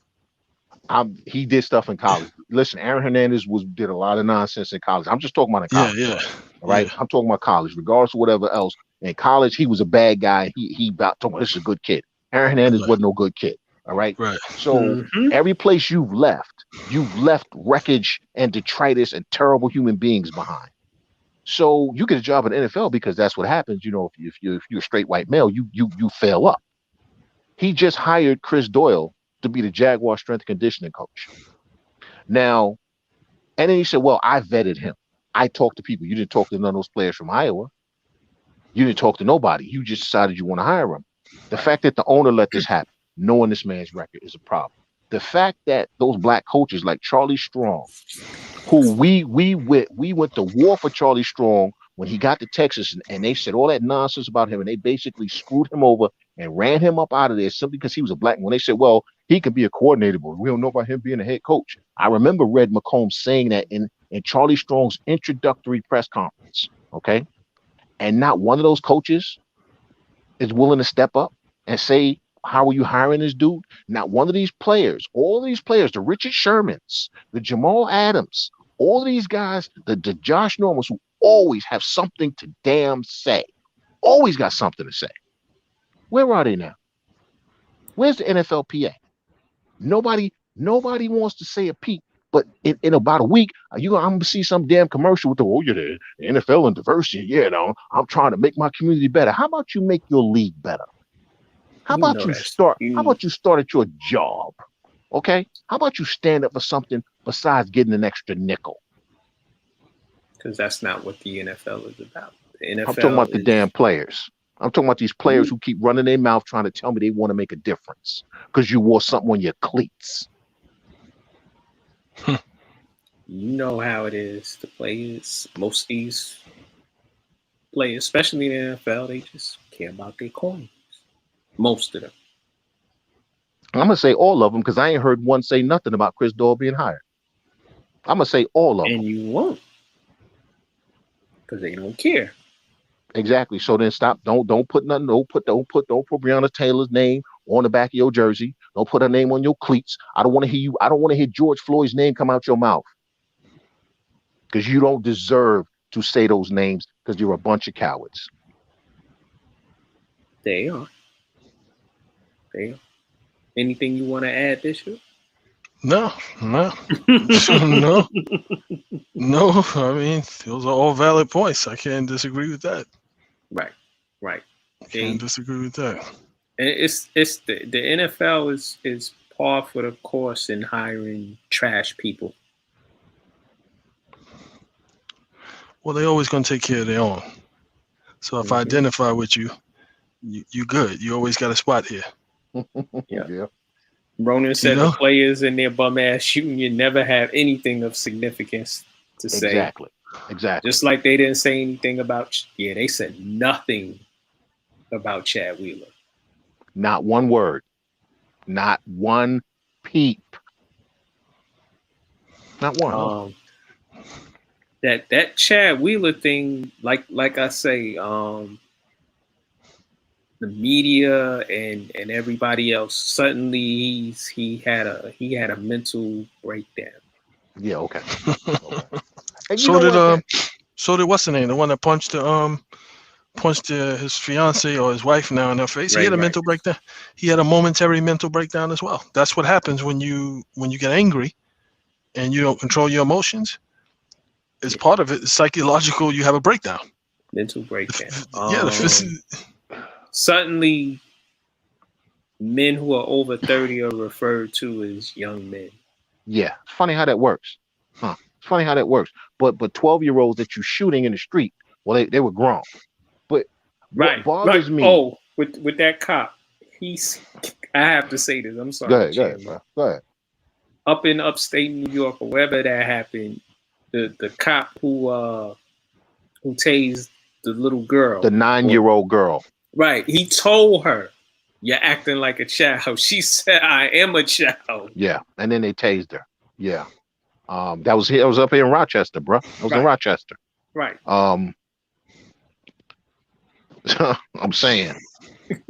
He did stuff in college. Listen, Aaron Hernandez did a lot of nonsense in college. I'm just talking about in college. Yeah. All right. Yeah. I'm talking about college, regardless of whatever else. In college, he was a bad guy. He about talking about this is a good kid. Aaron Hernandez wasn't no good kid. All right. Right. So every place you've left wreckage and detritus and terrible human beings behind. So you get a job in the NFL because that's what happens. You know, if you're a straight white male, you fail up. He just hired Chris Doyle to be the Jaguar strength and conditioning coach. Now, and then he said, well, I vetted him. I talked to people. You didn't talk to none of those players from Iowa. You didn't talk to nobody. You just decided you want to hire him. The fact that the owner let this happen, knowing this man's record, is a problem. The fact that those black coaches like Charlie Strong, who we went to war for Charlie Strong when he got to Texas, and they said all that nonsense about him, and they basically screwed him over and ran him up out of there simply because he was a black man. When they said, well, he could be a coordinator, but we don't know about him being a head coach. I remember Red McComb saying that in Charlie Strong's introductory press conference, okay? And not one of those coaches is willing to step up and say, how are you hiring this dude? Not one of these players, all these players, the Richard Shermans, the Jamal Adams, all these guys, the Josh Normans, who always have something to damn say, always got something to say. Where are they now? Where's the NFLPA? Nobody wants to say a peep. But in about a week, I'm going to see some damn commercial with the NFL and diversity. Yeah, no, I'm trying to make my community better. How about you make your league better? How about you start at your job? Okay? How about you stand up for something besides getting an extra nickel? Because that's not what the NFL is about. The NFL I'm talking about the damn players. I'm talking about these players who keep running their mouth trying to tell me they want to make a difference because you wore something on your cleats. You know how it is. The players, most of these players, especially in the NFL, they just care about their coins. Most of them. I'm going to say all of them because I ain't heard one say nothing about Chris Doyle being hired. I'm going to say all of them. And you won't. Because they don't care. Exactly. So then stop. Don't put nothing. Don't put Breonna Taylor's name on the back of your jersey. Don't put her name on your cleats. I don't want to hear you. I don't want to hear George Floyd's name come out your mouth. Because you don't deserve to say those names because you're a bunch of cowards. They are. Anything you want to add, Bishop? No. No. I mean, those are all valid points. I can't disagree with that. Right. Can't disagree with that. And it's the NFL is par for the course in hiring trash people. Well, they're always going to take care of their own. So if I identify with you good. You always got a spot here. Yeah. Ronan said the players in their bum ass union never have anything of significance to say. Exactly. Just like they didn't say anything about. They said nothing about Chad Wheeler. Not one word. Not one peep. Not one. That Chad Wheeler thing, like I say, the media and everybody else, suddenly he had a mental breakdown. Yeah, okay. So did what's the name? The one that punched his fiance or his wife now in her face. He had a mental breakdown. He had a momentary mental breakdown as well. That's what happens when you get angry and you don't control your emotions. It's part of it. It's psychological. You have a breakdown. Mental breakdown. Suddenly, men who are over 30 are referred to as young men. Yeah, it's funny how that works. It's funny how that works. But 12-year-olds that you're shooting in the street, well, they were grown. But what bothers me? Oh, with that cop, I have to say this. I'm sorry. Go ahead. Up in upstate New York or wherever that happened, the cop who tased little girl, the 9-year-old girl. Right. He told her, "You're acting like a child." She said, "I am a child." Yeah, and then they tased her. Yeah, that was up here in Rochester, bro. I was in Rochester. Right. I'm saying,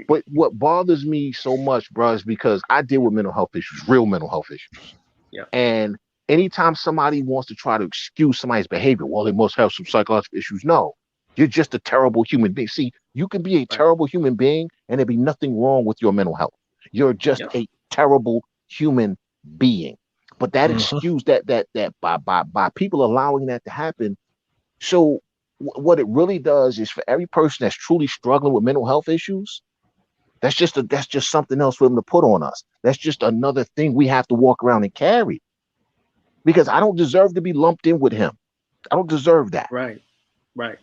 but what bothers me so much, bro, is because I deal with mental health issues, real mental health issues. Yeah. And anytime somebody wants to try to excuse somebody's behavior, well, they must have some psychological issues. No, you're just a terrible human being. See, you can be a terrible human being and there be nothing wrong with your mental health. You're just a terrible human being. But that excuse that by people allowing that to happen. So what it really does is for every person that's truly struggling with mental health issues, that's just something else for them to put on us. That's just another thing we have to walk around and carry. Because I don't deserve to be lumped in with him. I don't deserve that. Right. Well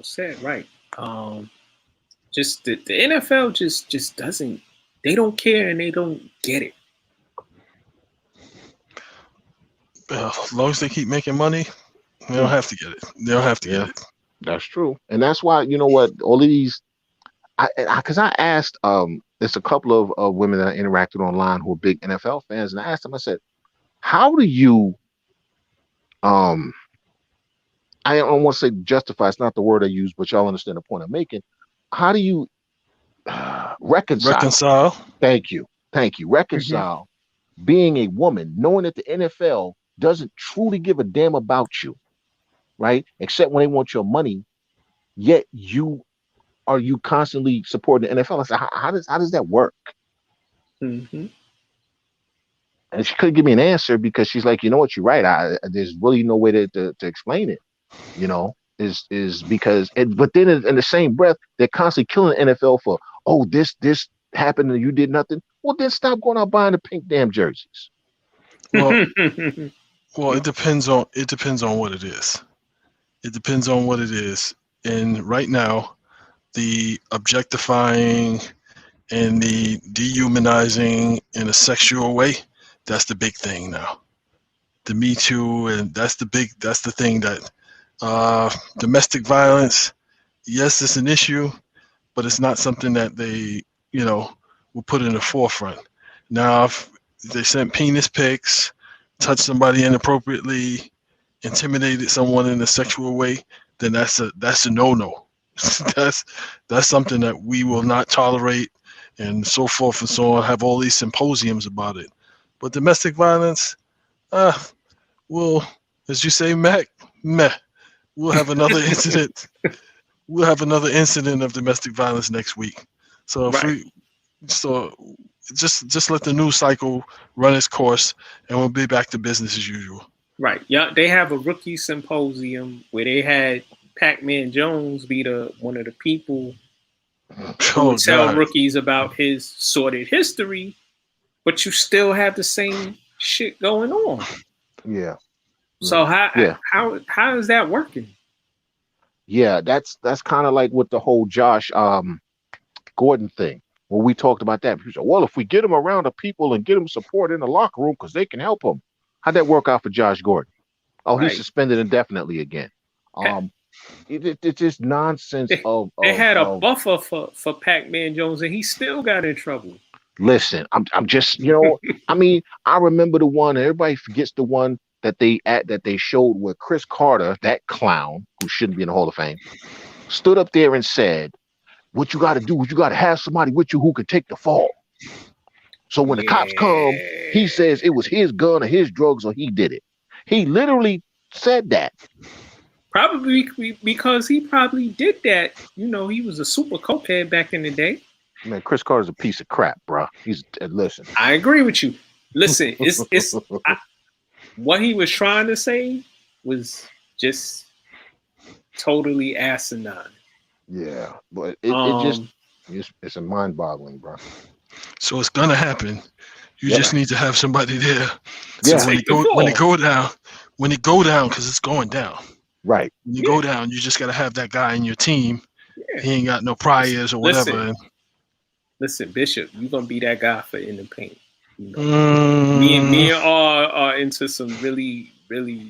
said. Right. Just the NFL just doesn't. They don't care and they don't get it. As long as they keep making money, they don't have to get it. They don't have to get it. That's true. And that's why, you know what, all of these, because I asked, there's a couple of women that I interacted online who are big NFL fans, and I asked them, I said, how do you, I don't want to say justify, it's not the word I use, but y'all understand the point I'm making. How do you reconcile? Thank you. Reconcile being a woman, knowing that the NFL doesn't truly give a damn about you, right? Except when they want your money, yet you constantly supporting the NFL? I said, how does that work? Mm-hmm. And she couldn't give me an answer because she's like, you know what, you're right. There's really no way to explain it. You know, is because, but then in the same breath, they're constantly killing the NFL for, oh, this happened and you did nothing. Well, then stop going out buying the pink damn jerseys. Well, it depends on what it is. It depends on what it is. And right now, the objectifying and the dehumanizing in a sexual way, that's the big thing now. The Me Too, and that's the thing that domestic violence, yes, it's an issue, but it's not something that they, will put in the forefront. Now, if they sent penis pics, touched somebody inappropriately, intimidated someone in a sexual way, then that's a no-no. that's something that we will not tolerate, and so forth and so on. Have all these symposiums about it. But domestic violence, well, as you say, meh. We'll have another incident. We'll have another incident of domestic violence next week. So just let the news cycle run its course, and we'll be back to business as usual. Right. Yeah, they have a rookie symposium where they had Pac-Man Jones be one of the people who tell rookies about his sordid history, but you still have the same shit going on. Yeah. So how is that working? Yeah, that's kind of like with the whole Josh Gordon thing. When we talked about that, people said, well, if we get him around the people and get him support in the locker room because they can help him. How'd that work out for Josh Gordon? Oh, he's suspended indefinitely again. It's just nonsense. They had a buffer for Pac-Man Jones, and he still got in trouble. Listen, I'm just, I mean, I remember the one, everybody forgets the one that they showed where Chris Carter, that clown who shouldn't be in the Hall of Fame, stood up there and said, what you got to do is you got to have somebody with you who can take the fall. So when the cops come, he says it was his gun or his drugs or he did it. He literally said that. Probably because he probably did that. He was a super cokehead back in the day. Man, Chris Carter's a piece of crap, bro. Listen. I agree with you. Listen, it's what he was trying to say was just totally asinine. Yeah, but it's a mind-boggling, bro. So it's gonna happen. You just need to have somebody there. Yeah. So when it go down, because it's going down. Right. When you go down, you just gotta have that guy in your team. Yeah. He ain't got no priors or whatever. Listen, Bishop, you're gonna be that guy for in the paint. Me and are into some really, really,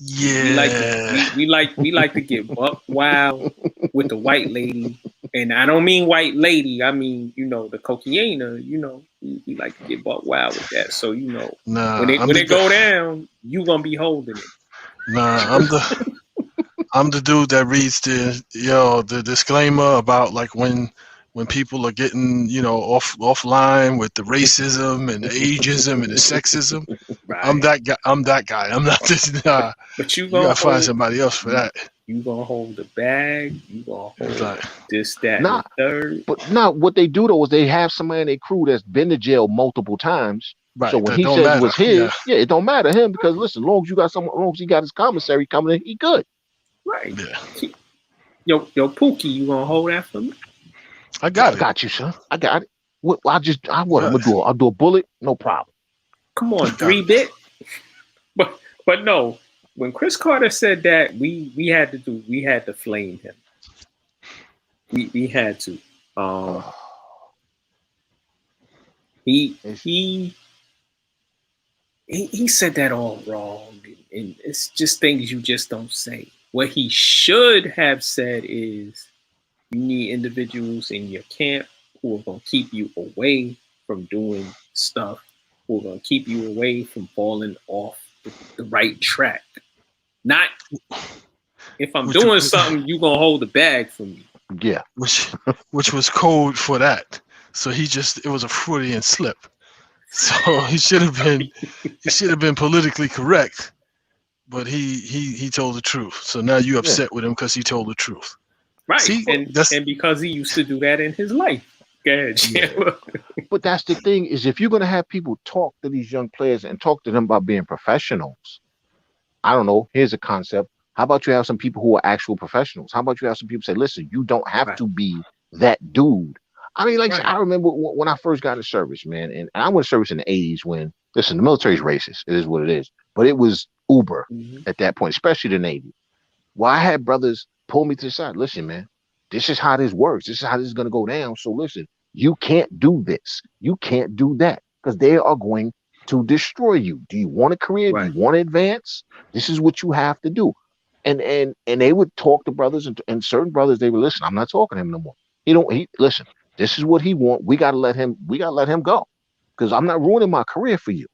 Yeah. We like to get buck wild with the white lady. And I don't mean white lady, I mean, the cocaine, we like to get buck wild with that. So, when it go down, you gonna be holding it. Nah, I'm the dude that reads the disclaimer about like when people are getting offline with the racism and the ageism and the sexism. Right. I'm that guy. I'm not this. But you gotta find somebody else for that. You gonna hold the bag. You gonna hold this, that, and the third. But what they do though is they have somebody in their crew that's been to jail multiple times. Right. So when he says it was his, it don't matter him because listen, as long as you got someone, as long as he got his commissary coming in, he good. Right. Yeah. Yo, Pookie, you gonna hold that for me? I got it. Got you, son. I got it. I'm gonna do. I'll do a bullet, no problem. Come on, 3-bit. But no. When Chris Carter said that, we had to flame him. We had to. He said that all wrong, and it's just things you just don't say. What he should have said is, you need individuals in your camp who are going to keep you away from doing stuff, who are going to keep you away from falling off the right track. Not if I'm doing something, you gonna hold the bag for me. Yeah, which was code for that. So it was a Freudian slip. So he should have been politically correct, but he told the truth. So now you upset with him because he told the truth. Right. See, and because he used to do that in his life. Go ahead, yeah. But that's the thing is if you're gonna have people talk to these young players and talk to them about being professionals. I don't know. Here's a concept. How about you have some people who are actual professionals? How about you have some people say, listen, you don't have to be that dude. I mean, I remember when I first got into service, man, and I went to service in the 80s when, listen, the military's racist. It is what it is. But it was uber at that point, especially the Navy. Well, I had brothers pull me to the side. Listen, man, this is how this works. This is how this is going to go down. So listen, you can't do this. You can't do that because they are going to destroy you. Do you want a career? Right. Do you want to advance? This is what you have to do. And they would talk to brothers and certain brothers, they would listen. I'm not talking to him no more. Listen, this is what he want. We gotta let him go. Because I'm not ruining my career for you.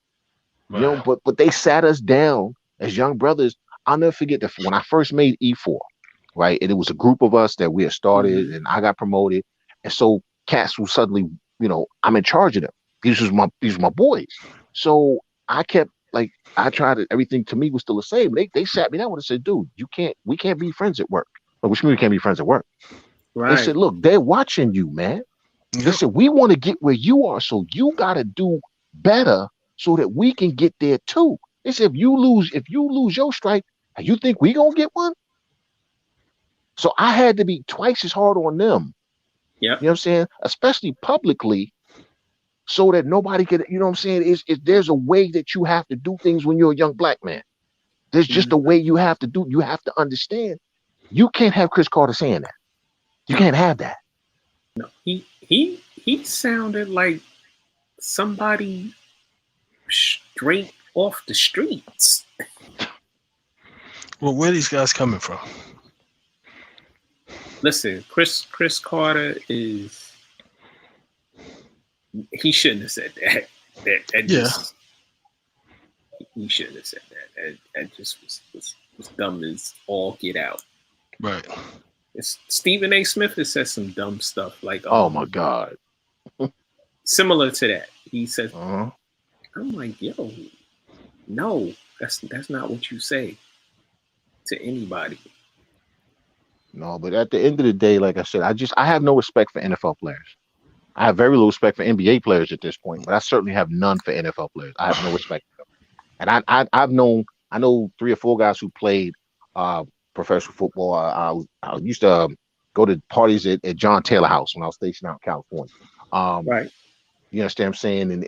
Right. But they sat us down as young brothers. I'll never forget when I first made E4, right? And it was a group of us that we had started and I got promoted. And so cats will suddenly, I'm in charge of them. These were my boys. So I kept I tried it. Everything to me was still the same. They sat me down and said, dude, we can't be friends at work. Which means we can't be friends at work. Right. They said, look, they're watching you, man. Yep. They said, we want to get where you are. So you got to do better so that we can get there too. They said, if you lose your strike, you think we going to get one? So I had to be twice as hard on them. Yeah. You know what I'm saying? Especially publicly. So that nobody could, you know what I'm saying? There's a way that you have to do things when you're a young black man. There's just a way you have to do. You have to understand. You can't have Chris Carter saying that. You can't have that. No, he sounded like somebody straight off the streets. Well, where are these guys coming from? Listen, Chris Carter is. He shouldn't have said that. He shouldn't have said that. That just was dumb as all get out. Right. Stephen A. Smith has said some dumb stuff like, "Oh my God," similar to that. He says, I'm like, yo, no, that's not what you say to anybody. No, but at the end of the day, like I said, I have no respect for NFL players. I have very little respect for NBA players at this point, but I certainly have none for NFL players. I have no respect for them. And I know 3 or 4 guys who played professional football. I used to go to parties at John Taylor House when I was stationed out in California. Right. You understand what I'm saying?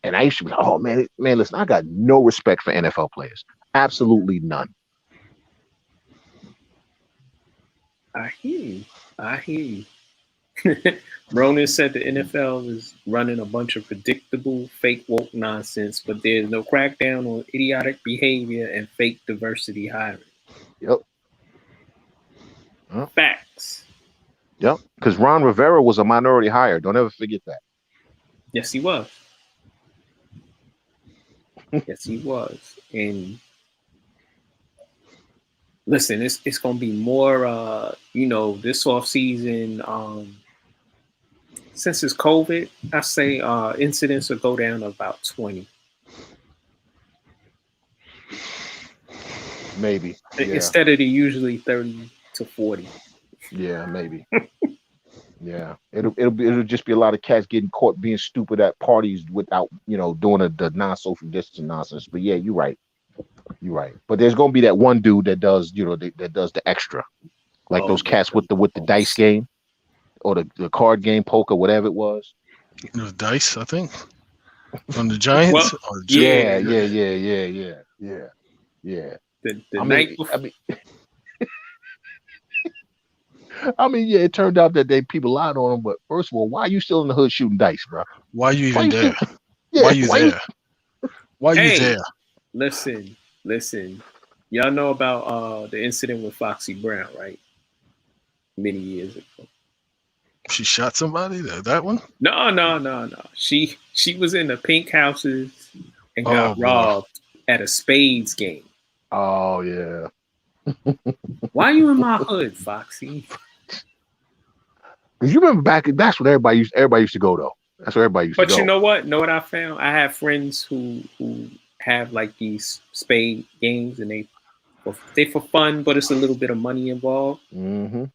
And I used to be like, oh man, listen, I got no respect for NFL players. Absolutely none. I hear you. Ronan said the NFL is running a bunch of predictable, fake woke nonsense, but there's no crackdown on idiotic behavior and fake diversity hiring. Yep. Facts. Yep. Because Ron Rivera was a minority hire. Don't ever forget that. Yes, he was. Yes, he was. And listen, it's going to be more, this offseason. Since it's COVID, I say incidents will go down to about 20. Maybe. Yeah. Instead of the usually 30 to 40. Yeah, maybe. Yeah. It'll just be a lot of cats getting caught being stupid at parties without, doing the non-social distancing nonsense. But yeah, you're right. You're right. But there's gonna be that one dude that does, that does the extra. Like those cats with the dice game. Or the card game, poker, whatever it was. It was dice, I think, from the Giants. Well, yeah. The night before. Yeah, it turned out that people lied on him. But first of all, why are you still in the hood shooting dice, bro? Why are you even there? Yeah, why are you there? Why are you there? Listen. Y'all know about the incident with Foxy Brown, right? Many years ago. She shot somebody? That one? No. She was in the pink houses and got robbed at a Spades game. Oh yeah. Why are you in my hood, Foxy? Because you remember that's what everybody used to go though. That's where everybody used to go. But you know what? Know what I found? I have friends who have like these spade games and they for fun, but it's a little bit of money involved. Mm-hmm.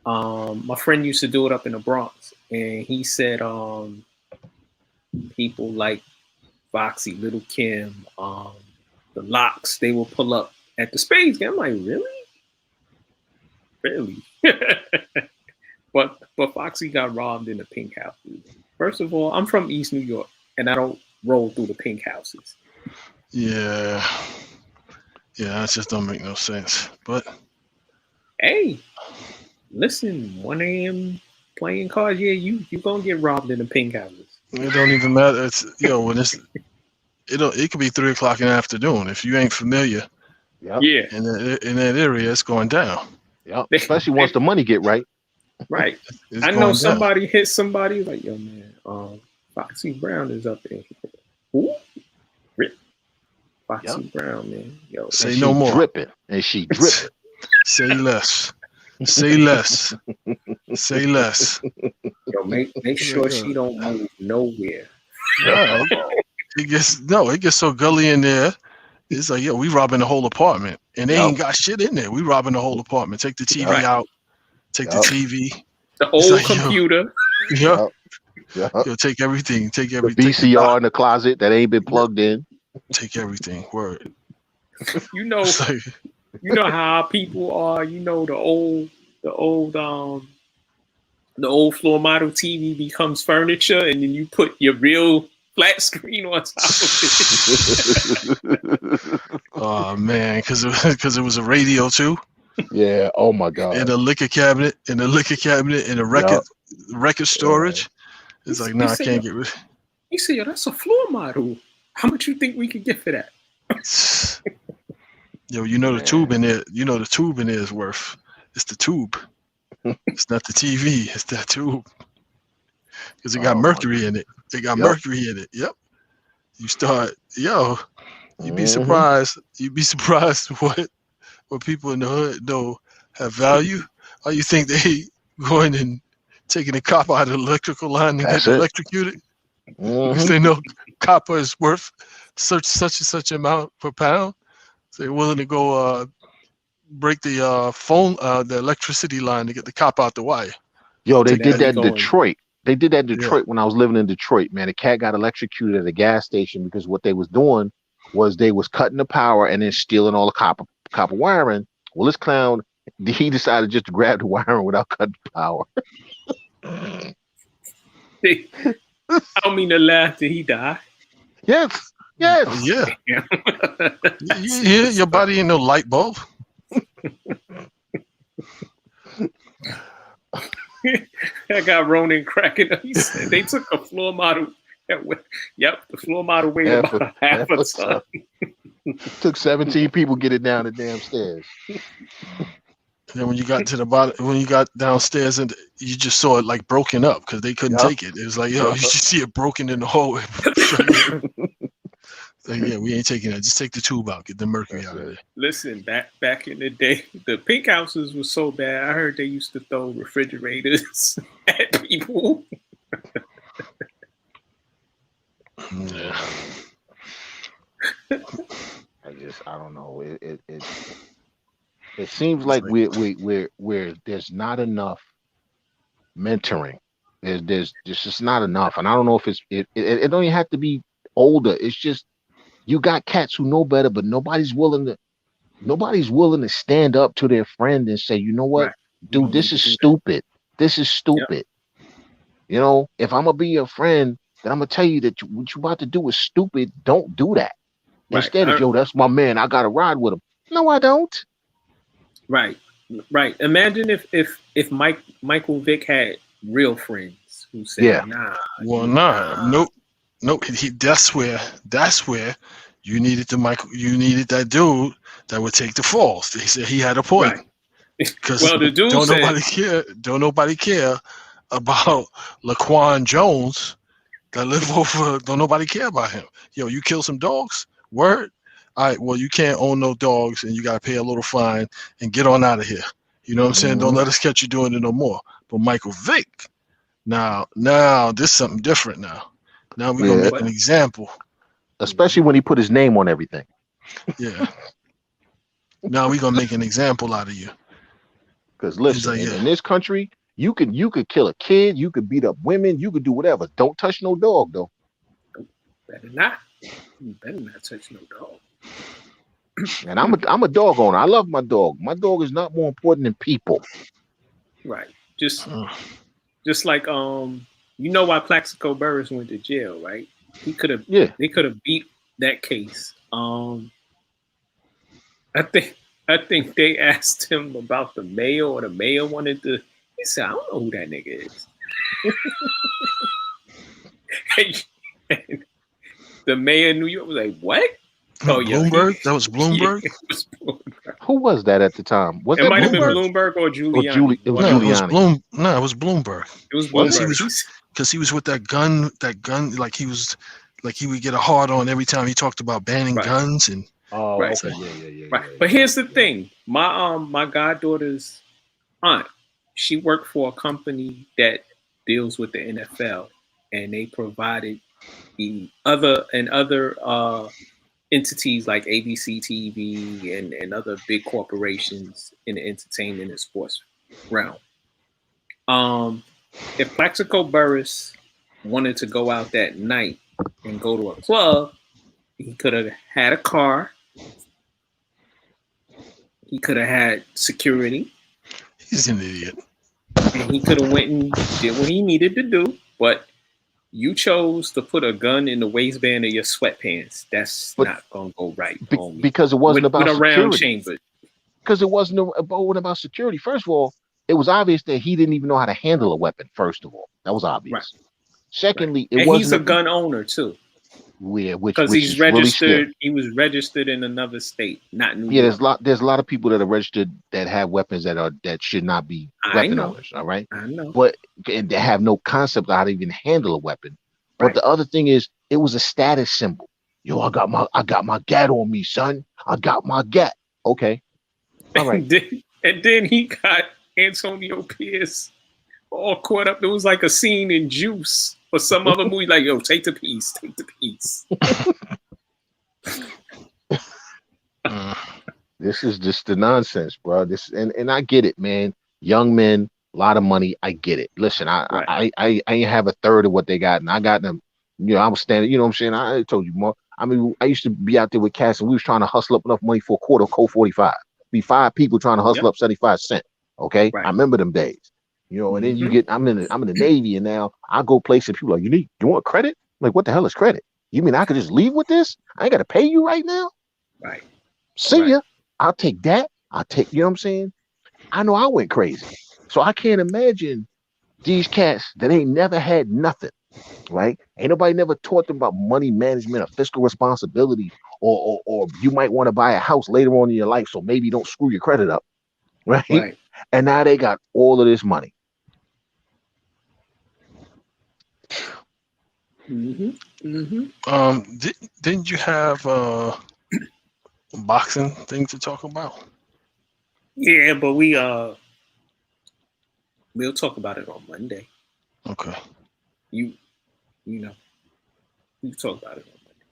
My friend used to do it up in the Bronx, and he said people like Foxy, Little Kim, the Locks, they will pull up at the Spades game. I'm like, really? But Foxy got robbed in the pink houses. First of all, I'm from East New York, and I don't roll through the pink houses. Yeah, that just don't make no sense. But hey. Listen, 1 a.m. playing cards, yeah, you gonna get robbed in the pink houses. It don't even matter. It's when it could be 3 o'clock in the afternoon. If you ain't familiar, yeah, in that area, it's going down. Yeah, especially once the money get right. Right. I know somebody hit somebody like, yo, man, Foxy Brown is up there. Who? Rip. Foxy Brown, man. Yo, say no more. Dripping, and she dripping. Say less. Say less. Say less. Yo, make sure she don't move nowhere. It gets so gully in there. It's like, we robbing the whole apartment. And they ain't got shit in there. We robbing the whole apartment. Take the TV out. Take the TV. The old computer. Take everything. Take everything. The VCR in the closet that ain't been plugged in. Take everything. Word. You know how people are. The old floor model TV becomes furniture, and then you put your real flat screen on top of it. Oh man, because it was a radio too. Yeah. Oh my God. And a liquor cabinet, and a record storage. It's like, I can't get rid. You say, yo, that's a floor model. How much you think we could get for that? Yo, the tube in there. The tube in there is worth. It's the tube. It's not the TV. It's that tube. Because it got mercury in it. It got mercury in it. Yep. You start, you'd be surprised. You'd be surprised what people in the hood know have value. Or you think they going and taking a copper out of the electrical line and get electrocuted? Because they know copper is worth such and such amount per pound. So they're willing to go break the the electricity line to get the copper out the wire. Yo, they did that in Detroit. They did that in Detroit when I was living in Detroit, man. A cat got electrocuted at a gas station because what they was doing was they was cutting the power and then stealing all the copper wiring. Well, this clown, he decided just to grab the wiring without cutting the power. I don't mean to laugh. Did he die? Yes. Yeah. Your body ain't no light bulb. I got Ronan cracking up. He said they took a floor model. Yep, the floor model weighed about half a ton. Took 17 people to get it down the damn stairs. And then when you got to the bottom, when you got downstairs, and you just saw it like broken up because they couldn't take it. It was like, yo, you should see it broken in the hole. Like, yeah, we ain't taking that. Just take the tube out, get the mercury out of it. Listen, back in the day, the pink houses was so bad. I heard they used to throw refrigerators at people. Yeah. I don't know. It seems like we're there's not enough mentoring. There's just not enough, and I don't know if it don't even have to be older. It's just you got cats who know better, but nobody's willing to stand up to their friend and say, you know what, dude, this is stupid. This is stupid. Yep. You know, if I'm gonna be your friend, then I'm gonna tell you that what you about to do is stupid. Don't do that. Instead of, yo, that's my man, I gotta ride with him. No, I don't. Right. Imagine if Michael Vick had real friends who said, nah. Well, nope. That's where you needed that dude that would take the falls. He said he had a point. Because the dude don't nobody care about Laquan Jones that live over. Don't nobody care about him. Yo, you kill some dogs? Word? All right, well, you can't own no dogs and you got to pay a little fine and get on out of here. You know what I'm saying? Don't let us catch you doing it no more. But Michael Vick, now this is something different now. Now we're going to make an example. Especially when he put his name on everything. Yeah. Now we're going to make an example out of you. Because listen, in this country, you could kill a kid, you could beat up women, you could do whatever. Don't touch no dog, though. Better not. You better not touch no dog. And I'm a dog owner. I love my dog. My dog is not more important than people. Right. Just like you know why Plaxico Burress went to jail, right? They could have beat that case. I think they asked him about the mayor, or the mayor wanted to. He said, I don't know who that nigga is. The mayor of New York was like, what? Oh, Bloomberg? That was Bloomberg? Yeah, it was Bloomberg. Who was that at the time? It might have been Bloomberg or Giuliani. It was Giuliani. It was Bloomberg. It was Bloomberg. Because he was with that gun, like he would get a hard on every time he talked about banning guns. And okay. Yeah. Right. But here's the thing. My goddaughter's aunt, she worked for a company that deals with the NFL, and they provided the other entities like ABC TV and other big corporations in the entertainment and sports realm. If Plaxico Burress wanted to go out that night and go to a club, he could have had a car. He could have had security. He's an idiot. And he could have went and did what he needed to do, but you chose to put a gun in the waistband of your sweatpants. That's not going to go right. Because it wasn't about with a round security. chamber. Because it wasn't about security. First of all, it was obvious that he didn't even know how to handle a weapon. First of all, that was obvious. Right. Secondly, it wasn't. He's a gun owner too. Yeah, because he's registered. Really, he was registered in another state, not New York. There's a lot of people that are registered that have weapons that should not be weapon owners. All right, I know, but and they have no concept of how to even handle a weapon. But the other thing is, it was a status symbol. Yo, I got my gat on me, son. I got my gat. Okay, all right. And then he got Antonio Pierce all caught up. It was like a scene in Juice or some other movie. Like, yo, take the piece. This is just the nonsense, bro. And I get it, man. Young men, a lot of money. I get it. Listen, I ain't have a third of what they got, and I got them. You know, I was standing. You know what I'm saying? I told you more. I mean, I used to be out there with Cass, and we was trying to hustle up enough money for a quarter of Colt 45. Be 5 people trying to hustle up 75 cents. Okay, I remember them days. You know, and then you get. I'm in the Navy, and now I go places. And people are like, you want credit? I'm like, what the hell is credit? You mean I could just leave with this? I ain't got to pay you right now. Right. See ya. I'll take that. You know what I'm saying? I know I went crazy. So I can't imagine These cats that ain't never had nothing, right? Ain't nobody never taught them about money management or fiscal responsibility, or you might want to buy a house later on in your life, so maybe don't screw your credit up, right? Right. And now they got all of this money. Didn't you have boxing thing to talk about? Yeah, but we'll talk about it on Monday. Okay. You know, we can talk about it on Monday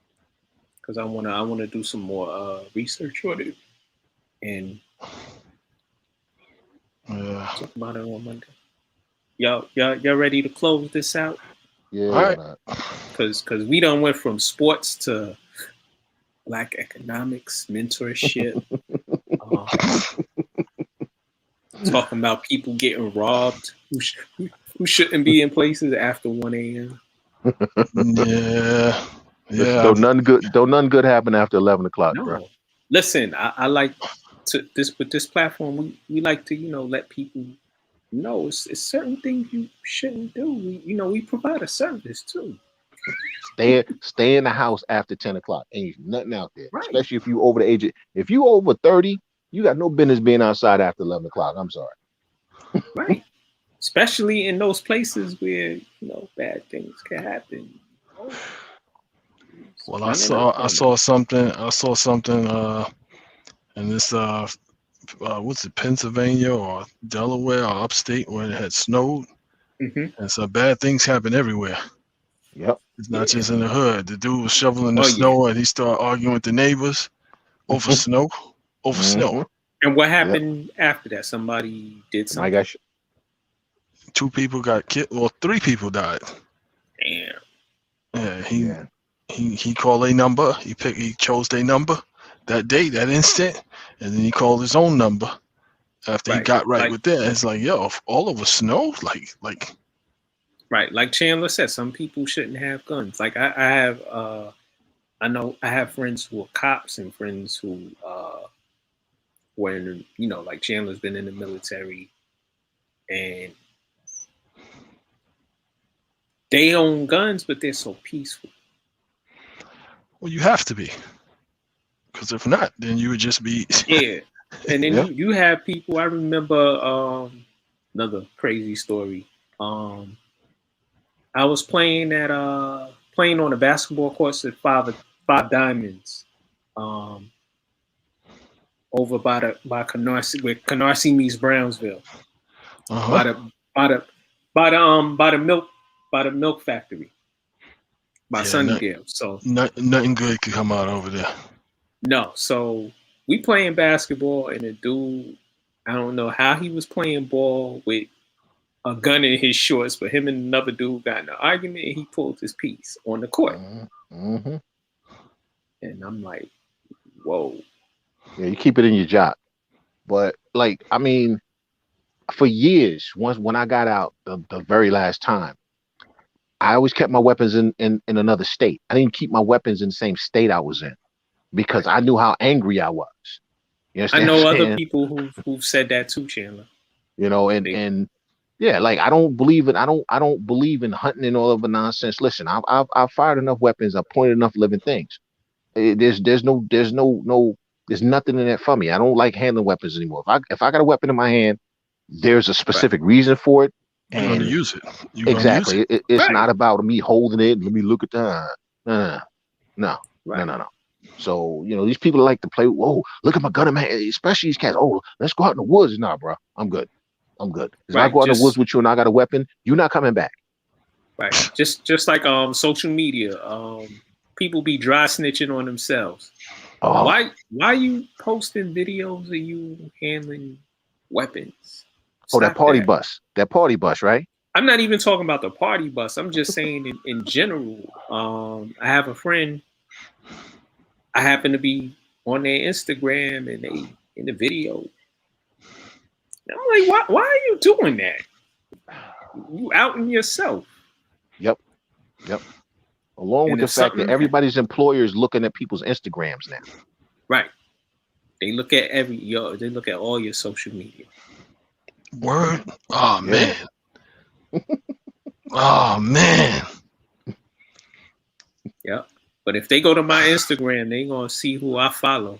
because I wanna do some more research on it and talk about it on Monday. Y'all ready to close this out? Yeah. All right. Because we done went from sports to Black economics, mentorship, talking about people getting robbed who shouldn't be in places after 1 a.m. Yeah. Don't nothing good happen after 11 o'clock, No. bro. Listen, I like to with this platform. We like to let people know it's certain things you shouldn't do. We provide a service too. Stay in the house after 10 o'clock. Ain't nothing out there. Right. Especially if you over the age if you over 30, you got no business being outside after 11 o'clock. I'm sorry. Right. Especially in those places where bad things can happen. Well, I saw something in this what's it, Pennsylvania or Delaware or upstate where it had snowed, and so bad things happen everywhere. Yep. It's not just in the hood. The dude was shoveling the snow and he started arguing with the neighbors over snow. Snow. And what happened after that? Somebody did something. My gosh. 2 people got killed. Well, 3 people died. Damn. Yeah, he called a number. He chose their number that day, that instant, and then he called his own number after he got with that. It's like, yo, all over snow, like. Right, like Chandler said, some people shouldn't have guns. Like I have, I have friends who are cops and friends who, when like Chandler's been in the military, and they own guns, but they're so peaceful. Well, you have to be, because if not, then you would just be. Yeah, and then you have people. I remember another crazy story. I was playing on a basketball course at Five Diamonds, over by Canarsie, where Canarsie meets Brownsville, by the milk factory, by Sunnydale. So nothing good could come out over there. No, so we playing basketball, and a dude, I don't know how he was playing ball with a gun in his shorts, but him and another dude got in an argument, and he pulled his piece on the court. Mm-hmm. And I'm like, whoa. Yeah, you keep it in your job. But I mean, for years, when I got out the very last time, I always kept my weapons in another state. I didn't keep my weapons in the same state I was in because I knew how angry I was. You understand? I know other people who've said that too, Chandler. And yeah, I don't believe in hunting and all of the nonsense. Listen, I've fired enough weapons. I've pointed enough living things. There's nothing in that for me. I don't like handling weapons anymore. If I got a weapon in my hand, there's a specific reason for it. You're going to use it. Exactly. It's not about me holding it. Let me look at that. No. So, these people like to play, whoa, look at my gun in my hand, especially these cats. Oh, let's go out in the woods. Nah, bro, I'm good. If I go out in the woods with you and I got a weapon, you're not coming back. Right. Just like social media. People be dry snitching on themselves. Oh. Why are you posting videos of you handling weapons? Stop that party bus. That party bus, right? I'm not even talking about the party bus. I'm just saying in general. I have a friend. I happen to be on their Instagram and they in the video. I'm like, why are you doing that? You outing yourself. Yep. Along with the fact that everybody's employer is looking at people's Instagrams now. Right. They look at they look at all your social media. Word. Oh man. Oh man. Yep. But if they go to my Instagram, they gonna see who I follow.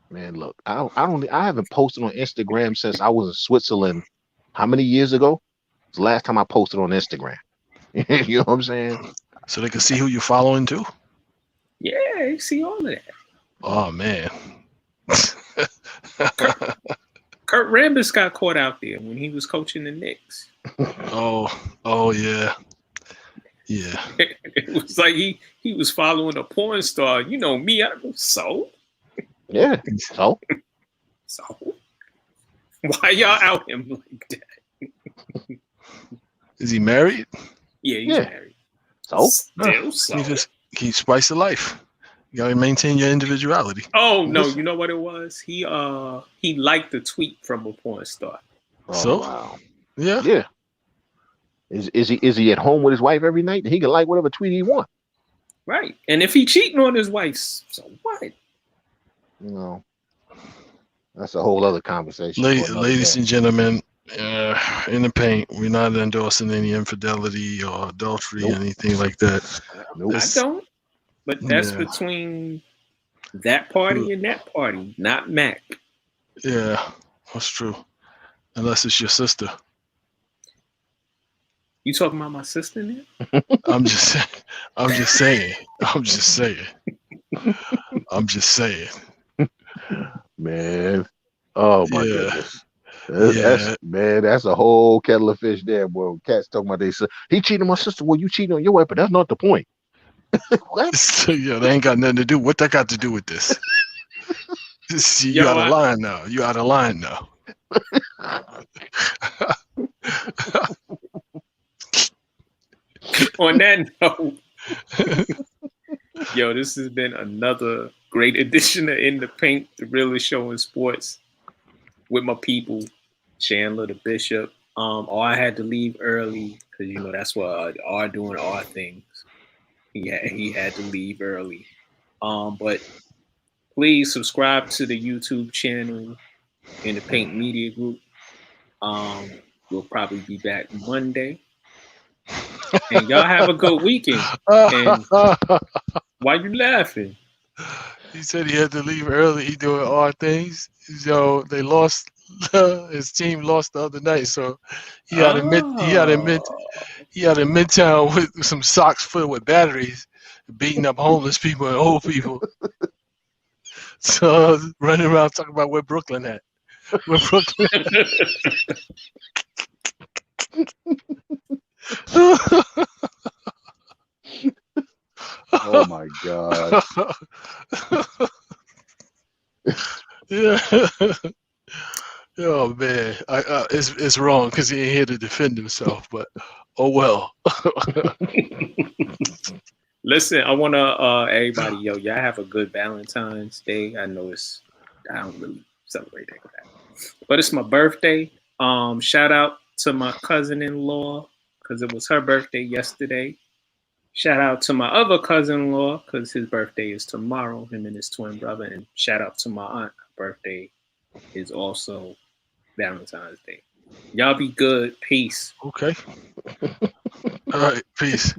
Man, look, I haven't posted on Instagram since I was in Switzerland. How many years ago? It's the last time I posted on Instagram. You know what I'm saying? So they can see who you're following too? Yeah, they see all of that. Oh man. Kurt Rambis got caught out there when he was coaching the Knicks. Oh yeah. Yeah. It was like he was following a porn star. You know me, so? Yeah. So why y'all out him like that? Is he married? Yeah, he's married. So? Still so. He spice of life. You gotta maintain your individuality. Oh no, you know what it was? He liked the tweet from a porn star. So wow. Yeah. Yeah. Is he at home with his wife every night? He can like whatever tweet he wants. Right. And if he cheating on his wife, so what? You know, that's a whole other conversation. Ladies and gentlemen, in the paint, we're not endorsing any infidelity or adultery, anything like that. Nope. I don't. But that's between that party and that party, not Mac. Yeah, that's true. Unless it's your sister. You talking about my sister now? I'm just saying. Man. Oh my goodness. That's a whole kettle of fish there, boy. Cats talking about they sister. He cheated on my sister. Well, you cheating on your wife, but that's not the point. What? Yeah, they ain't got nothing to do. What that got to do with this? You out of line now. You out of line now. On that note, yo, this has been another great edition of In the Paint, the realest show in sports, with my people, Chandler, the Bishop. I had to leave early because that's what R doing R things. He had to leave early. But please subscribe to the YouTube channel, In the Paint Media Group. We'll probably be back Monday. And y'all have a good weekend. And why you laughing? He said he had to leave early. He doing all things. So they lost. His team lost the other night. So he had a Midtown with some socks filled with batteries, beating up homeless people and old people. So running around talking about where Brooklyn at. Where Brooklyn at. Oh my God. Yeah. Oh man, it's wrong because he ain't here to defend himself. But oh well. Listen, I want to everybody, y'all have a good Valentine's Day. I know I don't really celebrate that, but it's my birthday. Shout out to my cousin-in-law because it was her birthday yesterday. Shout out to my other cousin-in-law because his birthday is tomorrow, him and his twin brother. And shout out to my aunt. Her birthday is also Valentine's Day. Y'all be good. Peace. Okay. All right. Peace.